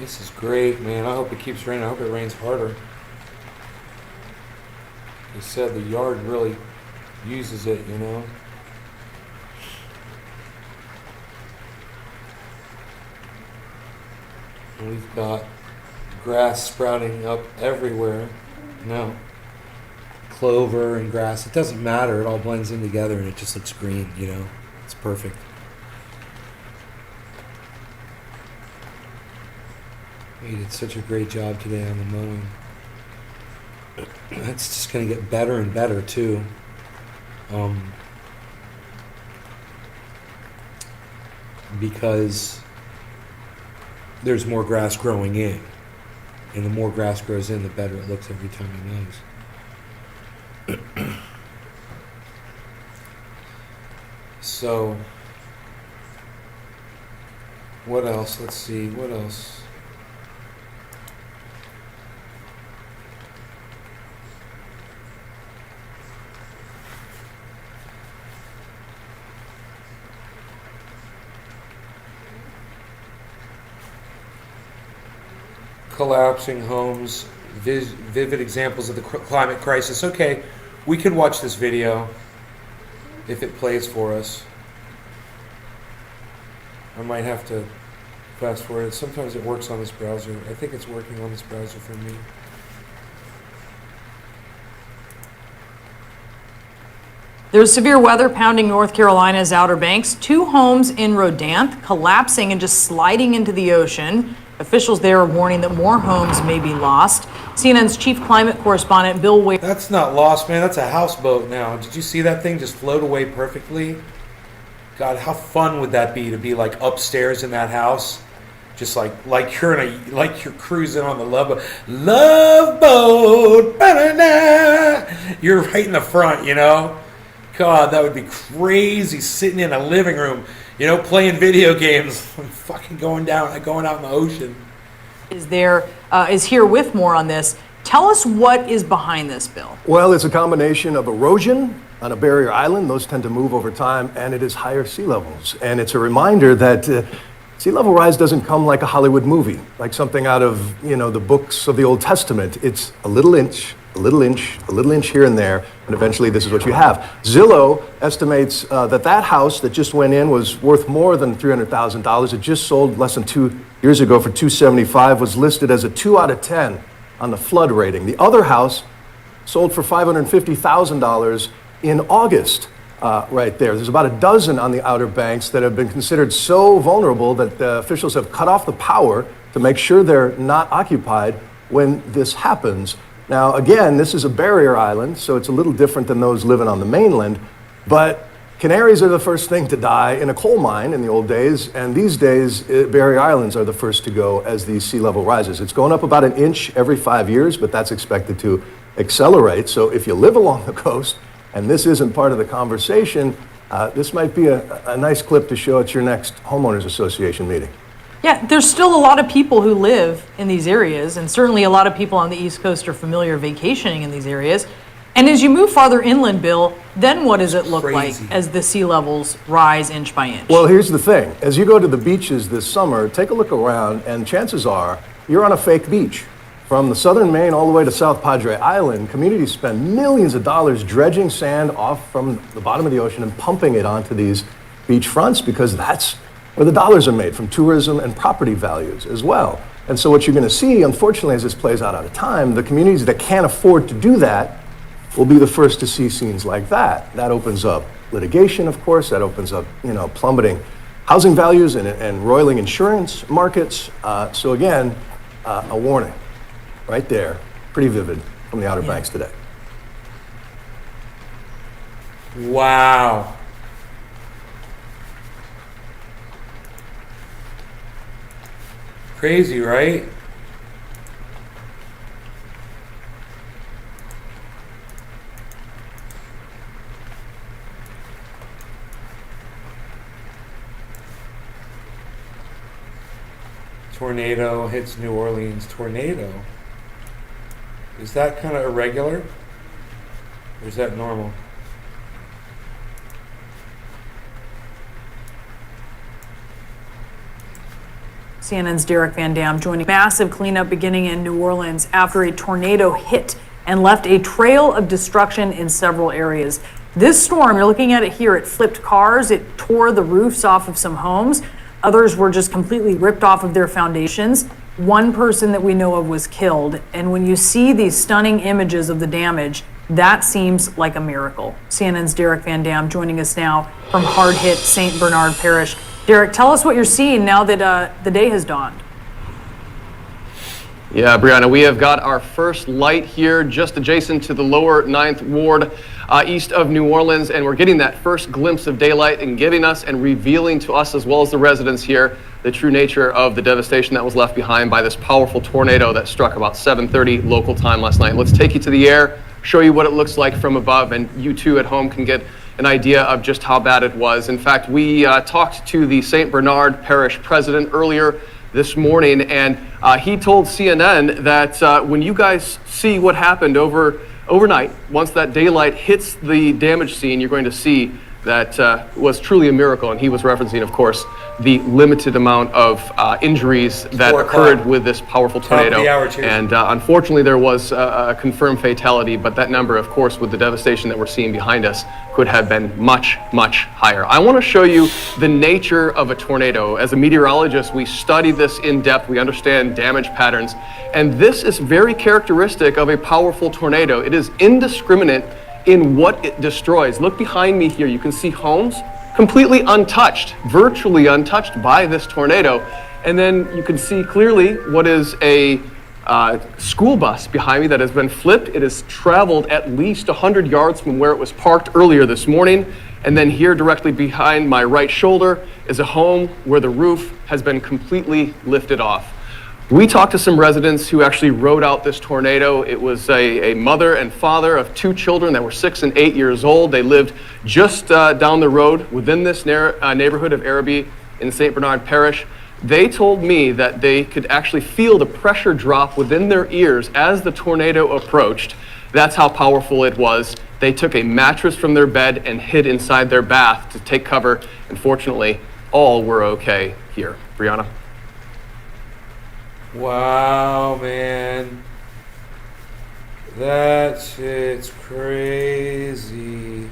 This is great, man. I hope it keeps raining. I hope it rains harder. They said the yard really uses it, you know. And we've got grass sprouting up everywhere. No. Clover and grass. It doesn't matter. It all blends in together and it just looks green, you know. It's perfect. He did such a great job today on the mowing. That's just going to get better and better too. Because there's more grass growing in. And the more grass grows in, the better it looks every time he mows. So, what else? Let's see, what else? Collapsing homes, vivid examples of the climate crisis. Okay, we can watch this video if it plays for us. I might have to fast forward it. Sometimes it works on this browser. I think it's working on this browser for me. There's severe weather pounding North Carolina's Outer Banks. 2 homes in Rodanthe collapsing and just sliding into the ocean. Officials there are warning that more homes may be lost. CNN's chief climate correspondent Bill Wade. That's not lost, man. That's a houseboat now. Did you see that thing just float away perfectly? God, how fun would that be to be like upstairs in that house? Just like you're you're cruising on the love boat. Ba-da-da. You're right in the front, you know? God, that would be crazy, sitting in a living room, you know, playing video games, fucking going out in the ocean. Is here with more on this. Tell us what is behind this, Bill. Well, it's a combination of erosion on a barrier island. Those tend to move over time, and it is higher sea levels. And it's a reminder that sea level rise doesn't come like a Hollywood movie, like something out of, you know, the books of the Old Testament. It's a little inch, a little inch, a little inch here and there, and eventually this is what you have. Zillow estimates that house that just went in was worth more than $300,000. It just sold less than 2 years ago for $275,000, was listed as a 2 out of 10 on the flood rating. The other house sold for $550,000 in August, right there. There's about a dozen on the Outer Banks that have been considered so vulnerable that officials have cut off the power to make sure they're not occupied when this happens. Now, again, this is a barrier island, so it's a little different than those living on the mainland, but canaries are the first thing to die in a coal mine in the old days, and these days, barrier islands are the first to go as the sea level rises. It's going up about an inch every 5 years, but that's expected to accelerate. So if you live along the coast, and this isn't part of the conversation, this might be a nice clip to show at your next homeowners association meeting. Yeah, there's still a lot of people who live in these areas, and certainly a lot of people on the East Coast are familiar vacationing in these areas. And as you move farther inland, Bill, then what does it look Crazy. like as the sea levels rise inch by inch? Well, here's the thing. As you go to the beaches this summer, take a look around, and chances are you're on a fake beach. From the southern Maine all the way to South Padre Island, communities spend millions of dollars dredging sand off from the bottom of the ocean and pumping it onto these beach fronts because that's where the dollars are made from tourism and property values as well. And so what you're going to see, unfortunately, as this plays out of time, the communities that can't afford to do that will be the first to see scenes like that. That opens up litigation, of course. That opens up, plummeting housing values and roiling insurance markets. So again, a warning right there, pretty vivid from the Outer Banks today. Wow. Crazy, right? Tornado hits New Orleans. Tornado. Is that kind of irregular? Or is that normal? CNN's Derek Van Dam joining. Massive cleanup beginning in New Orleans after a tornado hit and left a trail of destruction in several areas. This storm, you're looking at it here, it flipped cars, it tore the roofs off of some homes. Others were just completely ripped off of their foundations. One person that we know of was killed. And when you see these stunning images of the damage, that seems like a miracle. CNN's Derek Van Dam joining us now from hard-hit St. Bernard Parish. Derek, tell us what you're seeing now that the day has dawned. Yeah, Brianna, we have got our first light here just adjacent to the lower 9th Ward east of New Orleans, and we're getting that first glimpse of daylight and giving us and revealing to us as well as the residents here the true nature of the devastation that was left behind by this powerful tornado that struck about 7:30 local time last night. Let's take you to the air, show you what it looks like from above, and you too at home can get an idea of just how bad it was. In fact, we talked to the St. Bernard Parish president earlier this morning, and he told CNN that when you guys see what happened overnight, once that daylight hits the damage scene, you're going to see that was truly a miracle. And he was referencing, of course, the limited amount of injuries that occurred with this powerful tornado. And unfortunately, there was a confirmed fatality, but that number, of course, with the devastation that we're seeing behind us, could have been much, much higher. I want to show you the nature of a tornado. As a meteorologist, we study this in depth. We understand damage patterns. And this is very characteristic of a powerful tornado. It is indiscriminate in what it destroys. Look behind me here. You can see homes completely untouched, virtually untouched by this tornado. And then you can see clearly what is a school bus behind me that has been flipped. It has traveled at least 100 yards from where it was parked earlier this morning. And then here directly behind my right shoulder is a home where the roof has been completely lifted off. We talked to some residents who actually rode out this tornado. It was a mother and father of 2 children that were 6 and 8 years old. They lived just down the road within this neighborhood of Araby in St. Bernard Parish. They told me that they could actually feel the pressure drop within their ears as the tornado approached. That's how powerful it was. They took a mattress from their bed and hid inside their bath to take cover. And fortunately, all were okay here. Brianna? Wow, man. That shit's crazy.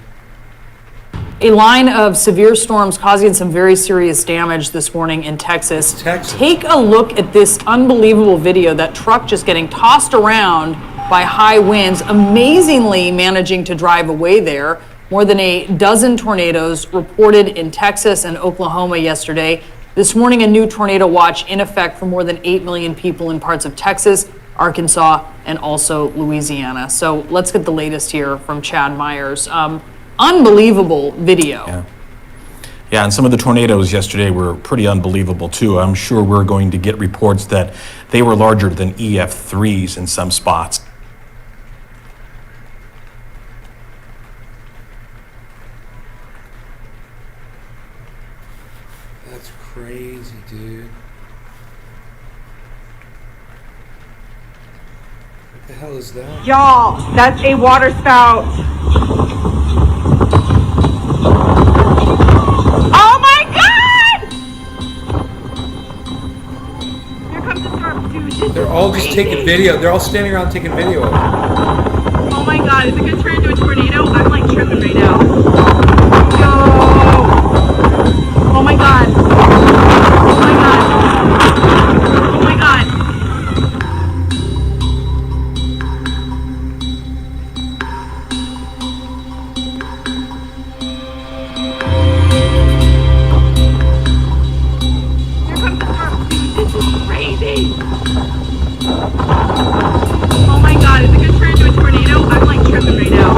A line of severe storms causing some very serious damage this morning in Texas. Take a look at this unbelievable video. That truck just getting tossed around by high winds, amazingly managing to drive away there. More than a dozen tornadoes reported in Texas and Oklahoma yesterday. This morning, a new tornado watch in effect for more than 8 million people in parts of Texas, Arkansas, and also Louisiana. So let's get the latest here from Chad Myers. Unbelievable video. Yeah, and some of the tornadoes yesterday were pretty unbelievable too. I'm sure we're going to get reports that they were larger than EF3s in some spots. That's crazy, dude. The hell is that? Y'all, that's a water spout. Oh my God! Here comes the storm, dude. This They're is all just crazy. taking video. They're all standing around taking video of it. Oh my God, is it gonna turn into a tornado? I'm like tripping right now. Yo! Oh my God. Oh my God. Oh my God. Here comes the storm. Dude, this is crazy. Oh my God, is it gonna turn into a tornado? I'm like tripping right now.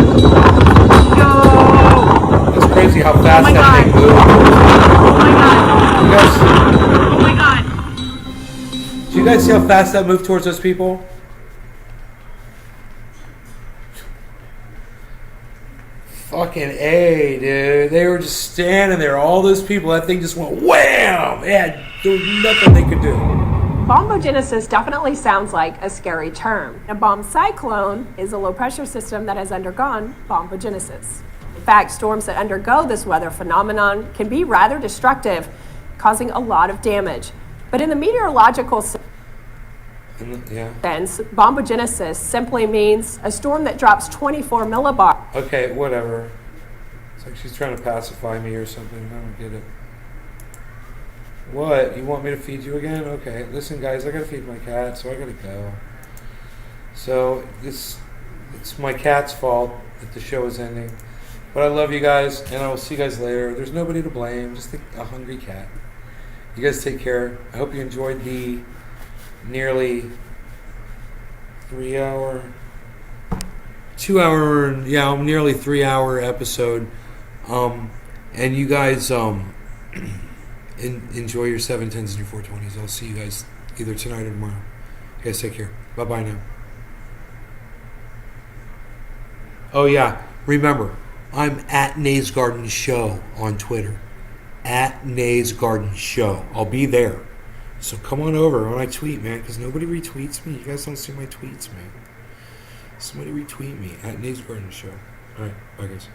Yo! It's crazy how fast my that thing moves. Oh my God. You guys, Oh my God. do you guys see how fast that moved towards those people? Fucking A, dude. They were just standing there. All those people, that thing just went wham! There was nothing they could do. Bombogenesis definitely sounds like a scary term. A bomb cyclone is a low pressure system that has undergone bombogenesis. In fact, storms that undergo this weather phenomenon can be rather destructive, causing a lot of damage. But in the meteorological sense, bombogenesis simply means a storm that drops 24 millibars. Okay, whatever. It's like she's trying to pacify me or something. I don't get it. What? You want me to feed you again? Okay, listen guys, I gotta feed my cat, so I gotta go. So, it's my cat's fault that the show is ending. But I love you guys, and I will see you guys later. There's nobody to blame, just a hungry cat. You guys take care. I hope you enjoyed the nearly nearly 3 hour episode. And you guys enjoy your 710s and your 420s. I'll see you guys either tonight or tomorrow. You guys take care. Bye-bye now. Oh yeah, remember, I'm at Nays Garden Show on Twitter. At Nays Garden Show. I'll be there. So come on over when I tweet, man, because nobody retweets me. You guys don't see my tweets, man. Somebody retweet me at Nays Garden Show. All right, bye guys.